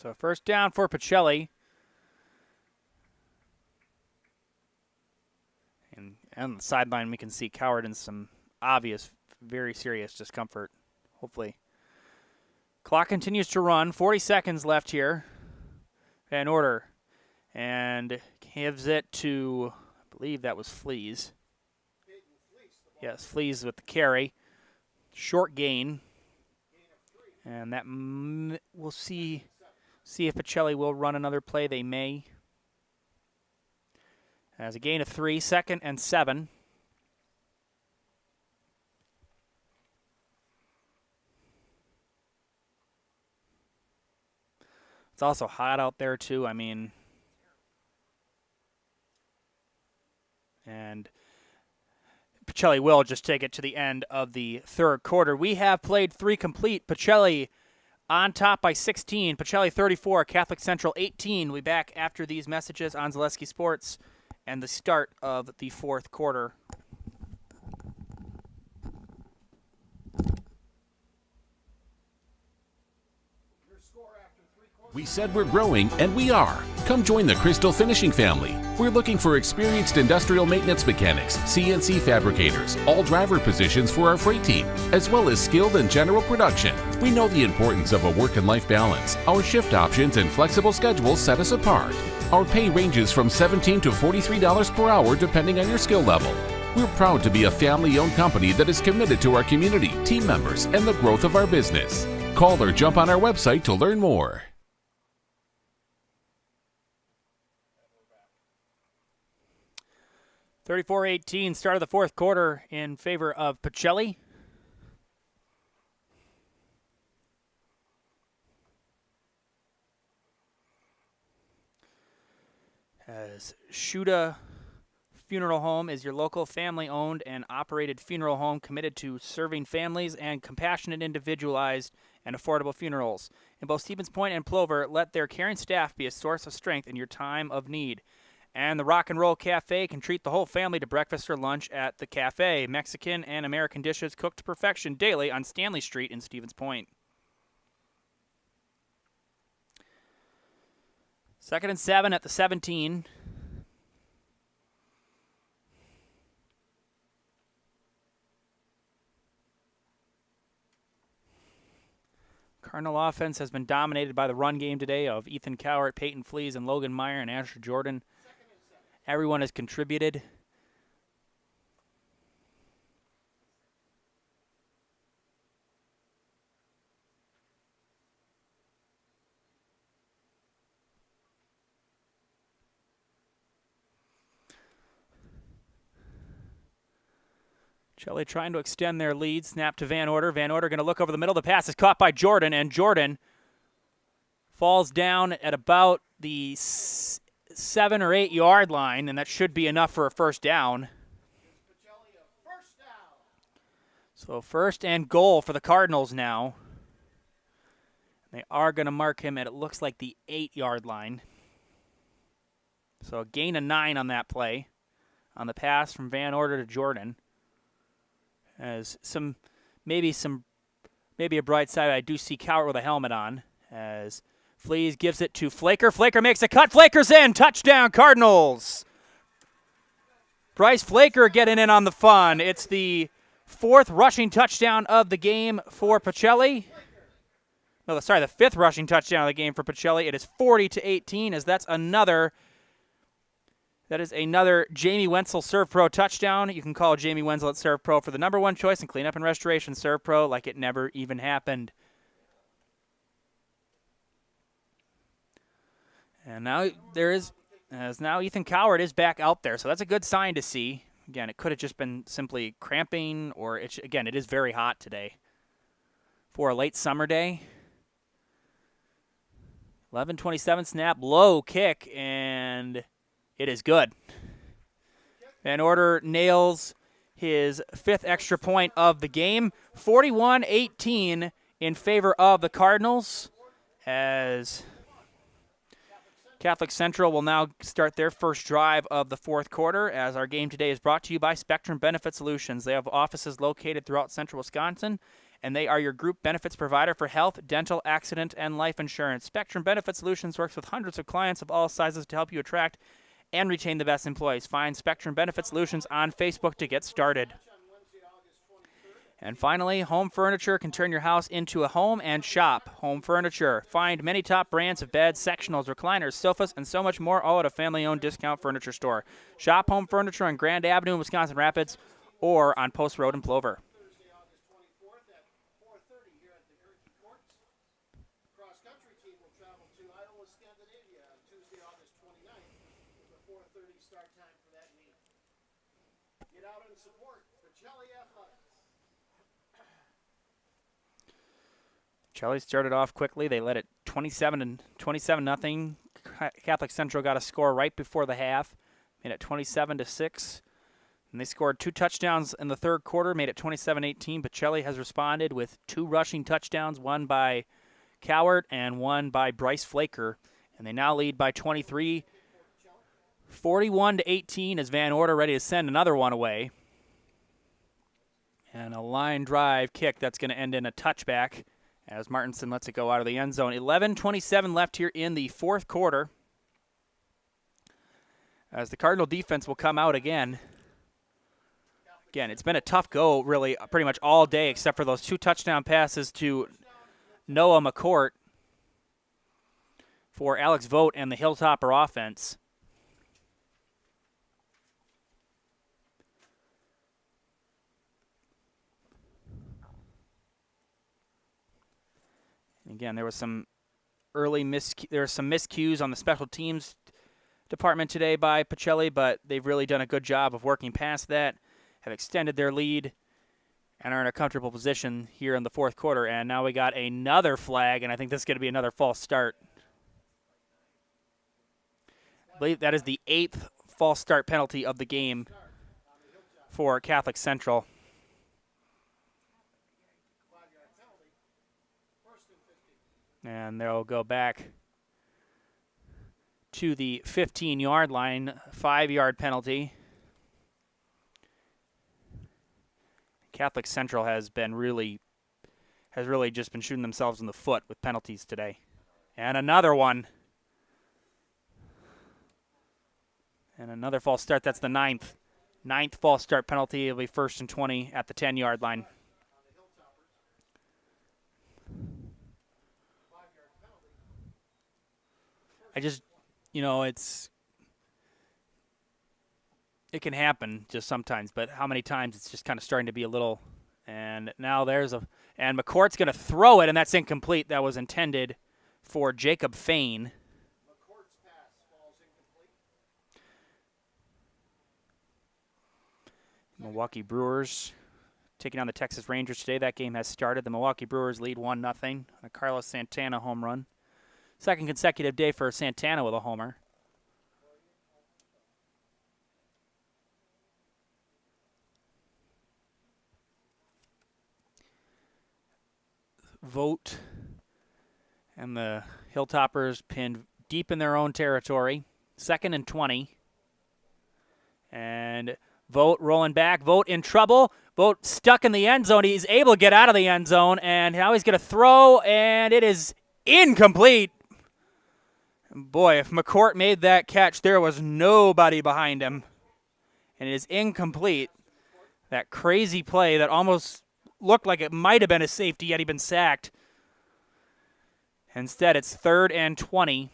S1: So first down for Pachelli. And on the sideline we can see Cowart in some obvious, very serious discomfort, hopefully. Clock continues to run. 40 seconds left here. Van Order. And gives it to, I believe that was Fleas. Yes, Fleas with the carry. Short gain. And that we'll see if Pachelli will run another play. They may. As a gain of 3, 2nd and 7. It's also hot out there, too. I mean, and Pachelli will just take it to the end of the third quarter. We have played 3 complete. Pachelli on top by 16. Pachelli 34, Catholic Central 18. We'll be back after these messages on Zaleski Sports and the start of the fourth quarter.
S18: We said we're growing, and we are. Come join the Crystal Finishing family. We're looking for experienced industrial maintenance mechanics, CNC fabricators, all driver positions for our freight team, as well as skilled and general production. We know the importance of a work and life balance. Our shift options and flexible schedules set us apart. Our pay ranges from $17 to $43 per hour depending on your skill level. We're proud to be a family-owned company that is committed to our community, team members, and the growth of our business. Call or jump on our website to learn more.
S1: 34-18, start of the fourth quarter in favor of Pachelli. As Shuda Funeral Home is your local family-owned and operated funeral home committed to serving families and compassionate, individualized, and affordable funerals. In both Stevens Point and Plover, let their caring staff be a source of strength in your time of need. And the Rock and Roll Cafe can treat the whole family to breakfast or lunch at the cafe. Mexican and American dishes cooked to perfection daily on Stanley Street in Stevens Point. 2nd and 7 at the 17. Cardinal offense has been dominated by the run game today of Ethan Cowart, Peyton Flees, and Logan Meyer and Asher Jordan. Everyone has contributed. Pachelli trying to extend their lead. Snap to Van Order. Van Order going to look over the middle. The pass is caught by Jordan, and Jordan falls down at about the 7 or 8 yard line, and that should be enough for a first down. So 1st and goal for the Cardinals now. They are going to mark him at, it looks like, the 8 yard line. So a gain of 9 on that play on the pass from Van Order to Jordan. As maybe a bright side, I do see Cowart with a helmet on. As Flees gives it to Flaker. Flaker makes a cut. Flaker's in. Touchdown, Cardinals. Bryce Flaker getting in on the fun. It's the 4th rushing touchdown of the game for Pachelli. No, sorry, the 5th rushing touchdown of the game for Pachelli. It is 40-18, as that's another. That is another Jamie Wenzel Serve Pro touchdown. You can call Jamie Wenzel at Serve Pro for the #1 choice in cleanup and restoration. Serve Pro like it never even happened. And now now Ethan Cowart is back out there, so that's a good sign to see. Again, it could have just been simply cramping, or it is very hot today for a late summer day. 11:27 snap, low kick, and it is good. Van Order nails his 5th extra point of the game. 41-18 in favor of the Cardinals, as Catholic Central will now start their first drive of the fourth quarter, as our game today is brought to you by Spectrum Benefit Solutions. They have offices located throughout central Wisconsin, and they are your group benefits provider for health, dental, accident, and life insurance. Spectrum Benefit Solutions works with hundreds of clients of all sizes to help you attract and retain the best employees. Find Spectrum Benefit Solutions on Facebook to get started. And finally, Home Furniture can turn your house into a home and shop. Home Furniture. Find many top brands of beds, sectionals, recliners, sofas, and so much more, all at a family-owned discount furniture store. Shop Home Furniture on Grand Avenue in Wisconsin Rapids or on Post Road in Plover. Pachelli started off quickly. They led it 27-0. Catholic Central got a score right before the half, made it 27-6. And they scored 2 touchdowns in the third quarter, made it 27-18. Pachelli has responded with 2 rushing touchdowns, one by Cowart and one by Bryce Flaker. And they now lead by 23, 41-18, as Van Order ready to send another one away. And a line drive kick that's going to end in a touchback, as Martinson lets it go out of the end zone. 11:27 left here in the fourth quarter, as the Cardinal defense will come out again. Again, it's been a tough go, really, pretty much all day, except for those 2 touchdown passes to Noah McCourt for Alex Vogt and the Hilltopper offense. Again, there was some miscues on the special teams department today by Pachelli, but they've really done a good job of working past that, have extended their lead, and are in a comfortable position here in the fourth quarter. And now we got another flag, and I think this is going to be another false start. I believe that is the 8th false start penalty of the game for Catholic Central. And they'll go back to the 15-yard line, 5-yard penalty. Catholic Central has really just been shooting themselves in the foot with penalties today. And another one. And another false start. That's the 9th. 9th false start penalty. It'll be 1st and 20 at the 10-yard line. I just, it can happen just sometimes, but how many times it's just kind of starting to be a little, and now and McCourt's going to throw it, and that's incomplete. That was intended for Jacob Fain. Milwaukee Brewers taking on the Texas Rangers today. That game has started. The Milwaukee Brewers lead 1-0. A Carlos Santana home run. Second consecutive day for Santana with a homer. Vote and the Hilltoppers pinned deep in their own territory. 2nd and 20. And Vote rolling back. Vote in trouble. Vote stuck in the end zone. He's able to get out of the end zone, and now he's going to throw, and it is incomplete. Boy, if McCourt made that catch, there was nobody behind him. And it is incomplete. That crazy play that almost looked like it might have been a safety, yet he'd been sacked. Instead, it's 3rd and 20.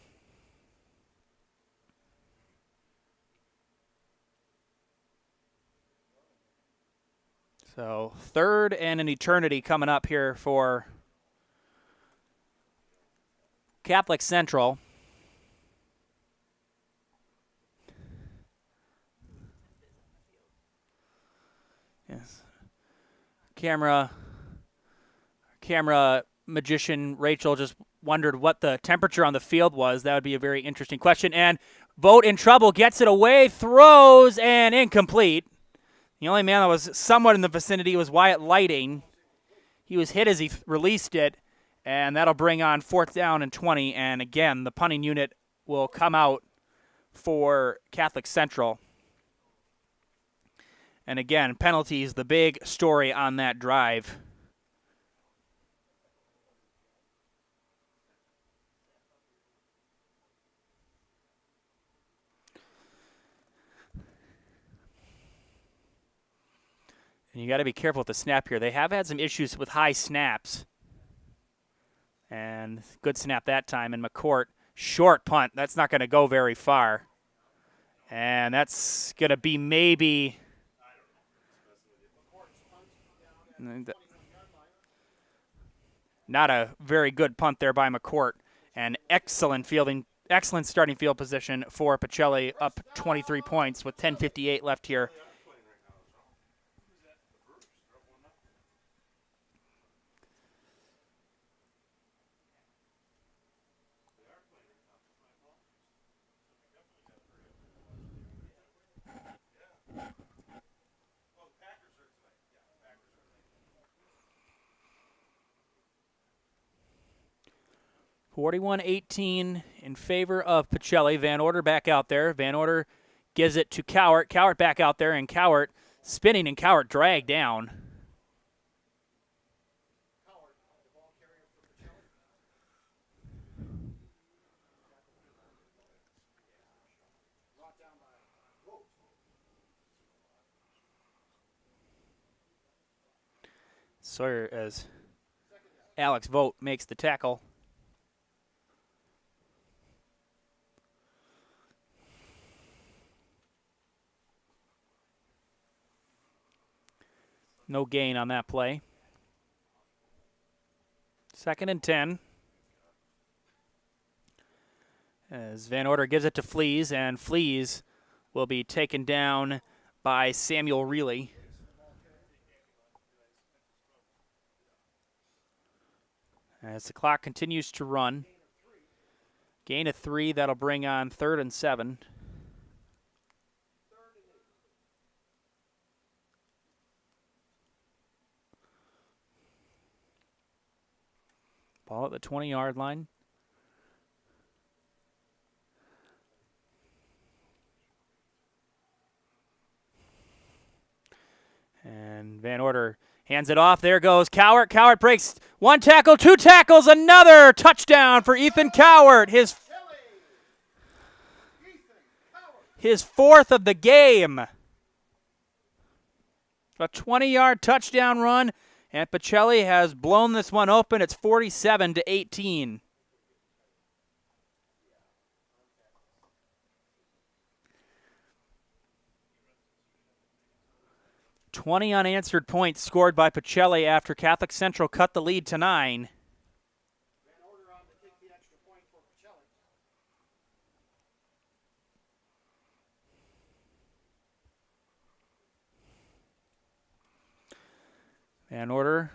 S1: So 3rd and an eternity coming up here for Catholic Central. Yes. Camera magician Rachel just wondered what the temperature on the field was. That would be a very interesting question. And Vote in trouble, gets it away, throws, and incomplete. The only man that was somewhat in the vicinity was Wyatt Lighting. He was hit as he released it, and that'll bring on 4th down and 20. And again, the punting unit will come out for Catholic Central. And again, penalties, the big story on that drive. And you got to be careful with the snap here. They have had some issues with high snaps. And good snap that time. And McCourt, short punt. That's not going to go very far. And that's going to be maybe... Not a very good punt there by McCourt. And excellent starting field position for Pachelli, up 23 points with 10:58 left here. (41-18) in favor of Pachelli. Van Order back out there. Van Order gives it to Cowart. Cowart back out there, and Cowart spinning, and Cowart dragged down. Sawyer as Alex Vogt makes the tackle. No gain on that play. 2nd and 10. As Van Order gives it to Fleas, and Fleas will be taken down by Samuel Reilly. As the clock continues to run. Gain of 3, that'll bring on 3rd and 7. Ball at the 20-yard line. And Van Order hands it off. There goes Cowart. Cowart breaks 1 tackle, 2 tackles, another touchdown for Ethan Cowart. His 4th of the game. A 20-yard touchdown run, and Pachelli has blown this one open. It's 47-18. "20 unanswered points scored by Pachelli after Catholic Central cut the lead to 9. Van Order.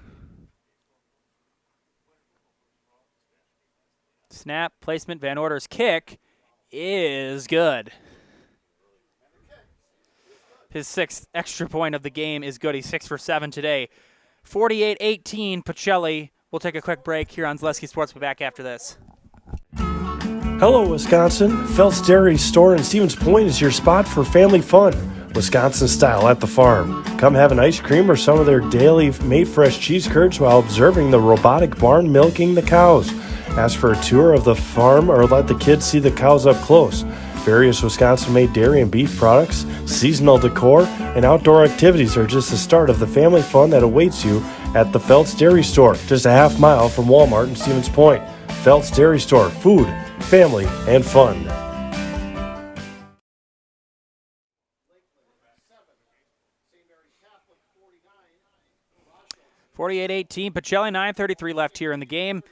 S1: Snap, placement, Van Order's kick is good. His 6th extra point of the game is good. He's 6 for 7 today. 48-18, Pachelli. We'll take a quick break here on Zaleski Sports. We'll be back after this.
S19: Hello, Wisconsin. Felt's Dairy Store in Stevens Point is your spot for family fun. Wisconsin style at the farm. Come have an ice cream or some of their daily made fresh cheese curds while observing the robotic barn milking the cows. Ask for a tour of the farm or let the kids see the cows up close. Various Wisconsin-made dairy and beef products, seasonal decor, and outdoor activities are just the start of the family fun that awaits you at the Felt's Dairy Store, just a half mile from Walmart in Stevens Point. Felt's Dairy Store, food, family, and fun.
S1: 48-18, Pachelli, 9:33 left here in the game.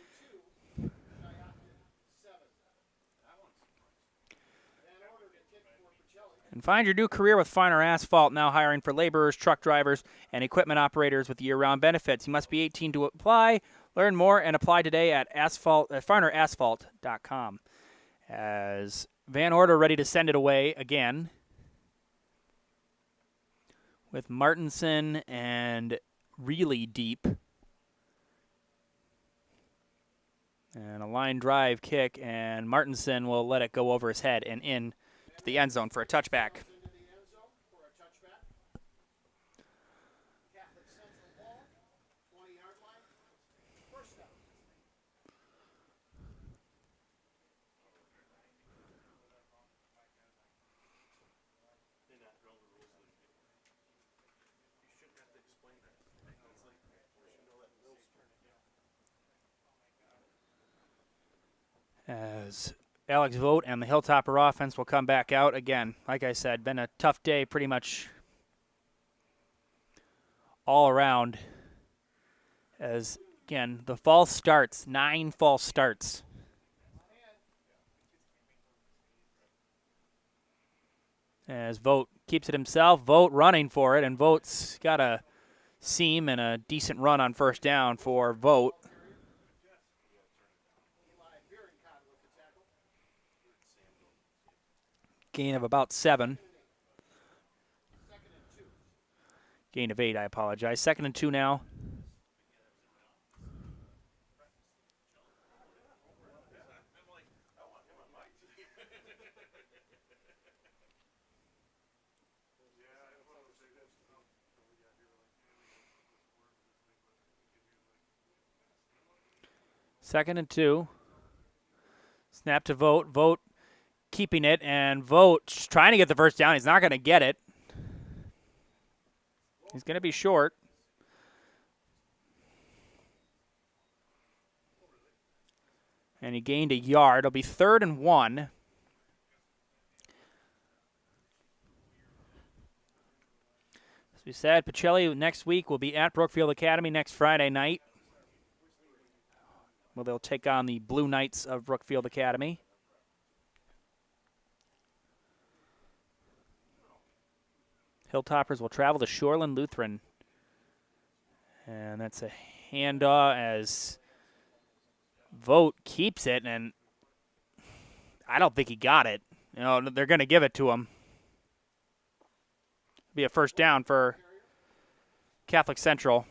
S1: And find your new career with Finer Asphalt, now hiring for laborers, truck drivers, and equipment operators with year-round benefits. You must be 18 to apply. Learn more and apply today at finerasphalt.com. As Van Order ready to send it away again with Martinson and Reilly deep. And a line drive kick, and Martinson will let it go over his head and in to the end zone for a touchback. As Alex Vogt and the Hilltopper offense will come back out again. Like I said, been a tough day pretty much all around. As, again, the false starts, 9 false starts. As Vogt keeps it himself, Vogt running for it, and Vogt's got a seam and a decent run on first down for Vogt. Gain of about 7. Gain of 8, I apologize. 2nd and 2 now. Second and 2. Snap to Vogt. Vogt keeping it, and Vogt trying to get the first down. He's not going to get it. He's going to be short. And he gained a yard. It'll be 3rd and 1. As we said, Pachelli next week will be at Brookfield Academy next Friday night. Well, they'll take on the Blue Knights of Brookfield Academy. Hilltoppers will travel to Shoreland Lutheran. And that's a handoff as Vogt keeps it, and I don't think he got it. You know, they're going to give it to him. Be a first down for Catholic Central.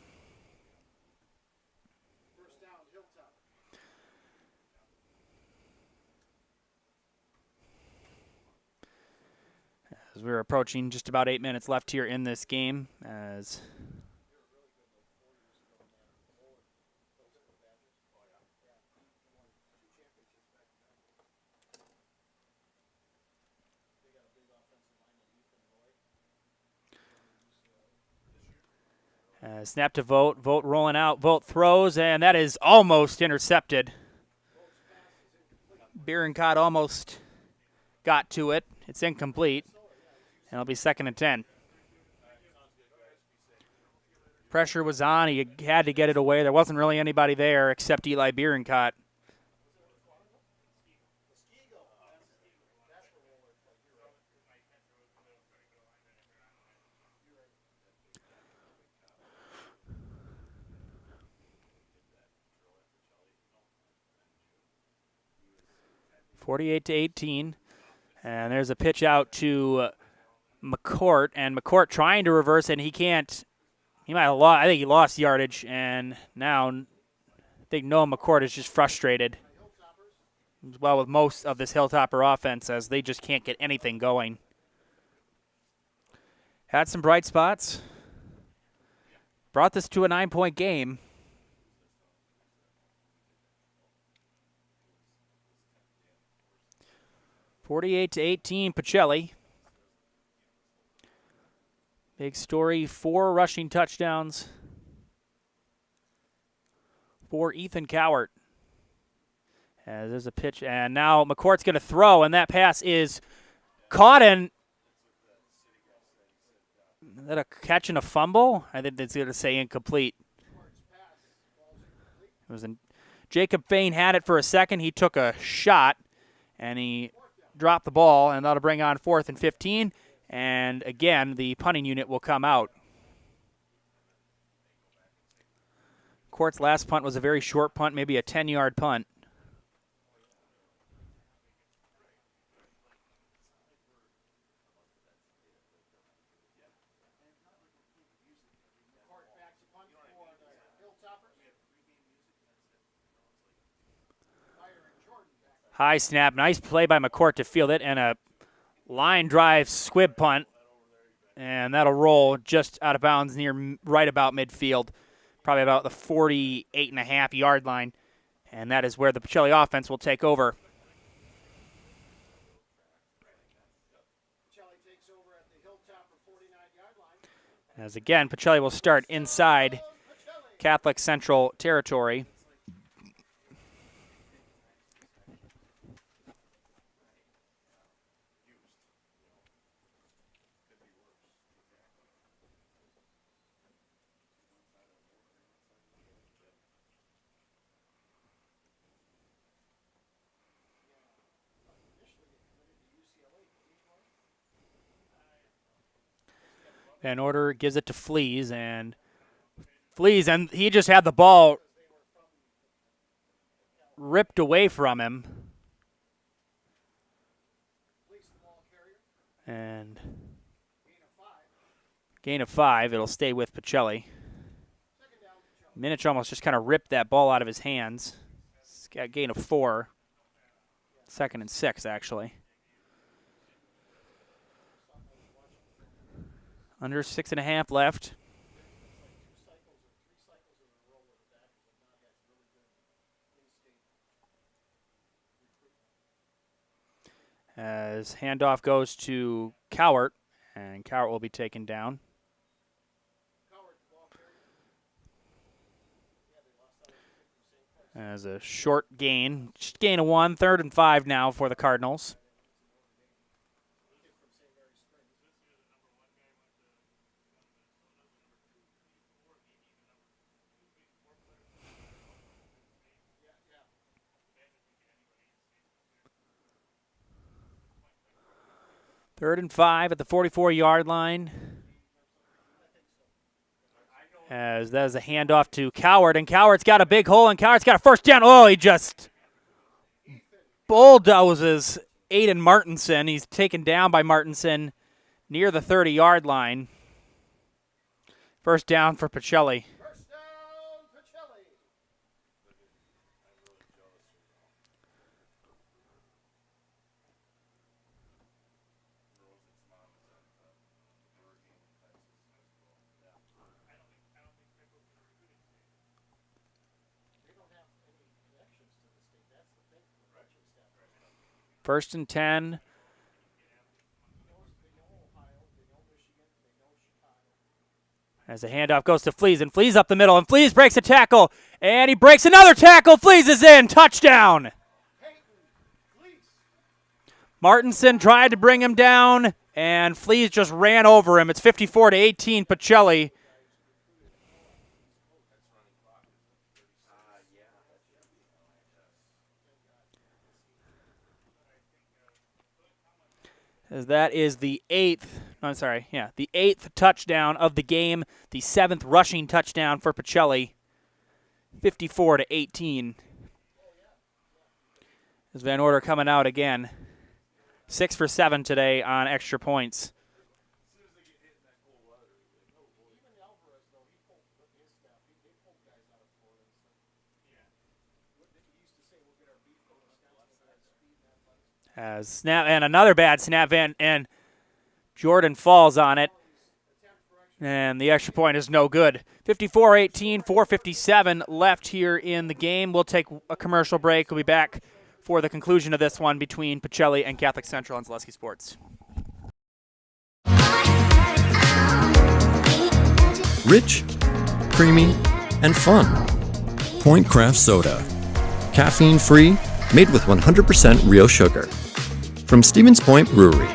S1: As we're approaching just about 8 minutes left here in this game, as snap to Vogt. Vogt rolling out. Vogt throws, and that is almost intercepted. Bierencott almost got to it. It's incomplete, and it'll be 2nd and 10. Pressure was on. He had to get it away. There wasn't really anybody there except Eli Bierencott. (48-18), and there's a pitch out to McCourt, and McCourt trying to reverse, and he can't. He might have lost. I think he lost yardage, and now I think Noah McCourt is just frustrated. As well with most of this Hilltopper offense, as they just can't get anything going. Had some bright spots. Brought this to a 9-point game. (48-18), Pachelli. Big story, 4 rushing touchdowns for Ethan Cowart. As there's a pitch, and now McCourt's going to throw, and that pass is caught, and is that a catch and a fumble? I think it's going to say incomplete. It was Jacob Fain had it for a second. He took a shot, and he dropped the ball, and that'll bring on 4th and 15. And again, the punting unit will come out. Court's last punt was a very short punt, maybe a 10-yard punt. High snap, nice play by McCourt to field it, and a line drive squib punt, and that'll roll just out of bounds near right about midfield, probably about the 48.5-yard line, and that is where the Pachelli offense will take over. As again, Pachelli will start inside Catholic Central territory. Van Order gives it to Fleas, and he just had the ball ripped away from him. And gain of 5. It'll stay with Pachelli. Minich almost just kind of ripped that ball out of his hands. It's got a gain of 4. 2nd and 6, actually. Under 6.5 left. As handoff goes to Cowart, and Cowart will be taken down. As a short gain, just gain of 1, 3rd and 5 now for the Cardinals. Third and 5 at the 44-yard line. As that is a handoff to Coward, and Coward's got a big hole, and Coward's got a first down. Oh, he just bulldozes Aiden Martinson. He's taken down by Martinson near the 30-yard line. First down for Pachelli. First and 10. As the handoff goes to Fleas, and Fleas up the middle, and Fleas breaks a tackle, and he breaks another tackle. Fleas is in. Touchdown. Martinson tried to bring him down, and Fleas just ran over him. It's 54-18, Pachelli. As that is the eighth touchdown of the game, the 7th rushing touchdown for Pachelli, 54-18. As Van Order coming out again, 6 for 7 today on extra points. As snap, and another bad snap, and Jordan falls on it, and the extra point is no good. 54-18, 4:57 left here in the game. We'll take a commercial break. We'll be back for the conclusion of this one between Pachelli and Catholic Central on Zaleski Sports.
S20: Rich, creamy, and fun. Point Craft Soda. Caffeine-free, made with 100% real sugar. From Stevens Point Brewery.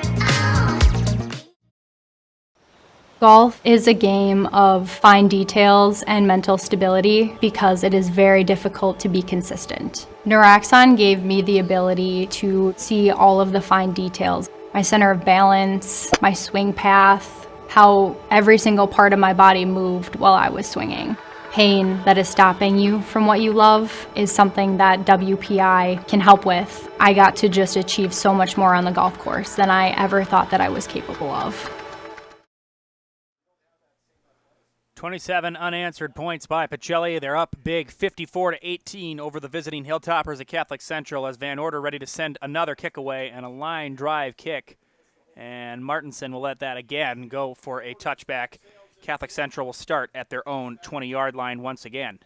S21: Golf is a game of fine details and mental stability because it is very difficult to be consistent. Neuraxon gave me the ability to see all of the fine details. My center of balance, my swing path, how every single part of my body moved while I was swinging. Pain that is stopping you from what you love is something that WPI can help with. I got to just achieve so much more on the golf course than I ever thought that I was capable of.
S1: 27 unanswered points by Pachelli. They're up big, 54-18 over the visiting Hilltoppers at Catholic Central, as Van Order ready to send another kick away and a line drive kick. And Martinson will let that again go for a touchback. Catholic Central will start at their own 20-yard line once again.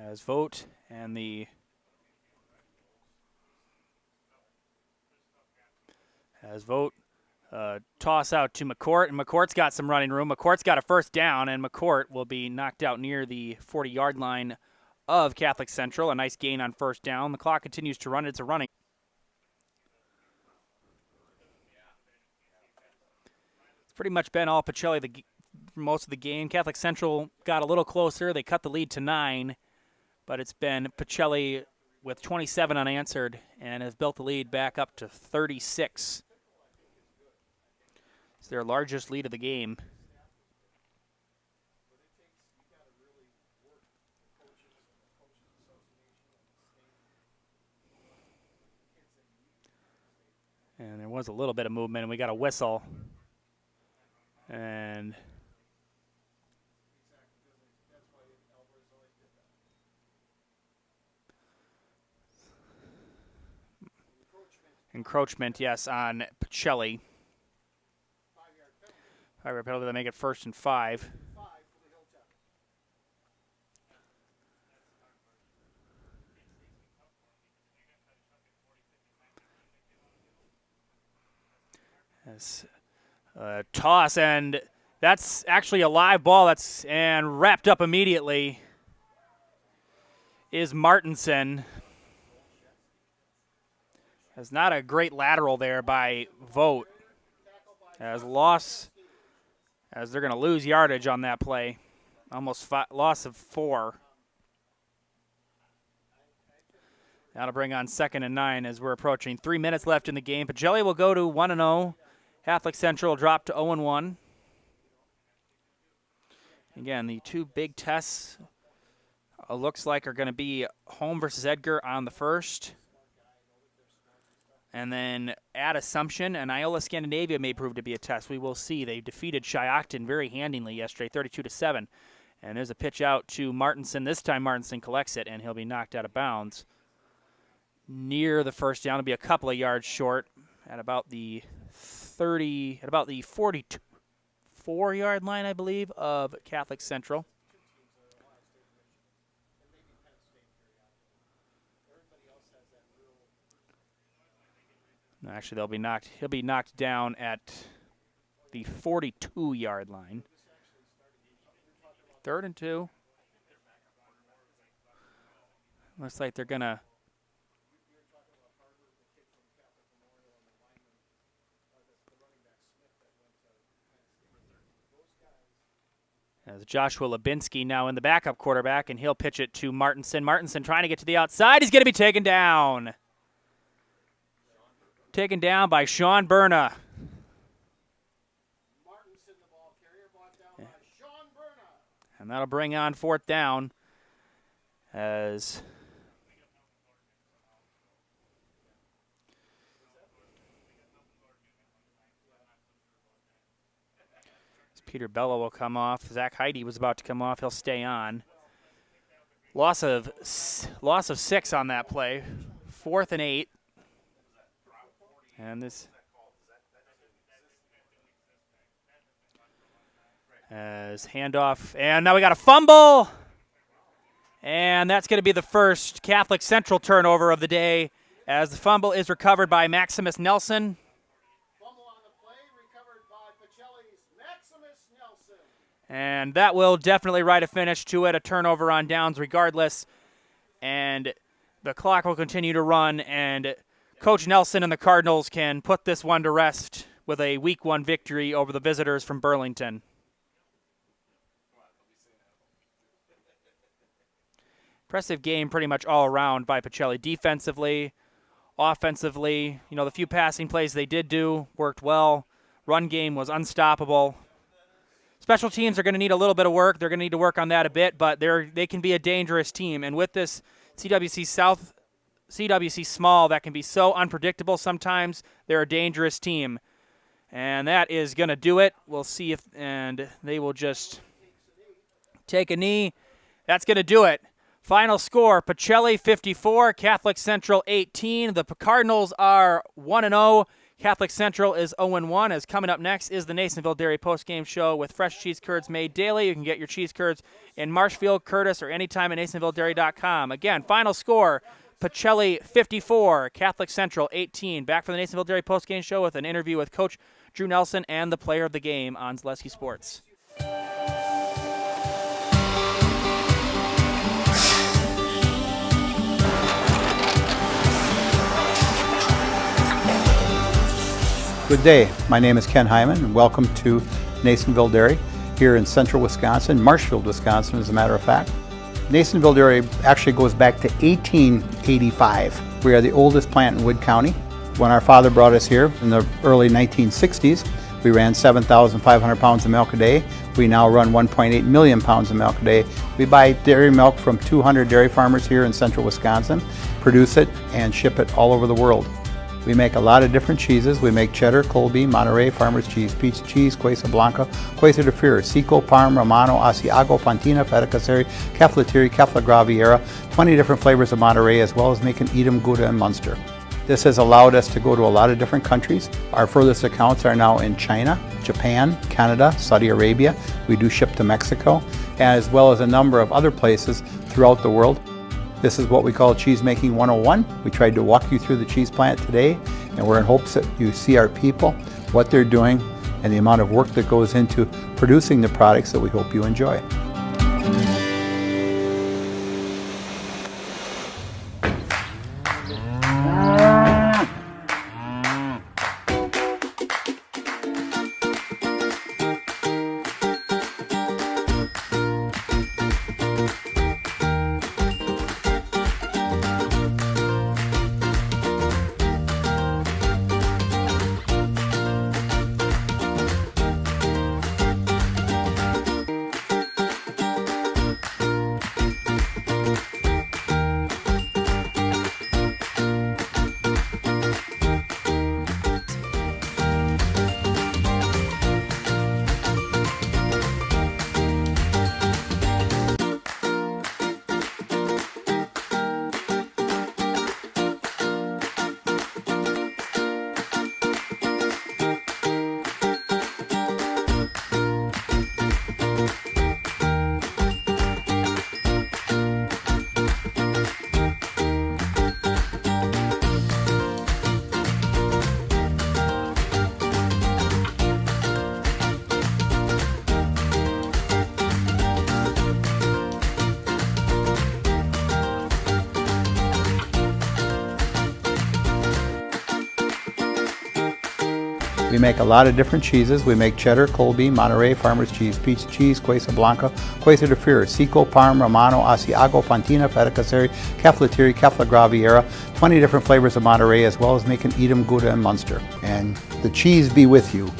S1: As vote and the toss out to McCourt, and McCourt's got some running room. McCourt's got a first down, and McCourt will be knocked out near the 40-yard line of Catholic Central. A nice gain on first down. The clock continues to run. It's a running. It's pretty much been all Pachelli for most of the game. Catholic Central got a little closer. They cut the lead to 9. But it's been Pachelli with 27 unanswered and has built the lead back up to 36. It's their largest lead of the game. And there was a little bit of movement, and we got a whistle. And encroachment, yes, on Pachelli. 5-yard penalty to make it 1st and 5. As toss, and That's actually a live ball and wrapped up immediately is Martinson. That's not a great lateral there by Vogt. As they're going to lose yardage on that play. Almost loss of 4. That'll bring on 2nd and 9 as we're approaching 3 minutes left in the game. Pachelli will go to 1-0. Catholic Central drop to 0-1. Again, the 2 big tests looks like are going to be home versus Edgar on the 1st. And then at Assumption, and Iola Scandinavia may prove to be a test. We will see. They defeated Shiocton very handily yesterday, 32-7. And there's a pitch out to Martinson. This time Martinson collects it, and he'll be knocked out of bounds. Near the first down, it'll be a couple of yards short at about the 44-yard line, I believe, of Catholic Central. No, actually, he'll be knocked down at the 42-yard line. 3rd and 2. Looks like they're going to as Joshua Lubinsky now in the backup quarterback, and he'll pitch it to Martinson. Martinson trying to get to the outside. He's going to be taken down. Taken down by Sean Berna. And that'll bring on 4th down as Peter Bella will come off. Zach Heide was about to come off. He'll stay on. Loss of 6 on that play. 4th and 8. And this as handoff. And now we got a fumble. And that's going to be the first Catholic Central turnover of the day as the fumble is recovered by Maximus Nelson.
S7: Fumble on the play, recovered by Pachelli's Maximus Nelson.
S1: And that will definitely write a finish to it, a turnover on downs regardless. And the clock will continue to run, and Coach Nelson and the Cardinals can put this one to rest with a Week 1 victory over the visitors from Burlington. Impressive game pretty much all around by Pachelli. Defensively, offensively, the few passing plays they did do worked well. Run game was unstoppable. Special teams are going to need a little bit of work. They're going to need to work on that a bit, but they can be a dangerous team. And with this CWC South, CWC Small that can be so unpredictable sometimes, they're a dangerous team. And that is going to do it. We'll see and they will just take a knee. That's going to do it. Final score, Pachelli 54, Catholic Central 18. The Cardinals are 1-0. Catholic Central is 0-1. As coming up next is the Nasonville Dairy Postgame Show with fresh cheese curds made daily. You can get your cheese curds in Marshfield, Curtis, or anytime at NasonvilleDairy.com. Again, final score, Pachelli 54, Catholic Central 18. Back for the Nasonville Dairy Postgame Show with an interview with Coach Drew Nelson and the player of the game on Zaleski Sports.
S12: Good day. My name is Ken Hyman, and welcome to Nasonville Dairy here in central Wisconsin, Marshfield, Wisconsin, as a matter of fact. Nasonville Dairy actually goes back to 1885. We are the oldest plant in Wood County. When our father brought us here in the early 1960s, we ran 7,500 pounds of milk a day. We now run 1.8 million pounds of milk a day. We buy dairy milk from 200 dairy farmers here in central Wisconsin, produce it, and ship it all over the world. We make a lot of different cheeses. We make cheddar, Colby, Monterey, Farmer's Cheese, Pizza Cheese, Quesa Blanca, Quesa de Freer, Seco, Parm, Romano, Asiago, Fontina, Feta Caseri, Cafflatiri, Caffla Graviera, 20 different flavors of Monterey, as well as making Edam, Gouda, and Munster. This has allowed us to go to a lot of different countries. Our furthest accounts are now in China, Japan, Canada, Saudi Arabia. We do ship to Mexico, as well as a number of other places throughout the world. This is what we call Cheese Making 101. We tried to walk you through the cheese plant today, and we're in hopes that you see our people, what they're doing, and the amount of work that goes into producing the products that we hope you enjoy. We make a lot of different cheeses. We make cheddar, Colby, Monterey, Farmer's Cheese, Peach Cheese, Quesa Blanca, Quesa de Fir, Seco, Parm, Romano, Asiago, Fontina, Feta Caseri, Caflatiri, Cafla Graviera, 20 different flavors of Monterey, as well as making Edam, Gouda, and Munster. And the cheese be with you.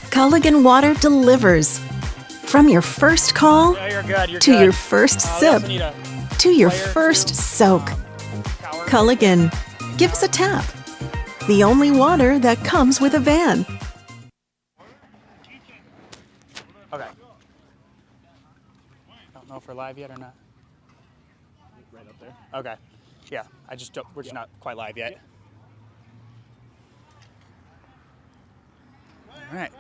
S2: Culligan Water delivers. From your first call to your first sip to your first soak. Culligan, give us a tap. The only water that comes with a van.
S1: Okay. Don't know if we're live yet or not.
S22: Right up there.
S1: Okay. Yeah, we're just not quite live yet. All right.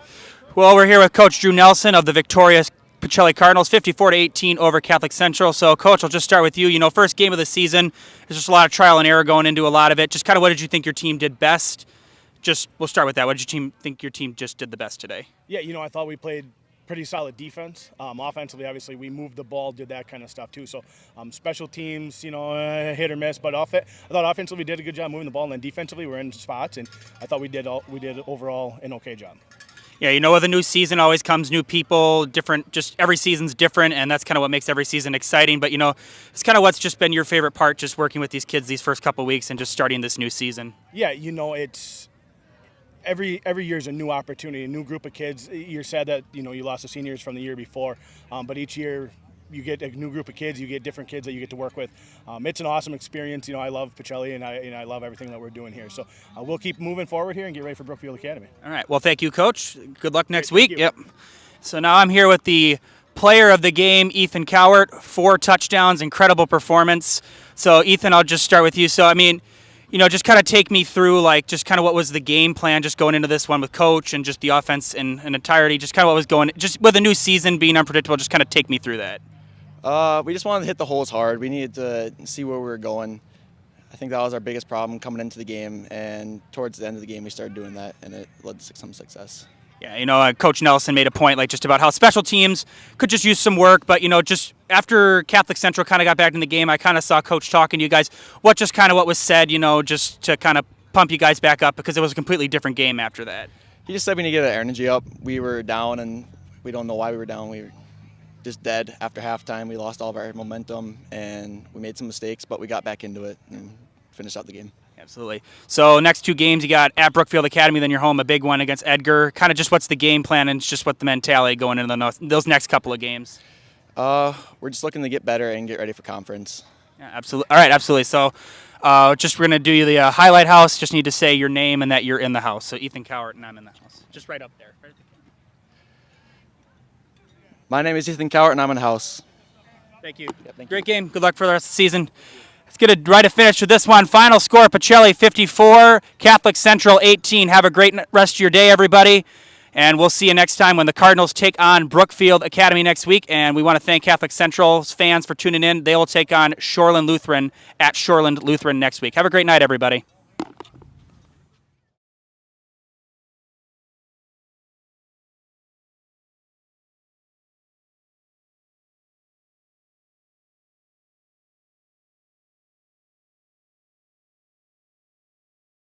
S1: Well, we're here with Coach Drew Nelson of the victorious Pacelli Cardinals, 54-18 over Catholic Central. So, Coach, I'll just start with you. You know, first game of the season, there's just a lot of trial and error going into a lot of it. Just kind of what did you think your team did best? We'll start with that. What did you think your team just did the best today?
S22: Yeah, you know, I thought we played pretty solid defense. Offensively, obviously, we moved the ball, did that kind of stuff too. So special teams, you know, hit or miss. But I thought offensively we did a good job moving the ball, and then defensively we're in spots, and I thought we did overall an okay job.
S1: Yeah, you know, with a new season always comes new people, just every season's different, and that's kind of what makes every season exciting. But, you know, it's kind of what's just been your favorite part, just working with these kids these first couple of weeks and just starting this new season.
S22: Yeah, you know, it's every year is a new opportunity, a new group of kids. You're sad that, you know, you lost the seniors from the year before, but each year you get a new group of kids, you get different kids that you get to work with. It's an awesome experience. You know, I love Pachelli, and I love everything that we're doing here. So we'll keep moving forward here and get ready for Brookfield Academy.
S1: All right. Well, thank you, Coach. Good luck next week. Yep. So now I'm here with the player of the game, Ethan Cowart. 4 touchdowns, incredible performance. So, Ethan, I'll just start with you. So, I mean, you know, just kind of take me through, like, just kind of what was the game plan just going into this one with Coach and just the offense in entirety, just kind of what was going, just with a new season being unpredictable, just kind of take me through that.
S23: We just wanted to hit the holes hard. We needed to see where we were going. I think that was our biggest problem coming into the game, and towards the end of the game we started doing that, and it led to some success.
S1: Yeah, you know, Coach Nelson made a point, like, just about how special teams could just use some work, but, you know, just after Catholic Central kind of got back in the game, I kind of saw Coach talking to you guys. What was said, you know, just to kind of pump you guys back up, because it was a completely different game after that?
S23: He just said we need to get our energy up. We were down, and we don't know why we were down. We were just dead after halftime. We lost all of our momentum, and we made some mistakes, but we got back into it and finished out the game.
S1: Absolutely. So next 2 games, you got at Brookfield Academy, then you're home, a big one against Edgar. Kind of just what's the game plan and just what the mentality going into those next couple of games?
S23: We're just looking to get better and get ready for conference.
S1: Yeah, absolutely. All right, absolutely. So we're going to do the highlight house. Just need to say your name and that you're in the house. So Ethan Cowart and I'm in the house. Just right up there.
S23: My name is Ethan Cowart and I'm in the house.
S1: Thank you. Great game. Good luck for the rest of the season. Let's get a right to finish with this one. Final score, Pachelli 54, Catholic Central 18. Have a great rest of your day, everybody. And we'll see you next time when the Cardinals take on Brookfield Academy next week. And we want to thank Catholic Central's fans for tuning in. They will take on Shoreland Lutheran at Shoreland Lutheran next week. Have a great night, everybody.